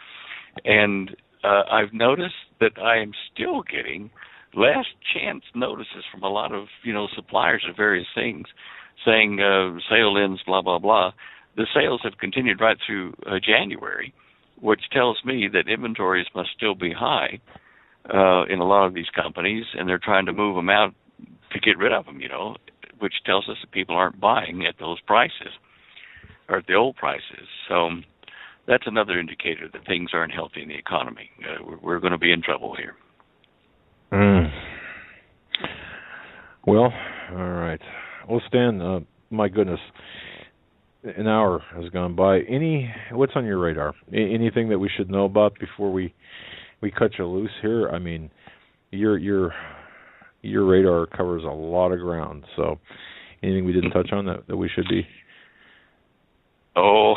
And I've noticed that I am still getting last chance notices from a lot of suppliers of various things, saying sale ends blah blah blah. The sales have continued right through January, which tells me that inventories must still be high in a lot of these companies, and they're trying to move them out to get rid of them, which tells us that people aren't buying at those prices or at the old prices. So that's another indicator that things aren't healthy in the economy. We're going to be in trouble here. Well, all right. Well, Stan, my goodness, an hour has gone by. What's on your radar? Anything that we should know about before we cut you loose here? I mean, your radar covers a lot of ground. So, anything we didn't touch on that we should be? Oh,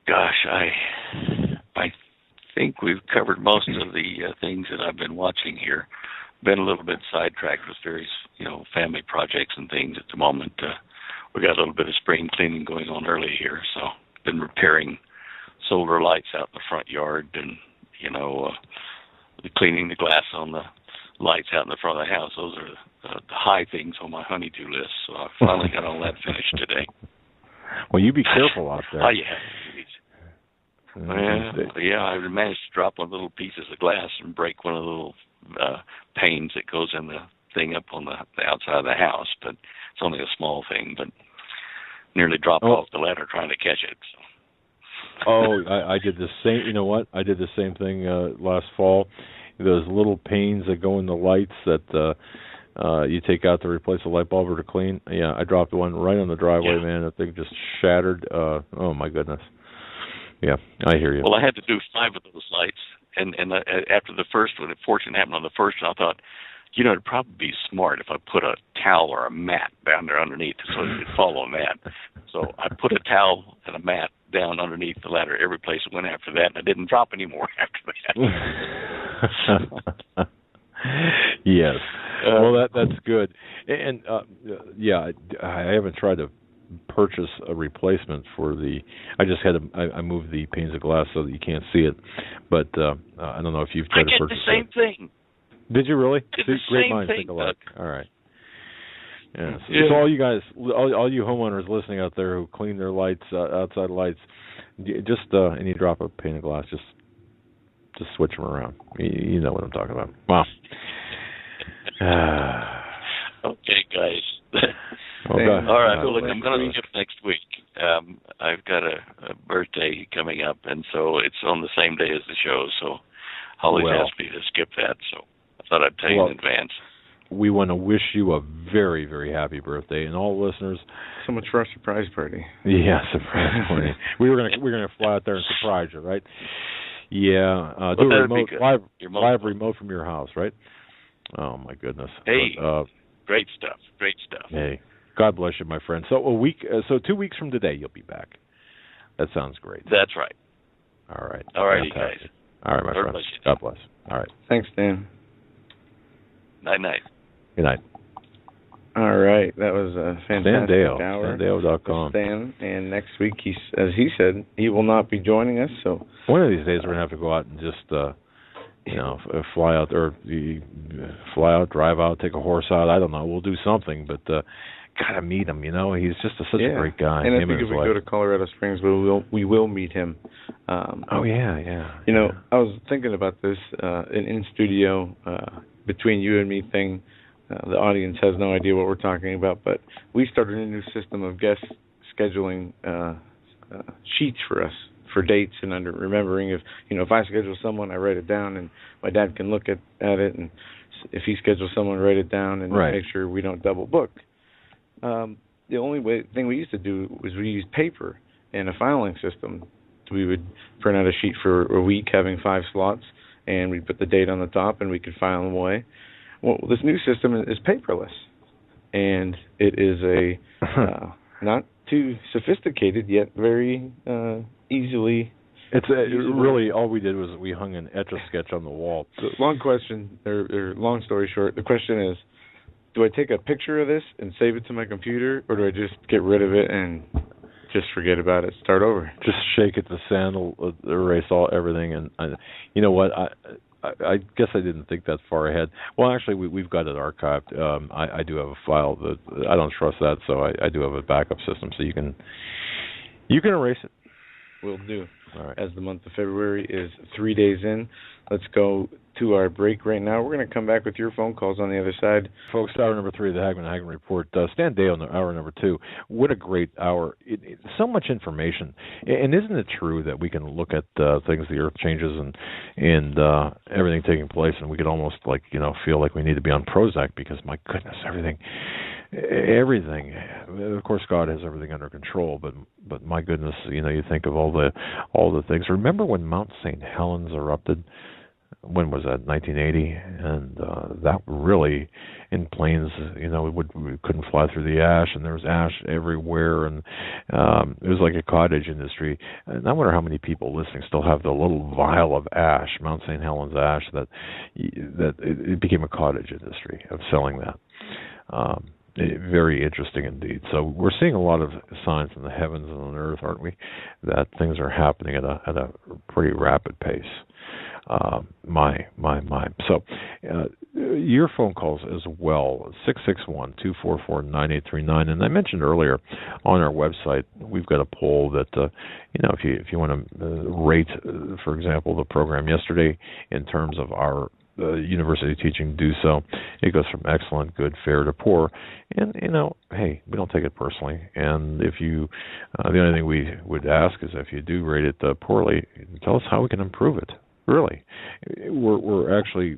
gosh, I think we've covered most of the things that I've been watching here. Been a little bit sidetracked with various, family projects and things at the moment. We got a little bit of spring cleaning going on early here, so been repairing solar lights out in the front yard and, cleaning the glass on the lights out in the front of the house. Those are the high things on my honey-do list, so I finally got all that finished today. Well, you be careful out there. Oh, yeah. I managed to drop one of the little pieces of glass and break one of the little panes that goes in the thing up on the outside of the house, but it's only a small thing, but nearly dropped off the ladder trying to catch it. So. I did the same. You know what? I did the same thing last fall. Those little panes that go in the lights that you take out to replace a light bulb or to clean. Yeah, I dropped one right on the driveway, man. That thing just shattered. Oh, my goodness. Yeah, I hear you. Well, I had to do 5 of those lights, and after the first one, fortune happened on the first one, I thought, it'd probably be smart if I put a towel or a mat down there underneath so it could fall on that. So I put a towel and a mat down underneath the ladder every place it went after that, and I didn't drop any more after that. Yes. Well, that's good. And, I haven't tried to purchase a replacement for I just had I moved the panes of glass so that you can't see it, but I don't know if you've tried to purchase it. I did the same thing. Did you really? Great minds think alike. All right. Yeah. So all you guys, all you homeowners listening out there who clean their lights, outside lights, just and you drop a pane of glass, just switch them around. You know what I'm talking about. Wow. Okay, guys. Okay. All right. Well, look, I'm going to skip next week. I've got a birthday coming up, and so it's on the same day as the show. So Holly's asked me to skip that, so I thought I'd tell you in advance. We want to wish you a very, very happy birthday, and all listeners. So much for our surprise party. Yeah, surprise party. We're gonna fly out there and surprise you, right? Yeah. Do a remote live remote from your house, right? Oh my goodness. Hey. Great stuff. Great stuff. Hey, God bless you, my friend. So 2 weeks from today, you'll be back. That sounds great. That's right. All right. All righty, guys. All right, my friend. God bless. All right. Thanks, Dan. Night. Good night. All right, that was a fantastic hour. StanDeyo.com. Stan, and next week, as he said, he will not be joining us. So one of these days, we're gonna have to go out and just, fly out, drive out, take a horse out. I don't know. We'll do something, but gotta meet him. He's just such a great guy. And I think if we go to Colorado Springs, we will meet him. Yeah. I was thinking about this in studio between you and me thing. The audience has no idea what we're talking about, but we started a new system of guest scheduling sheets for us for dates and under remembering if I schedule someone, I write it down, and my dad can look at it, and if he schedules someone, write it down, and make sure we don't double book. The only thing we used to do was we used paper and a filing system. We would print out a sheet for a week having 5 slots, and we'd put the date on the top, and we could file them away. Well, this new system is paperless, and it is not too sophisticated yet very easily. It's really all we did was we hung an Etch-a-Sketch on the wall. Long question, or long story short, the question is, do I take a picture of this and save it to my computer, or do I just get rid of it and just forget about it, start over? Just shake it to sand, erase everything, and you know what? I guess I didn't think that far ahead. Well, actually, we've got it archived. I do have a file that I don't trust that, so I do have a backup system, so you can erase it. Will do. All right. As the month of February is 3 days in, let's go to our break right now. We're going to come back with your phone calls on the other side. Folks, hour number 3 of the Hagmann Hagmann Report. Stan Deyo on hour number 2. What a great hour. So much information. And isn't it true that we can look at things, the earth changes and everything taking place, and we could almost feel like we need to be on Prozac because, my goodness, everything. Of course, God has everything under control, but my goodness, you think of all the things. Remember when Mount St. Helens erupted? When was that? 1980, and that really, in planes, we couldn't fly through the ash, and there was ash everywhere, and it was like a cottage industry. And I wonder how many people listening still have the little vial of ash, Mount St. Helens ash, that it became a cottage industry of selling that. Very interesting indeed. So we're seeing a lot of signs in the heavens and on earth, aren't we, that things are happening at a pretty rapid pace. My. So your phone calls as well, 661-244-9839. And I mentioned earlier on our website, we've got a poll that, if you want to rate, for example, the program yesterday in terms of our university teaching, do so. It goes from excellent, good, fair to poor. And, hey, we don't take it personally. And if you, the only thing we would ask is if you do rate it poorly, tell us how we can improve it. Really. We're actually,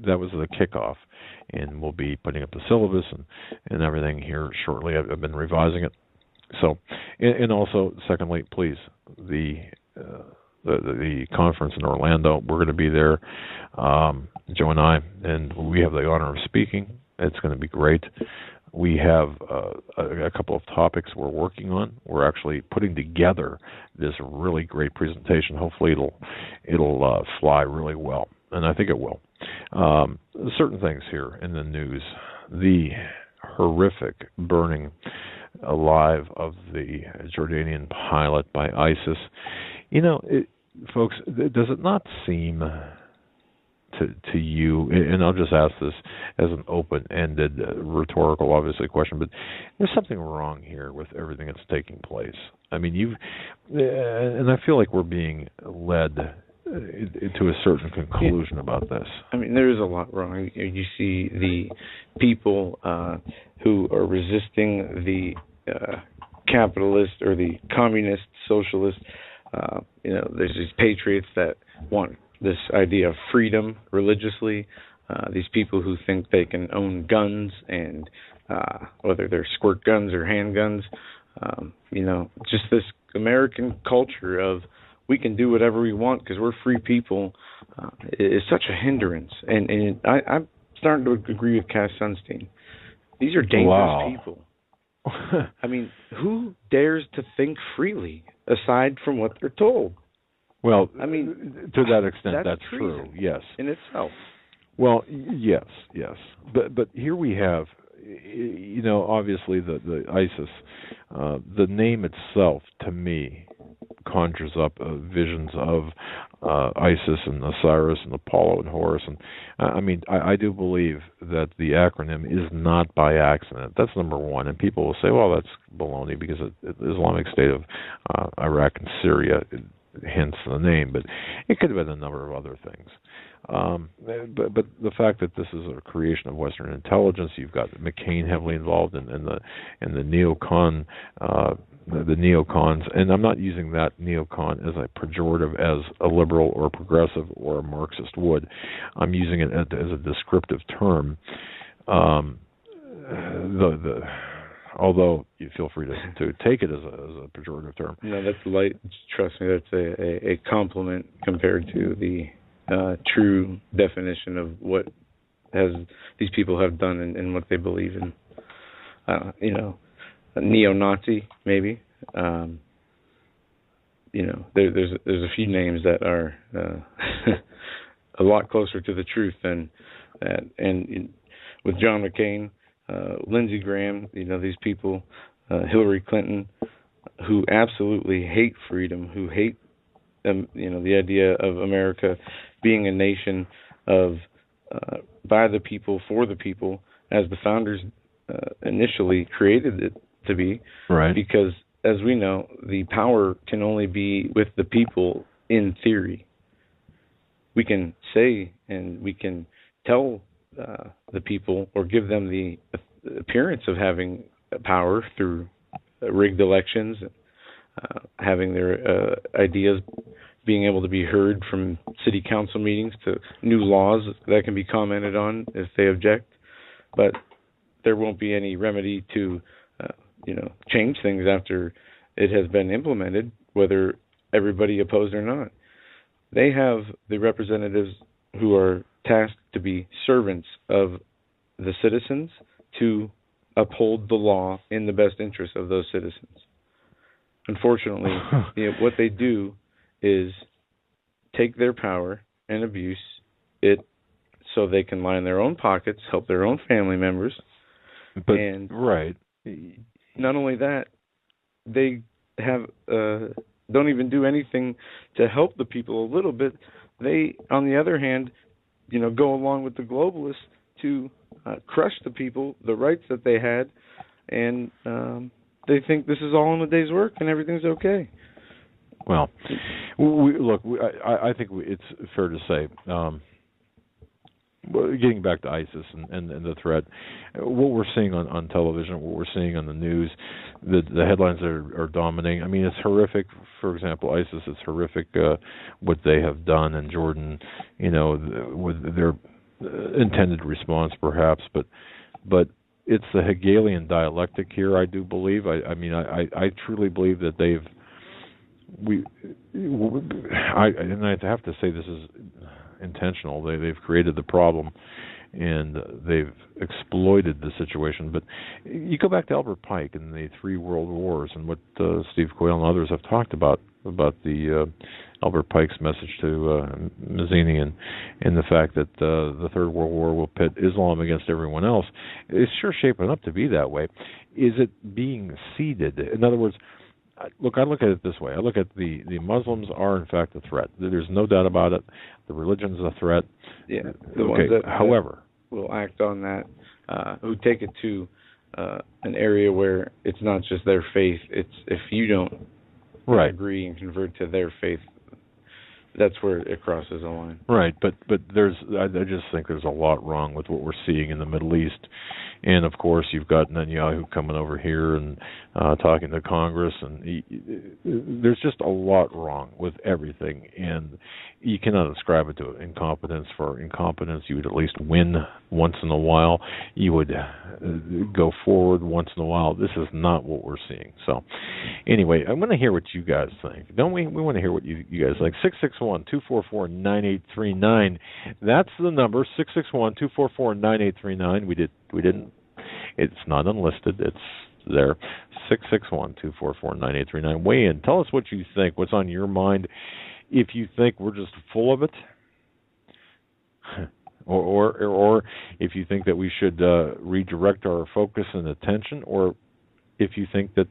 that was the kickoff. And we'll be putting up the syllabus and everything here shortly. I've been revising it. So, and also, secondly, please, the conference in Orlando, we're going to be there, Joe and I, and we have the honor of speaking. It's going to be great. We have a couple of topics we're working on. We're actually putting together this really great presentation. Hopefully it'll fly really well, and I think it will. Certain things here in the news. The horrific burning alive of the Jordanian pilot by ISIS. Folks, does it not seem to you, and I'll just ask this as an open-ended, rhetorical, obviously, question, but there's something wrong here with everything that's taking place. I mean, and I feel like we're being led to a certain conclusion about this. I mean, there is a lot wrong. You see the people who are resisting the capitalist or the communist, socialist. There's these patriots that want this idea of freedom religiously. These people who think they can own guns, and whether they're squirt guns or handguns. Just this American culture of we can do whatever we want because we're free people is such a hindrance. And I'm starting to agree with Cass Sunstein. These are dangerous people. I mean, who dares to think freely aside from what they're told? Well, I mean, to that extent, that's true. Yes, in itself. Well, yes, but here we have, obviously the ISIS, the name itself to me conjures up visions of ISIS and Osiris and Apollo and Horus, and I do believe that the acronym is not by accident. That's number one, and people will say, well, that's baloney because the Islamic State of Iraq and Syria, hence the name, but it could have been a number of other things. But the fact that this is a creation of Western intelligence, you've got McCain heavily involved in the neocon, the neocons, and I'm not using that neocon as a pejorative as a liberal or a progressive or a Marxist would. I'm using it as a descriptive term. Although you feel free to take it as a pejorative term. No, that's light. Trust me, that's a compliment compared to the true definition of what these people have done and what they believe in. A neo-Nazi maybe. There's a few names that are a lot closer to the truth than that. And with John McCain, Lindsey Graham, these people, Hillary Clinton, who absolutely hate freedom, who hate, the idea of America being a nation of by the people, for the people, as the founders initially created it to be. Right. Because as we know, the power can only be with the people in theory. We can say and we can tell the people or give them the appearance of having power through rigged elections, having their ideas being able to be heard from city council meetings to new laws that can be commented on if they object. But there won't be any remedy to, change things after it has been implemented, whether everybody opposed or not. They have the representatives who are tasked to be servants of the citizens to uphold the law in the best interest of those citizens. Unfortunately, what they do is take their power and abuse it so they can line their own pockets, help their own family members. And right. Not only that, they have don't even do anything to help the people a little bit. They, on the other hand, go along with the globalists to crush the people, the rights that they had, and they think this is all in a day's work and everything's okay. Well, I think it's fair to say, getting back to ISIS and the threat, what we're seeing on television, what we're seeing on the news, the headlines are dominating. I mean, it's horrific. For example, ISIS, it's horrific what they have done in Jordan, with their intended response perhaps, but it's the Hegelian dialectic here, I do believe. I truly believe that and I have to say this is intentional. They've created the problem and they've exploited the situation. But you go back to Albert Pike and the 3 World Wars and what Steve Quayle and others have talked about the Albert Pike's message to Mazzini and the fact that the Third World War will pit Islam against everyone else. It's sure shaping up to be that way. Is it being seeded? In other words, I look at it this way. I look at the Muslims are in fact a threat. There's no doubt about it. The religion's a threat. Yeah. The ones that however, will act on that, who take it to an area where it's not just their faith. It's if you don't agree and convert to their faith, that's where it crosses a line. Right, but I just think there's a lot wrong with what we're seeing in the Middle East, and of course you've got Netanyahu coming over here and talking to Congress, and there's just a lot wrong with everything, and you cannot ascribe it to incompetence. For incompetence, you would at least win once in a while. You would go forward once in a while. This is not what we're seeing. So, anyway, I want to hear what you guys think. Don't we? We want to hear what you guys think. 661-244-9839. That's the number. 661-244-9839. We didn't. It's not unlisted. It's there. 661-244-9839. Weigh in. Tell us what you think. What's on your mind? If you think we're just full of it, or if you think that we should redirect our focus and attention, or if you think that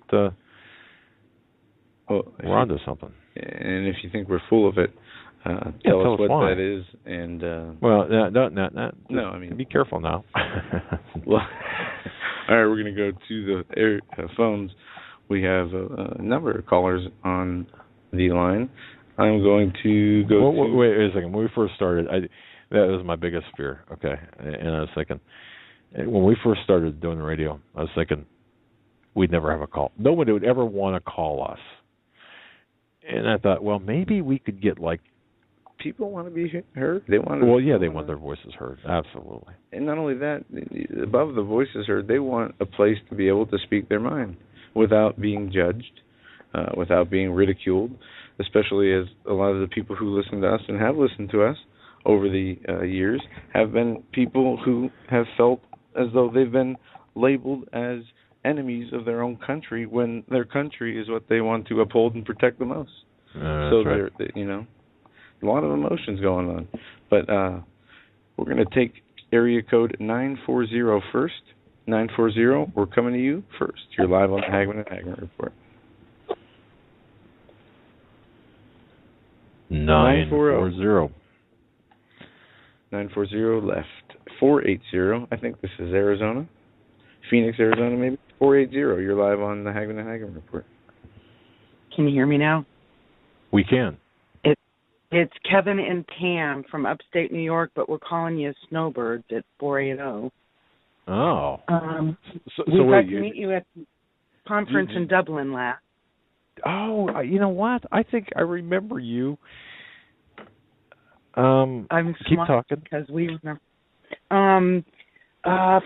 we're onto something. And if you think we're full of it, tell us what that is. And no, I mean, be careful now. Well, all right, we're going to go to the phones. We have a number of callers on the line. I'm going to go. Wait a second. When we first started, that was my biggest fear. Okay, and I was thinking, when we first started doing the radio, I was thinking we'd never have a call. Nobody would ever want to call us. And I thought, well, maybe we could get people want to be heard. They want. They want their voices heard. Absolutely. And not only that, above the voices heard, they want a place to be able to speak their mind without being judged, without being ridiculed. Especially as a lot of the people who listen to us and have listened to us over the years have been people who have felt as though they've been labeled as enemies of their own country when their country is what they want to uphold and protect the most. So right. a lot of emotions going on. But we're going to take area code 940 first. 940, we're coming to you first. You're live on the Hagmann Hagmann Report. 940. 940 left. 480. I think this is Arizona. Phoenix, Arizona, maybe. 480. You're live on the Hagmann Hagmann Report. Can you hear me now? We can. It's Kevin and Pam from upstate New York, but we're calling you Snowbirds at 480. Oh. We got to meet you at the conference in Dublin last. Oh, you know what? I think I remember you. I'm keep talking. Because we remember.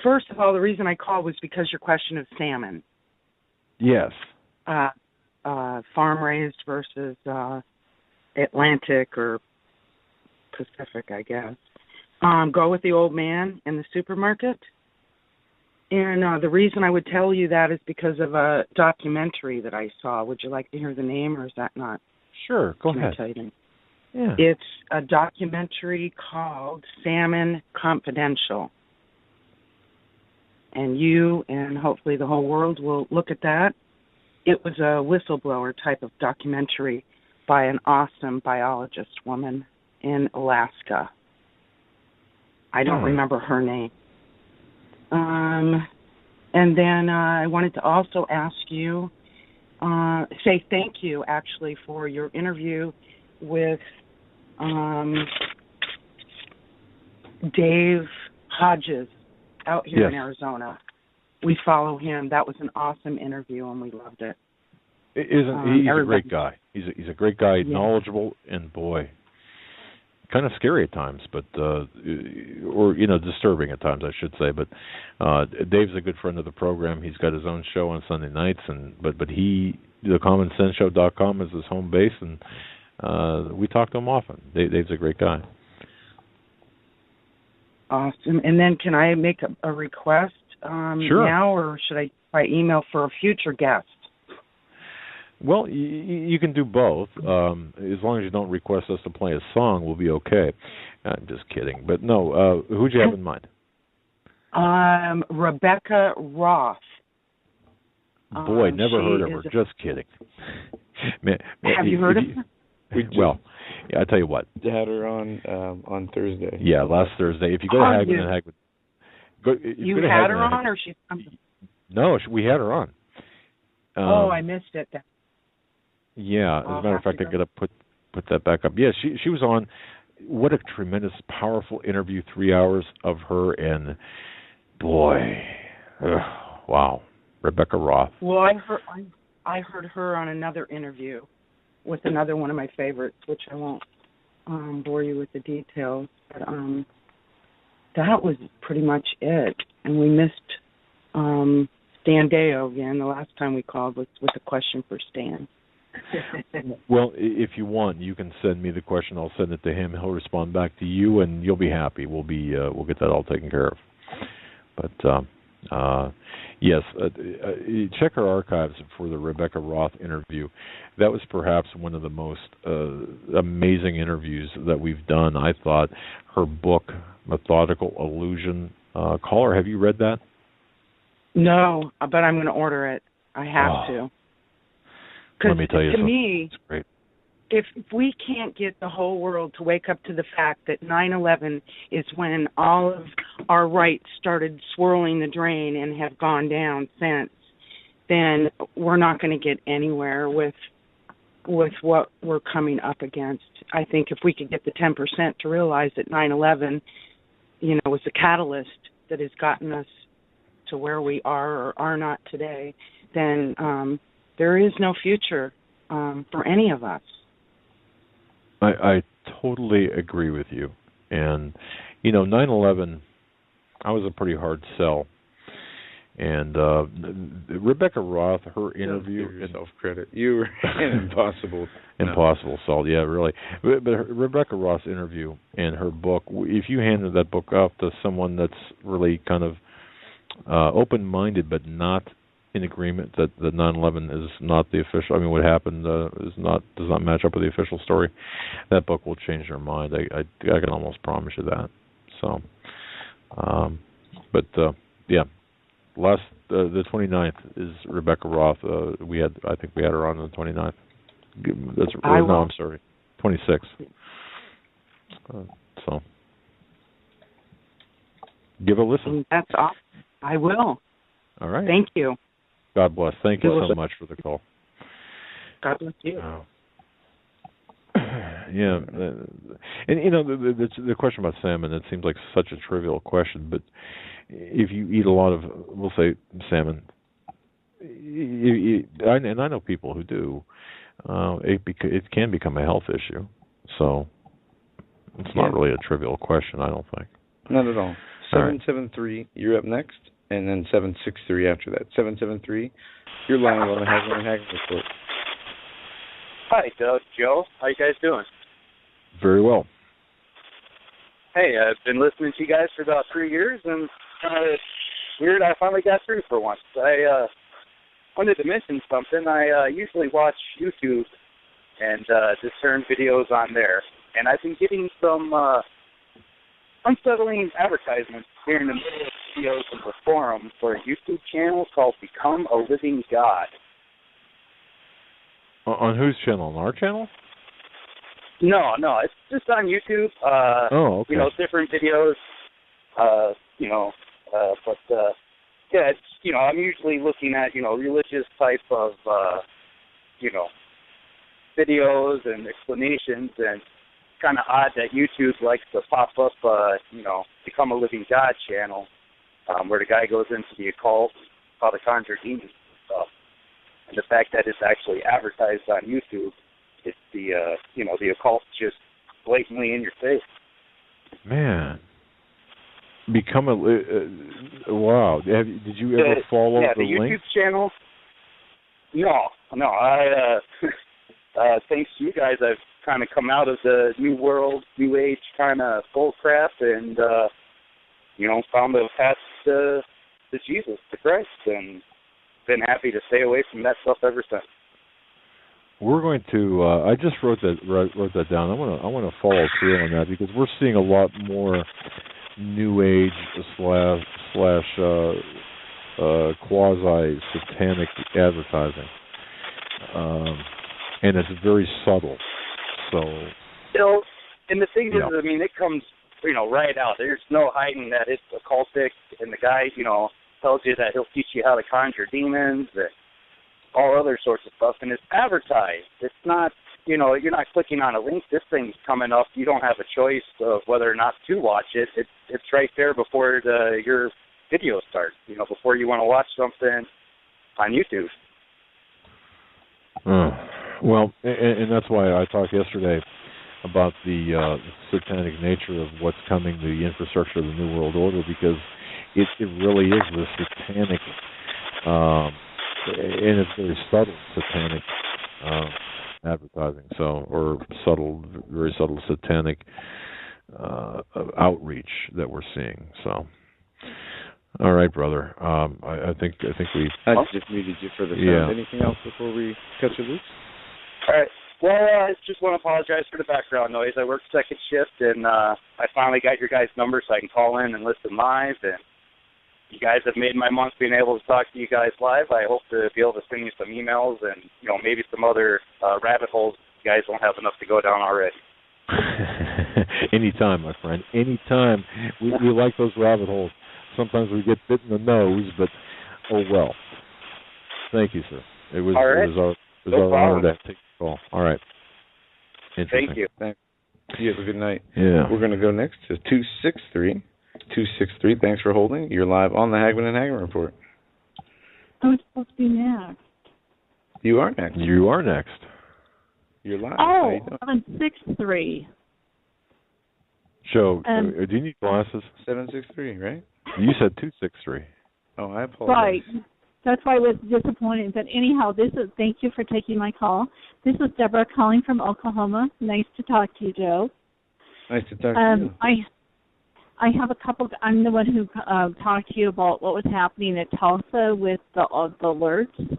First of all, the reason I called was because your question of salmon. Yes. Farm raised versus Atlantic or Pacific, I guess. Go with the old man in the supermarket. And the reason I would tell you that is because of a documentary that I saw. Would you like to hear the name, or is that not? Sure, go ahead. I tell you the name? Yeah. It's a documentary called Salmon Confidential. And you and hopefully the whole world will look at that. It was a whistleblower type of documentary by an awesome biologist woman in Alaska. I don't remember her name. And then I wanted to also ask you, say thank you, actually, for your interview with Dave Hodges out here in Arizona. We follow him. That was an awesome interview, and we loved it. He's a great guy. He's a great guy, knowledgeable, and boy, kind of scary at times, but or disturbing at times, I should say. But Dave's a good friend of the program. He's got his own show on Sunday nights, but the CommonSenseShow.com is his home base, and we talk to him often. Dave's a great guy. Awesome. And then can I make a request now, or should I by email for a future guest? Well, you can do both. As long as you don't request us to play a song, we'll be okay. I'm just kidding. But no, who'd you have in mind? Rebecca Roth. Boy, never heard of her. Just kidding. Have you heard of her? Well, I tell you what. Had her on Thursday. Yeah, last Thursday. If you go to Hagmann Hagmann. You had her on, or she's coming? No, we had her on. I missed it. Yeah, as a matter of fact, I got to put that back up. Yeah, she was on. What a tremendous, powerful interview, 3 hours of her, and boy, wow, Rebecca Roth. Well, I heard her on another interview with another one of my favorites, which I won't bore you with the details, but that was pretty much it. And we missed Stan Deyo again. The last time we called was with a question for Stan. Well, if you want, you can send me the question. I'll send it to him. He'll respond back to you, and you'll be happy. We'll get that all taken care of. But yes, check our archives for the Rebecca Roth interview. That was perhaps one of the most amazing interviews that we've done. I thought her book, Methodical Illusion. Caller, have you read that? No, but I'm going to order it. I have to. Let me tell you something. To me, it's great. If we can't get the whole world to wake up to the fact that 9/11 is when all of our rights started swirling the drain and have gone down since, then we're not going to get anywhere with what we're coming up against. I think if we could get the 10% to realize that 9/11, was the catalyst that has gotten us to where we are or are not today, then there is no future for any of us. I totally agree with you. And, 9/11, I was a pretty hard sell. And Rebecca Roth, her interview... Don't give yourself credit. You were impossible. Impossible salt, yeah, really. But Rebecca Roth's interview and her book, if you handed that book off to someone that's really kind of open-minded but not in agreement that 9/11 is not the official. I mean, what happened does not match up with the official story. That book will change their mind. I can almost promise you that. So, yeah, the 29th is Rebecca Roth. I think we had her on the 29th. I'm sorry, 26th. So, give a listen. That's awesome. I will. All right. Thank you. God bless. Thank you so much for the call. God bless you. Oh. Yeah, and the question about salmon, it seems like such a trivial question, but if you eat a lot of, we'll say, salmon, and I know people who do, it can become a health issue. So it's not really a trivial question, I don't think. Not at all. 773, you're up next, and then 763 after that. 773, you're live on the Hagmann Hagmann Report. Hi, Joe. How you guys doing? Very well. Hey, I've been listening to you guys for about 3 years, and it's weird I finally got through for once. I wanted to mention something. I usually watch YouTube and discern videos on there, and I've been getting some unsettling advertisements here in the middle of videos of the forum for a YouTube channel called Become a Living God. On whose channel? On our channel? No, it's just on YouTube. Okay. Different videos. Yeah, it's I'm usually looking at religious type of videos and explanations, and kind of odd that YouTube likes to pop up Become a Living God channel, where the guy goes into the occult, how to conjure demons and stuff. And the fact that it's actually advertised on YouTube, it's the occult just blatantly in your face. Man, Become a wow. Did you ever follow the the YouTube link? channel? No. I thanks to you guys, I've kind of come out of the new world, new age kind of bull crap, and found the path to Jesus, to Christ, and been happy to stay away from that stuff ever since. We're going to. I just wrote that down. I want to follow through on that, because we're seeing a lot more new age slash quasi satanic advertising, and it's very subtle. So. And the thing is, I mean, it comes right out. There's no hiding that it's occultic, and the guy tells you that he'll teach you how to conjure demons and all other sorts of stuff, and it's advertised. It's not, you're not clicking on a link. This thing's coming up. You don't have a choice of whether or not to watch it. It's right there before your video starts, before you want to watch something on YouTube. Well, and that's why I talked yesterday about the satanic nature of what's coming, the infrastructure of the New World Order, because it really is the satanic, and it's very subtle satanic advertising, or very subtle satanic outreach that we're seeing. So, all right, brother. I think we. I just muted you for the sound. Yeah. Anything else before we cut you loose? All right. Well, I just want to apologize for the background noise. I work second shift, and I finally got your guys' number so I can call in and listen live. And you guys have made my month being able to talk to you guys live. I hope to be able to send you some emails and maybe some other rabbit holes you guys don't have enough to go down already. Anytime, my friend. Anytime. We like those rabbit holes. Sometimes we get bit in the nose, but oh well. Thank you, sir. It was our honor to take the call. All right. Thank you. Thanks. You have a good night. Yeah. We're going to go next to 263. 263, thanks for holding. You're live on the Hagmann Hagmann Report. I'm supposed to be next. You are next. You are next. You're live. Oh, 763. Joe, do you need glasses? 763, right? You said 263. Oh, I apologize. Right. That's why I was disappointed. But anyhow, thank you for taking my call. This is Deborah calling from Oklahoma. Nice to talk to you, Joe. Nice to talk to you. I have a couple. I'm the one who talked to you about what was happening at Tulsa with the alerts.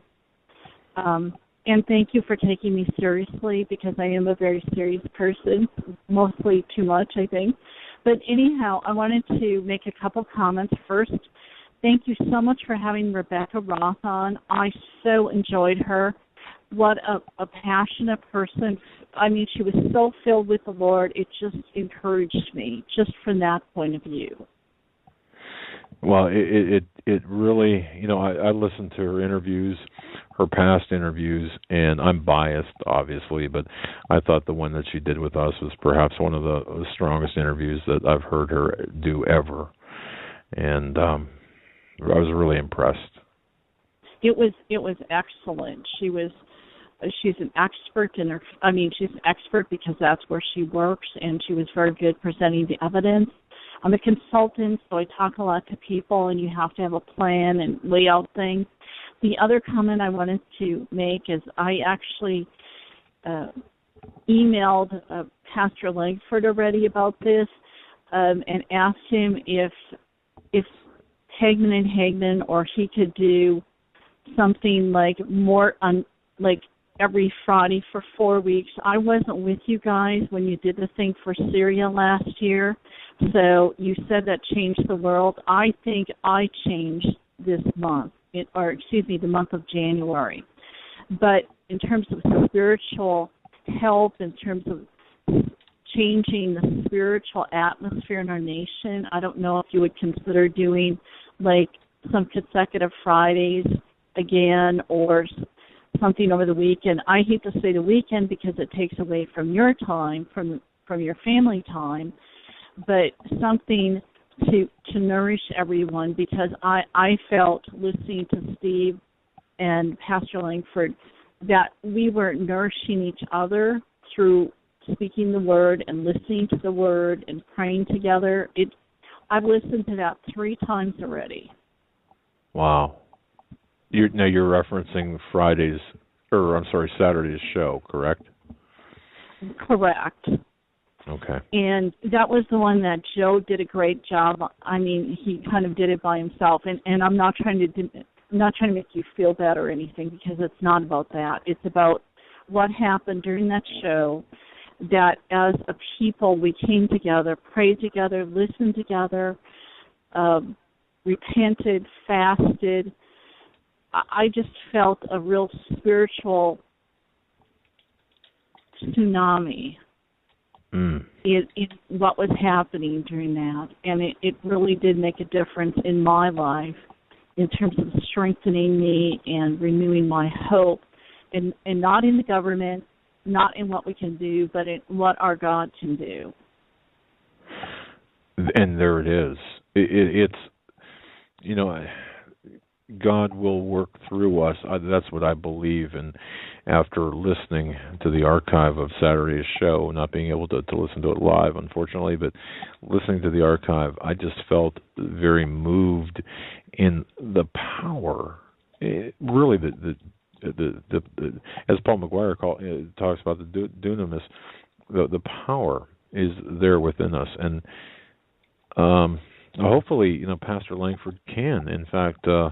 And thank you for taking me seriously, because I am a very serious person, mostly too much, I think. But anyhow, I wanted to make a couple comments. First, thank you so much for having Rebecca Roth on. I so enjoyed her. What a passionate person. I mean, she was so filled with the Lord. It just encouraged me, just from that point of view. Well, it really, I listened to her interviews, her past interviews, and I'm biased, obviously, but I thought the one that she did with us was perhaps one of the strongest interviews that I've heard her do ever, and I was really impressed. It was excellent. She's an expert in her. I mean, she's an expert because that's where she works, and she was very good presenting the evidence. I'm a consultant, so I talk a lot to people, and you have to have a plan and lay out things. The other comment I wanted to make is I actually emailed Pastor Langford already about this and asked him if Hagmann Hagmann or he could do something like more like every Friday for 4 weeks. I wasn't with you guys when you did the thing for Syria last year, so you said that changed the world. I think I changed this month, the month of January. But in terms of spiritual help, in terms of changing the spiritual atmosphere in our nation, I don't know if you would consider doing like some consecutive Fridays again or something over the weekend. I hate to say the weekend because it takes away from your time, from your family time, but something to nourish everyone, because I felt listening to Steve and Pastor Langford that we were nourishing each other through speaking the word and listening to the word and praying together. I've listened to that 3 times already. Wow. You're referencing Saturday's show, correct? Correct. Okay. And that was the one that Joe did a great job. I mean, he kind of did it by himself, and I'm not trying to make you feel bad or anything, because it's not about that. It's about what happened during that show, that as a people we came together, prayed together, listened together, repented, fasted. I just felt a real spiritual tsunami in what was happening during that. And it really did make a difference in my life in terms of strengthening me and renewing my hope, and not in the government, not in what we can do, but in what our God can do. And there it is. It's, God will work through us. That's what I believe. And after listening to the archive of Saturday's show, not being able to listen to it live, unfortunately, but listening to the archive, I just felt very moved in the power. Really, the as Paul McGuire talks about the dunamis, the power is there within us, and hopefully, Pastor Langford can, in fact, do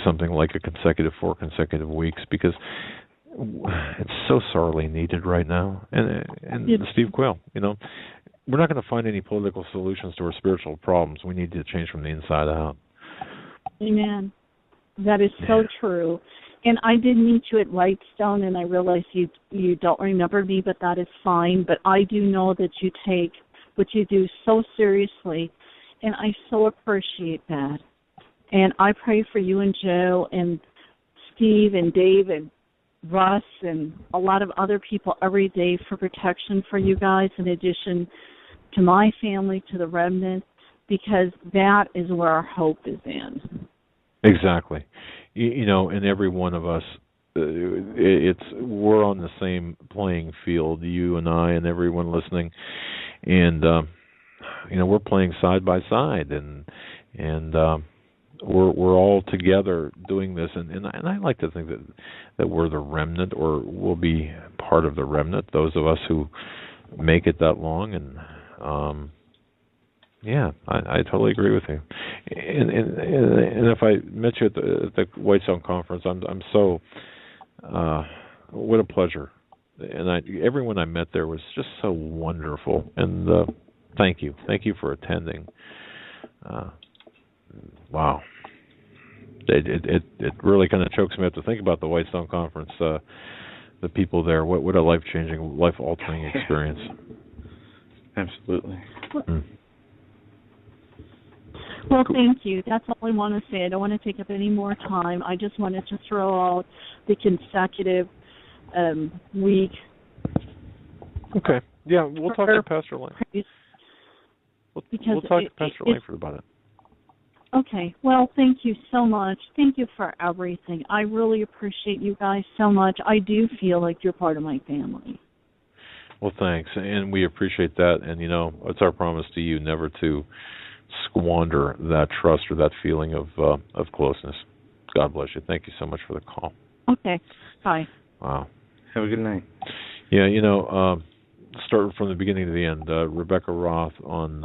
something like 4 consecutive weeks, because it's so sorely needed right now. And Steve Quayle, we're not going to find any political solutions to our spiritual problems. We need to change from the inside out. Amen. That is so true. And I did meet you at Whitestone, and I realize you don't remember me, but that is fine. But I do know that you take what you do so seriously, and I so appreciate that. And I pray for you and Joe and Steve and Dave and Russ and a lot of other people every day for protection for you guys, in addition to my family, to the remnant, because that is where our hope is in. Exactly. And every one of us, we're on the same playing field, you and I and everyone listening, and we're playing side by side, and we're all together doing this, and I like to think that we're the remnant, or we'll be part of the remnant, those of us who make it that long, and I totally agree with you. And if I met you at the Whitestone conference, I'm so what a pleasure. And everyone I met there was just so wonderful. And thank you for attending. Wow, it really kind of chokes me up to think about the Whitestone conference. The people there, what a life-changing, life-altering experience. Absolutely. Well, thank you. That's all I want to say. I don't want to take up any more time. I just wanted to throw out the consecutive week. Okay. Yeah, we'll talk to Pastor Langford. We'll talk to Pastor Langford about it. Okay. Well, thank you so much. Thank you for everything. I really appreciate you guys so much. I do feel like you're part of my family. Well, thanks, and we appreciate that. And, it's our promise to you never to squander that trust or that feeling of closeness. God bless you. Thank you so much for the call. Okay. Bye. Wow. Have a good night. Yeah, start from the beginning to the end. Rebecca Roth on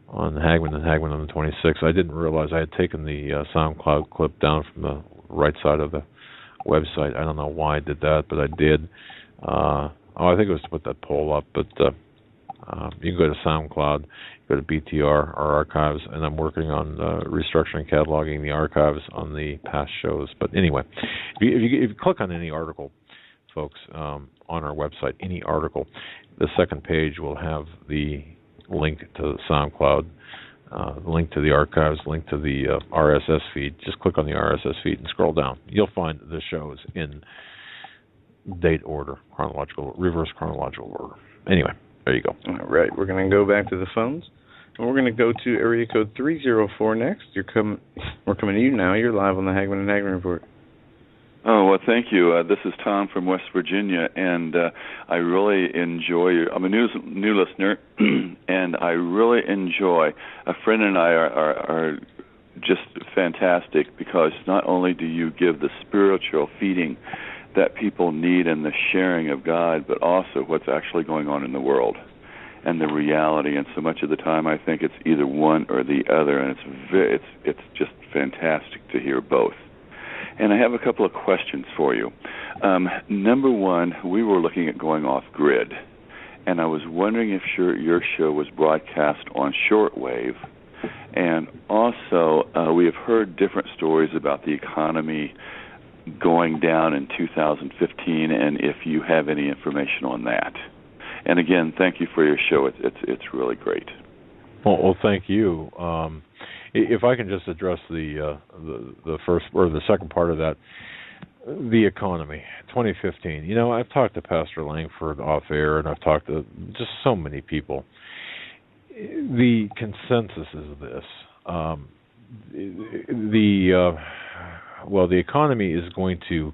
Hagmann and Hagmann on the 26th. I didn't realize I had taken the SoundCloud clip down from the right side of the website. I don't know why I did that, but I did. I think it was to put that poll up, but you can go to SoundCloud, go to BTR, our archives, and I'm working on restructuring, cataloging the archives on the past shows. But anyway, if you click on any article, folks, on our website, any article, the second page will have the link to SoundCloud, link to the archives, link to the RSS feed. Just click on the RSS feed and scroll down. You'll find the shows in date order, reverse chronological order. Anyway, there you go. All right, we're going to go back to the phones, and we're going to go to area code 304 next. We're coming to you now. You're live on the Hagmann and Hagmann Report. Oh, well, thank you. This is Tom from West Virginia, and I really enjoy I'm a new listener, and I really enjoy. A friend and I are just fantastic because not only do you give the spiritual feeding that people need and the sharing of God, but also what's actually going on in the world and the reality. And so much of the time, I think it's either one or the other, and it's just fantastic to hear both. And I have a couple of questions for you. Number one, we were looking at going off grid, and I was wondering if your show was broadcast on shortwave. And also, we have heard different stories about the economy going down in 2015, and if you have any information on that. And again, thank you for your show. It's really great. Well, thank you. If I can just address the first or the second part of that, the economy, 2015. I've talked to Pastor Langford off air, and I've talked to just so many people. The consensus is this: the economy is going to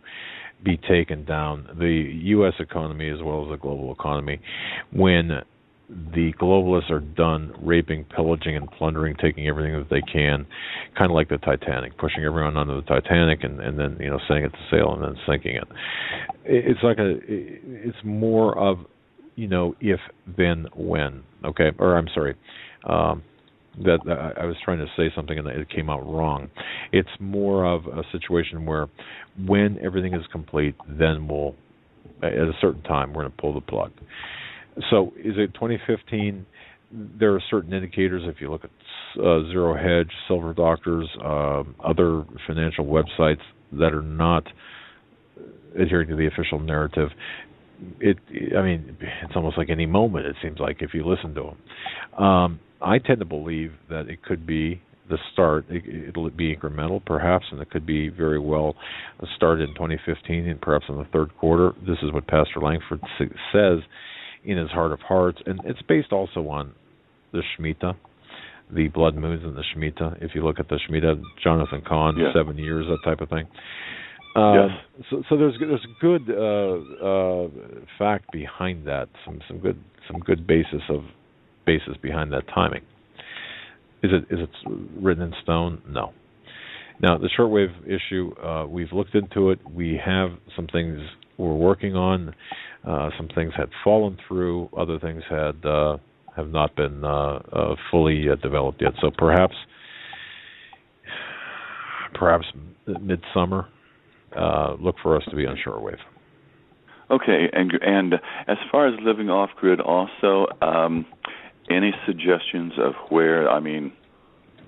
be taken down, the U.S. economy as well as the global economy, when the globalists are done raping, pillaging, and plundering, taking everything that they can, kind of like the Titanic, pushing everyone onto the Titanic and then setting it to sail and then sinking it. It's more of if then when. Okay, or I'm sorry. That I was trying to say something and it came out wrong. It's more of a situation where when everything is complete, then we'll, at a certain time, we're going to pull the plug. So is it 2015? There are certain indicators. If you look at Zero Hedge, Silver Doctors, other financial websites that are not adhering to the official narrative, it's almost like any moment, it seems like, if you listen to them. I tend to believe that it could be the start. It'll be incremental, perhaps, and it could be very well started in 2015 and perhaps in the third quarter. This is what Pastor Langford says in his heart of hearts, and it's based also on the Shemitah, the blood moons and the Shemitah. If you look at the Shemitah, Jonathan Kahn, 7 years, that type of thing. Yes. So there's good fact behind that, some good basis behind that timing. Is it written in stone? No. Now the shortwave issue, we've looked into it. We have some things we're working on. Some things had fallen through. Other things have not been fully developed yet. So perhaps midsummer. Look for us to be on shortwave. Okay, and as far as living off grid, also any suggestions of where?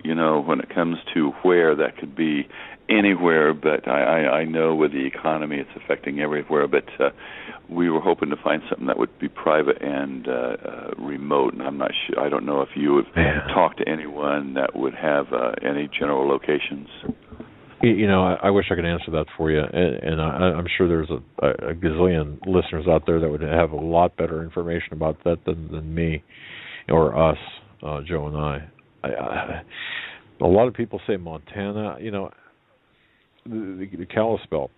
when it comes to where, that could be anywhere, but I know with the economy it's affecting everywhere, but we were hoping to find something that would be private and remote, and I'm not sure. I don't know if you have talked to anyone that would have any general locations. I wish I could answer that for you, and I'm sure there's a gazillion listeners out there that would have a lot better information about that than me or us, Joe and I. A lot of people say Montana. The Kalispell.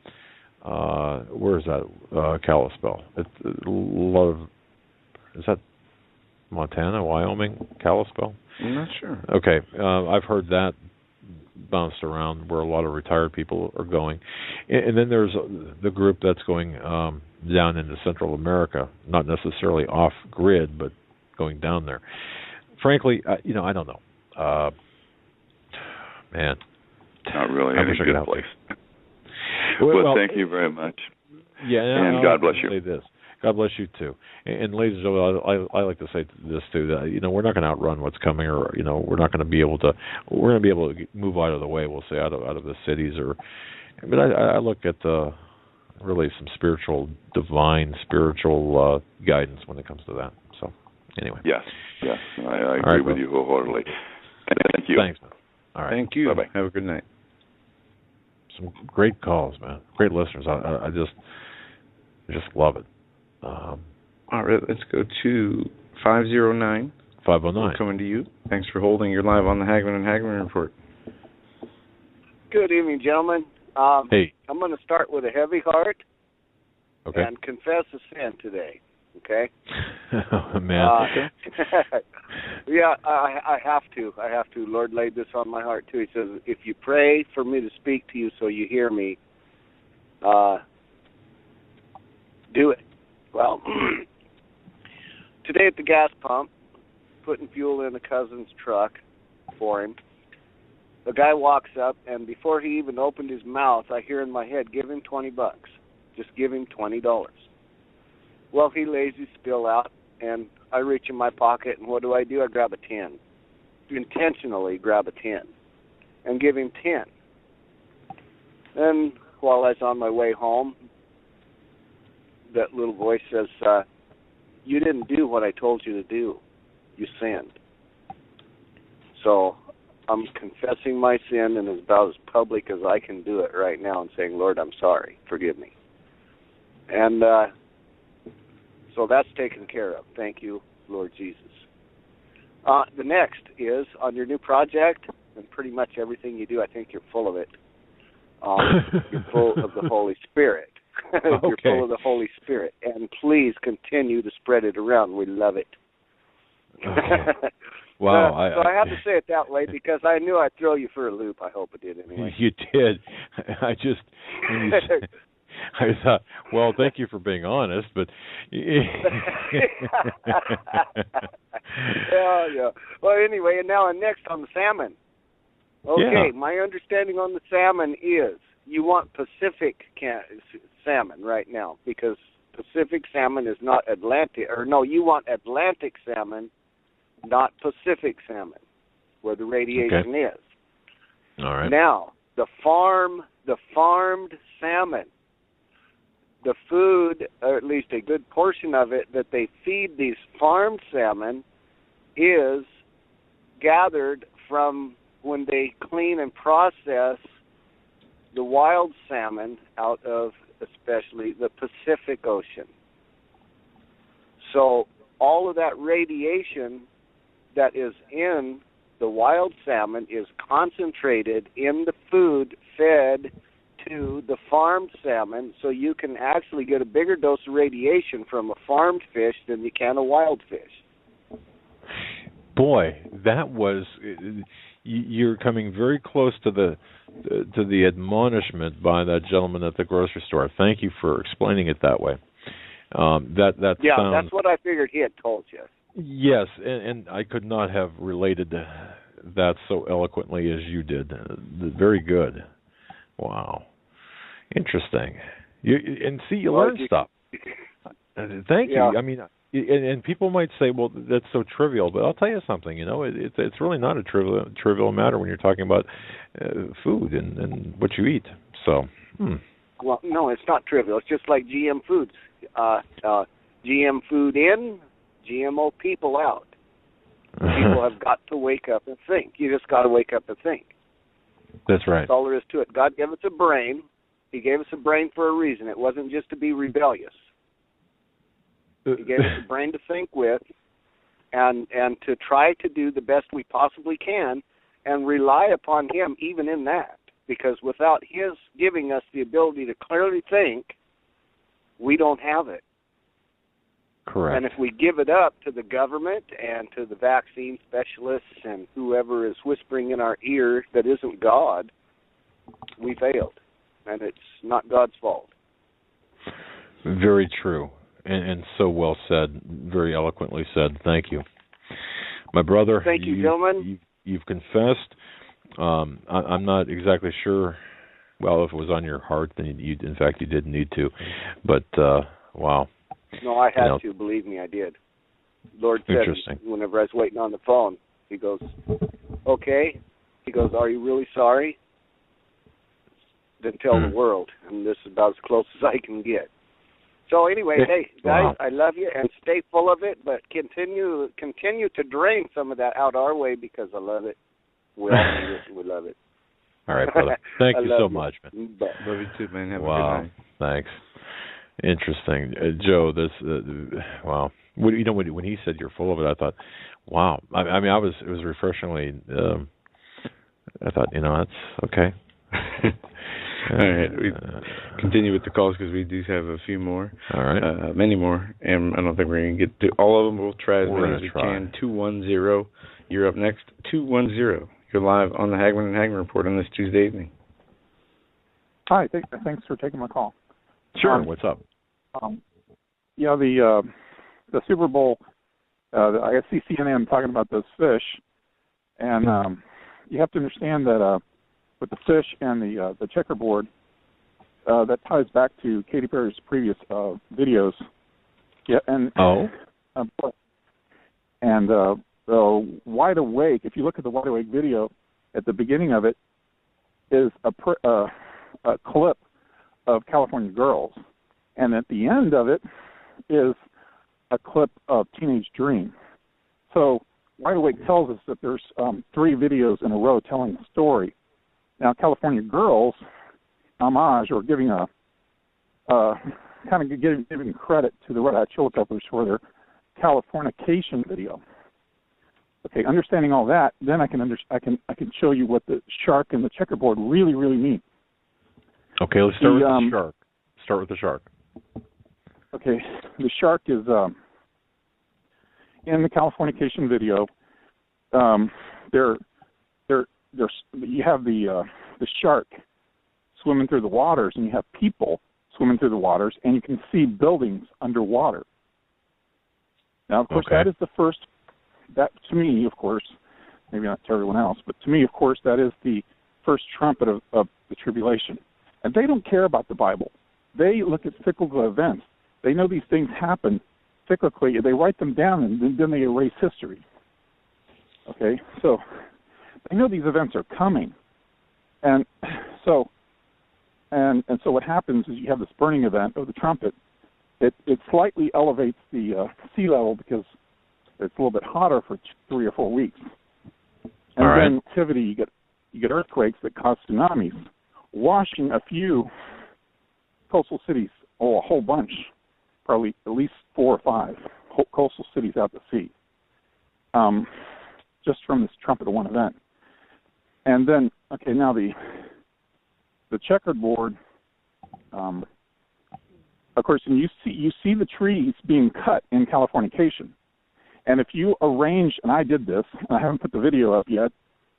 Where is that Kalispell? It's a lot of. Is that Montana, Wyoming, Kalispell? I'm not sure. Okay, I've heard that bounced around where a lot of retired people are going, and then there's the group that's going down into Central America, not necessarily off grid, but going down there. Frankly, I don't know. Man, not really I wish I could good help place. You. Well, thank you very much. Yeah, and God bless you. Say this. God bless you too. And ladies and gentlemen, I like to say this too, that we're not going to outrun what's coming, or we're not going to be able to. We're going to be able to move out of the way. We'll say out of the cities, but I look at really some divine spiritual guidance when it comes to that. So anyway. Yes, I agree with you wholeheartedly. Thank you. Thanks, man. All right. Thank you. Bye-bye. Have a good night. Some great calls, man. Great listeners. I just love it. All right, let's go to 509. 509. We're coming to you. Thanks for holding. You're live on the Hagmann Hagmann Report. Good evening, gentlemen. Hey. I'm going to start with a heavy heart and confess a sin today. Okay? Oh, man. Yeah, I have to. Lord laid this on my heart, too. He says, if you pray for me to speak to you so you hear me, do it. Well, today at the gas pump, putting fuel in a cousin's truck for him, the guy walks up, and before he even opened his mouth, I hear in my head, give him $20. Just give him $20. Well, he lays his spill out, and I reach in my pocket, and what do? I grab a 10. Intentionally grab a 10 and give him 10. And while I was on my way home, that little voice says, you didn't do what I told you to do. You sinned. So I'm confessing my sin, and it's about as public as I can do it right now, and saying, Lord, I'm sorry. Forgive me. And so that's taken care of. Thank you, Lord Jesus. The next is on your new project, and pretty much everything you do, I think you're full of it. You're full of the Holy Spirit. You're full of the Holy Spirit. And please continue to spread it around. We love it. Okay. Wow. So I have to say it that way because I knew I'd throw you for a loop. I hope I did anyway. You did. I thought, well, thank you for being honest, but yeah. Well, anyway, and next on the salmon. Okay, my understanding on the salmon is you want Pacific salmon right now because Pacific salmon is not Atlantic, you want Atlantic salmon, not Pacific salmon, where the radiation is. All right. Now, the farmed salmon, the food, or at least a good portion of it that they feed these farmed salmon is gathered from when they clean and process the wild salmon out of especially the Pacific Ocean. So all of that radiation that is in the wild salmon is concentrated in the food fed to the farmed salmon, so you can actually get a bigger dose of radiation from a farmed fish than you can a wild fish. Boy, that was... You're coming very close to the admonishment by that gentleman at the grocery store. Thank you for explaining it that way. That's what I figured he had told you. Yes, and I could not have related that so eloquently as you did. Very good. Wow. Interesting. You learn stuff. Thank you. I mean, and people might say, well, that's so trivial, but I'll tell you something. It's really not a trivial matter when you're talking about food and what you eat. So. Well, no, it's not trivial. It's just like GM foods. GM food in, GMO people out. People have got to wake up and think. You just got to wake up and think. That's right. That's all there is to it. God gave us a brain. He gave us a brain for a reason. It wasn't just to be rebellious. He gave us a brain to think with and to try to do the best we possibly can and rely upon Him even in that. Because without His giving us the ability to clearly think, we don't have it. Correct. And if we give it up to the government and to the vaccine specialists and whoever is whispering in our ear that isn't God, we failed. And it's not God's fault. Very true. And so well said, very eloquently said. Thank you. My brother, thank you, gentlemen. You've confessed. I'm not exactly sure. Well, if it was on your heart, then in fact, you did need to. But, wow. No, I had to. Believe me, I did. Lord said, whenever I was waiting on the phone, He goes, okay. He goes, are you really sorry? Then tell the world. And this is about as close as I can get. So anyway, hey, guys, I love you, and stay full of it, but continue to drain some of that out our way because I love it. We all need it, and we love it. All right, brother. Thank you so much, man. Love you too, man. Have a good night. Thanks. Interesting. Joe, this, wow. When he said you're full of it, I thought, wow. I mean, it was refreshingly, I thought, that's okay. All right, we continue with the calls because we do have a few more. All right. Many more, and I don't think we're going to get to all of them. We'll try as many as we can. 210, you're up next. 210, you're live on the Hagmann Hagmann Report on this Tuesday evening. Hi, thanks for taking my call. Sure, what's up? The Super Bowl, I see CNN talking about those fish, and you have to understand that with the fish and the checkerboard, that ties back to Katy Perry's previous videos. Yeah, and the Wide Awake. If you look at the Wide Awake video, at the beginning of it is a clip of California Girls, and at the end of it is a clip of Teenage Dream. So Wide Awake tells us that there's 3 videos in a row telling the story. Now, California Girls, homage, or giving giving credit to the Red Hot Chili Peppers for their Californication video. Okay, understanding all that, then I can show you what the shark and the checkerboard really, really mean. Okay, let's start with the shark. Start with the shark. Okay, the shark is in the Californication video. You have the shark swimming through the waters, and you have people swimming through the waters, and you can see buildings underwater. Now, of course, that is the first. That, to me, of course, maybe not to everyone else, but to me, of course, that is the first trumpet of the tribulation. And they don't care about the Bible. They look at cyclical events. They know these things happen cyclically. They write them down, and then they erase history. Okay? So they know these events are coming. And so what happens is you have this burning event of the trumpet. It slightly elevates the sea level because it's a little bit hotter for 3 or 4 weeks. And then activity, you get earthquakes that cause tsunamis, washing a few coastal cities, a whole bunch, probably at least 4 or 5 coastal cities out to sea, just from this trumpet of one event. And then, now the checkered board, of course, and you see the trees being cut in Californication. And if you arrange, and I did this, and I haven't put the video up yet.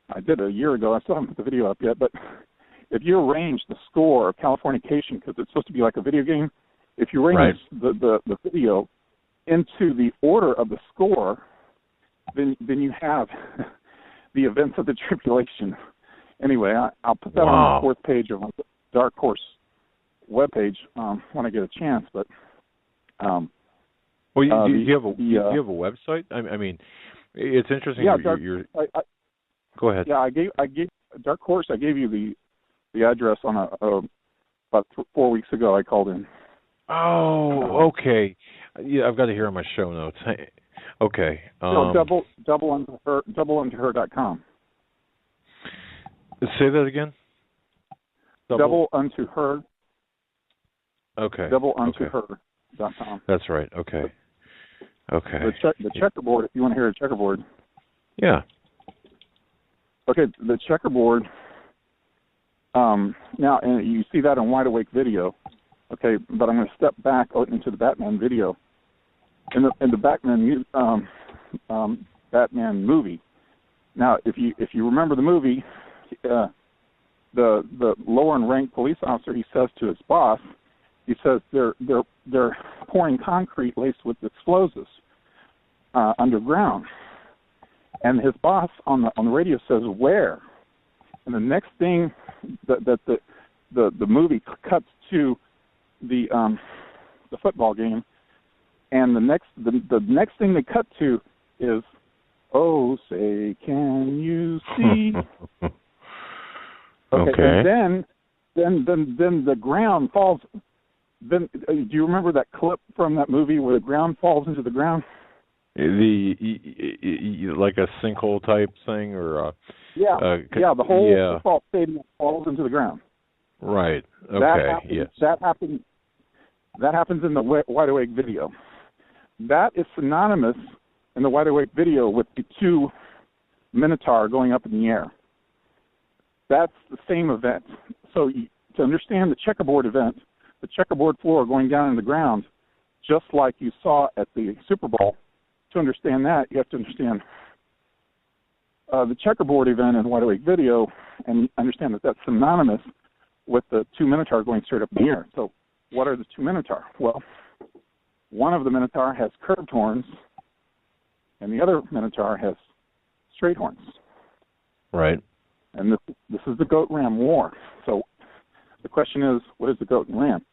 I did it a year ago. I still haven't put the video up yet. But if you arrange the score of Californication, because it's supposed to be like a video game, if you arrange the video into the order of the score, then you have the events of the tribulation. Anyway, I'll put that on the 4th page of the Dark Horse webpage when I get a chance. But Well, do you have a website? I mean, it's interesting. Yeah, go ahead. Yeah, I gave Dark Horse. I gave you the address on about 4 weeks ago. I called in. Oh, okay. Yeah, I've got to hear on my show notes. Okay. Doubleuntoher.com. Say that again. Double unto her. Okay. Doubleuntoher.com. That's right. Okay. Okay. The checkerboard. If you want to hear a checkerboard. Yeah. Okay. The checkerboard. Now, and you see that on Wide Awake video. Okay, but I'm going to step back into the Batman video. In the Batman Batman movie. Now, if you remember the movie, the lower in rank police officer, he says to his boss, he says they're pouring concrete laced with explosives underground, and his boss on the radio says where, and the next thing that the movie cuts to the football game, and the next thing they cut to is, oh, say, can you see? Okay. And then the ground falls. Then do you remember that clip from that movie where the ground falls into the ground? Like a sinkhole type thing, or the whole football stadium falls into the ground. Right. Okay. That happens in the Wide Awake video. That is synonymous in the Wide Awake video with the two Minotaur going up in the air. That's the same event. So to understand the checkerboard event, the checkerboard floor going down in the ground, just like you saw at the Super Bowl, to understand that, you have to understand the checkerboard event in the Wide Awake video and understand that that's synonymous with the two Minotaur going straight up in the air. So what are the two Minotaur? Well, one of the Minotaur has curved horns, and the other Minotaur has straight horns. Right. And this is the goat ram war. So the question is, what is the goat and ram?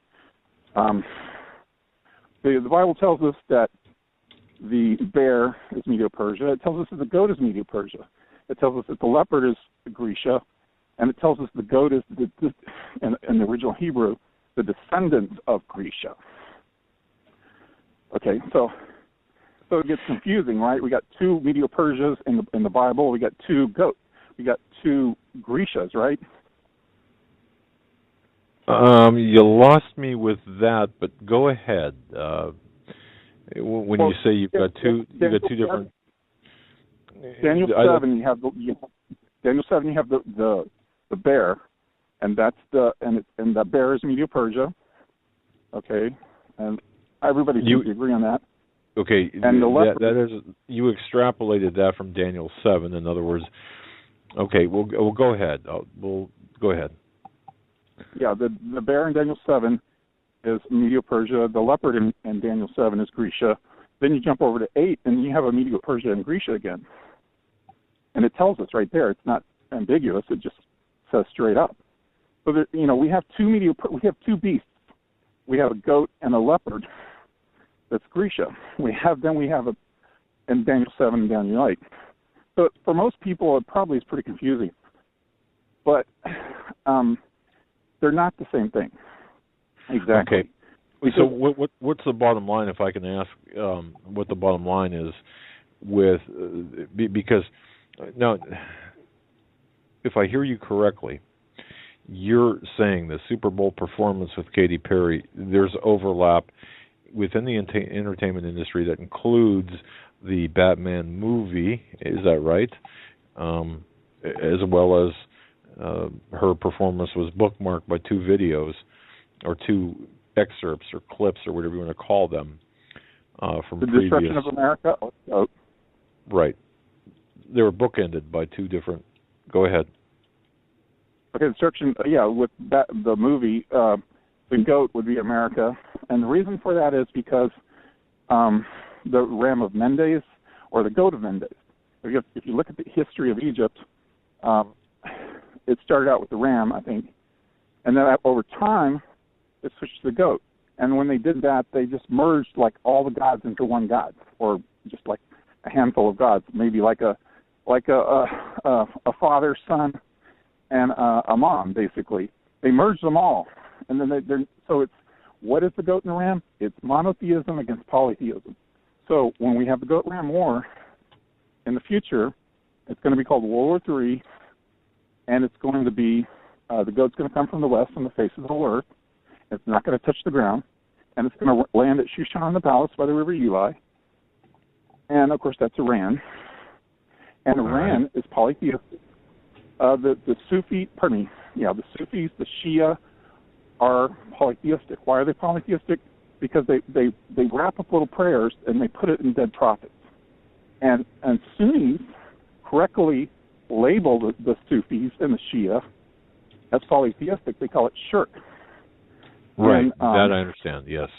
The Bible tells us that the bear is Medo-Persia. It tells us that the goat is Medo-Persia. It tells us that the leopard is Grecia, and it tells us the goat is, in the original Hebrew, the descendants of Grecia. Okay, so it gets confusing, right? We got two Medo-Persias in the Bible. We got two goats. We got two Grecias, right? You lost me with that, but go ahead. When you say you've got two different. Daniel 7, you have Daniel 7. You have the bear, and that's and the bear is Medo-Persia. Okay, and everybody seems to agree on that. Okay, and that is, you extrapolated that from Daniel 7. In other words, okay, we'll go ahead. We'll go ahead. Yeah, the bear in Daniel 7 is Medo-Persia. The leopard in Daniel 7 is Grecia. Then you jump over to 8, and you have a Medo-Persia and Grecia again. And it tells us right there. It's not ambiguous. It just says straight up. So that, we have two beasts. We have a goat and a leopard. That's Grecia. We have in Daniel 7 and Daniel 8. So for most people, it probably is pretty confusing. But they're not the same thing. Exactly. Okay. So what's the bottom line, if I can ask what the bottom line is with, because now, if I hear you correctly, you're saying the Super Bowl performance with Katy Perry, there's overlap within the entertainment industry that includes the Batman movie, is that right? As well as her performance was bookmarked by two videos or two excerpts or clips or whatever you want to call them from the previous. Destruction of America. Oh. Right. They were bookended by two different. Go ahead. Okay, Destruction. Yeah, with the movie, the goat would be America, and the reason for that is because the ram of Mendes or the goat of Mendes. If you look at the history of Egypt, it started out with the ram, I think, and then over time, it switched to the goat. And when they did that, they just merged like all the gods into one god, or just like a handful of gods, maybe like a father, son, and a mom, basically. They merged them all, and then so it's, what is the goat and the ram? It's monotheism against polytheism. So when we have the goat-ram war in the future, it's going to be called World War III, and it's going to be, the goat's going to come from the west on the face of the whole earth. It's not going to touch the ground, and it's going to land at Shushan the palace by the river Eli. And, of course, that's Iran. And Iran is polytheistic. The Sufis, the Sufis, the Shia, are polytheistic. Why are they polytheistic? Because they wrap up little prayers and they put it in dead prophets. And Sunnis correctly label the Sufis and the Shia as polytheistic. They call it shirk. Right. And, that I understand. Yes.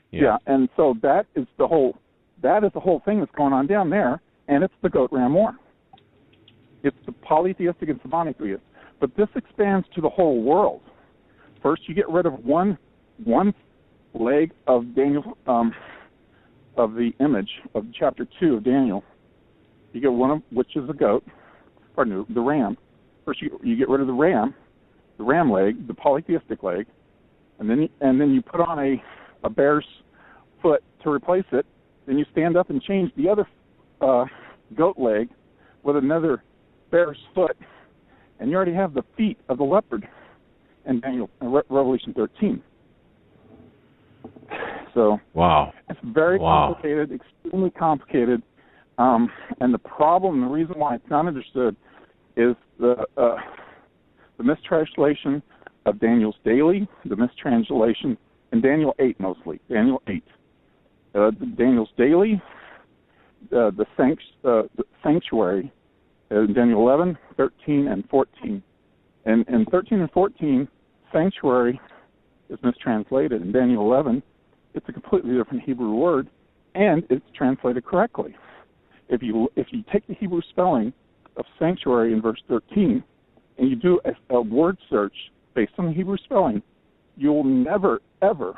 Yeah. And so that is the whole thing that's going on down there, and it's the goat-ram war. It's the polytheistic and monotheistic. But this expands to the whole world. First, you get rid of one leg of Daniel, of the image of chapter 2 of Daniel. You get one of which is the goat, the ram. First, you get rid of the ram leg, the polytheistic leg, and then you put on a bear's foot to replace it. Then you stand up and change the other goat leg with another bear's foot, and you already have the feet of the leopard in Revelation 13. So it's very complicated, extremely complicated, and the problem, the reason why it's not understood, is the mistranslation of Daniel's daily, the mistranslation in Daniel 8 mostly, Daniel 8. Daniel's daily, the sanctuary, Daniel 11, 13, and 14. And in 13 and 14, sanctuary is mistranslated. In Daniel 11, it's a completely different Hebrew word, and it's translated correctly. If you take the Hebrew spelling of sanctuary in verse 13, and you do a word search based on the Hebrew spelling, you will never, ever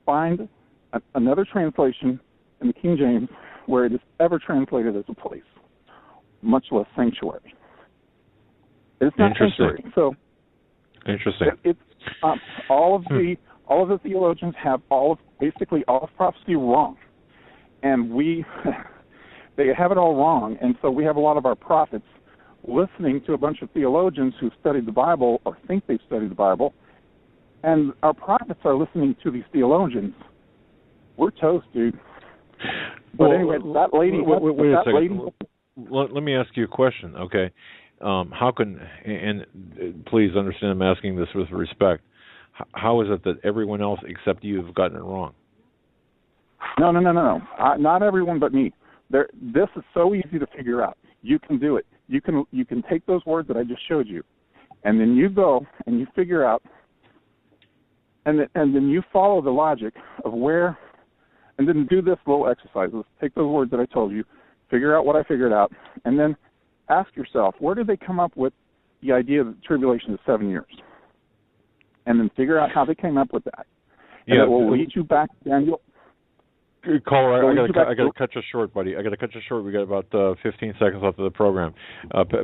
find another translation in the King James where it is ever translated as a place, much less sanctuary. It's not sanctuary. So interesting. It's all of the theologians have basically all of prophecy wrong, and they have it all wrong, and so we have a lot of our prophets listening to a bunch of theologians who studied the Bible or think they've studied the Bible, and our prophets are listening to these theologians. We're toast, dude. But anyway, that lady. Wait a second. Let me ask you a question, okay? How can, and please understand I'm asking this with respect, how is it that everyone else except you have gotten it wrong? No. Not everyone but me. This is so easy to figure out. You can do it. You can take those words that I just showed you, and then you go and you figure out, and then you follow the logic of where, and then do this little exercise. Let's take those words that I told you, figure out what I figured out, and then ask yourself, where did they come up with the idea that the tribulation is 7 years? And then figure out how they came up with that. And it will lead you back to Daniel. Caller, I got to cut you short, buddy. I got to cut you short. We got about 15 seconds left of the program.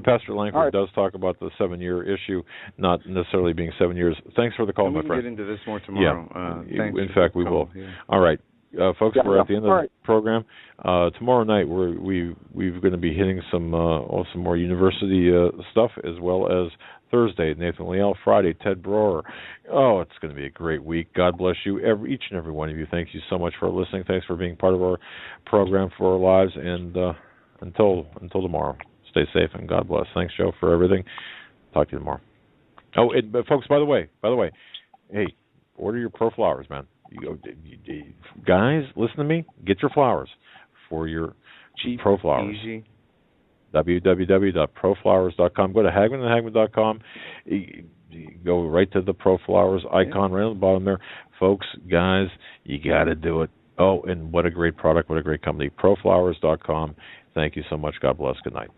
Pastor Langford does talk about the 7-year issue, not necessarily being 7 years. Thanks for the call, my friend. We can get into this more tomorrow. In fact, we will. Yeah. All right. Folks, we're at the end of the program. Tomorrow night, we're going to be hitting some more university stuff, as well as Thursday, Nathan Leal. Friday, Ted Broer. Oh, it's going to be a great week. God bless you, each and every one of you. Thank you so much for listening. Thanks for being part of our program for our lives. And until tomorrow, stay safe and God bless. Thanks, Joe, for everything. Talk to you tomorrow. Oh, but folks, by the way, hey, order your Pro Flowers, man. Guys, listen to me. Get your flowers for your cheap Pro Flowers. Easy. www.proflowers.com. Go to hagmanhagmann.com. Go right to the Pro Flowers icon right on the bottom there. Folks, guys, you got to do it. Oh, and what a great product. What a great company. Proflowers.com. Thank you so much. God bless. Good night.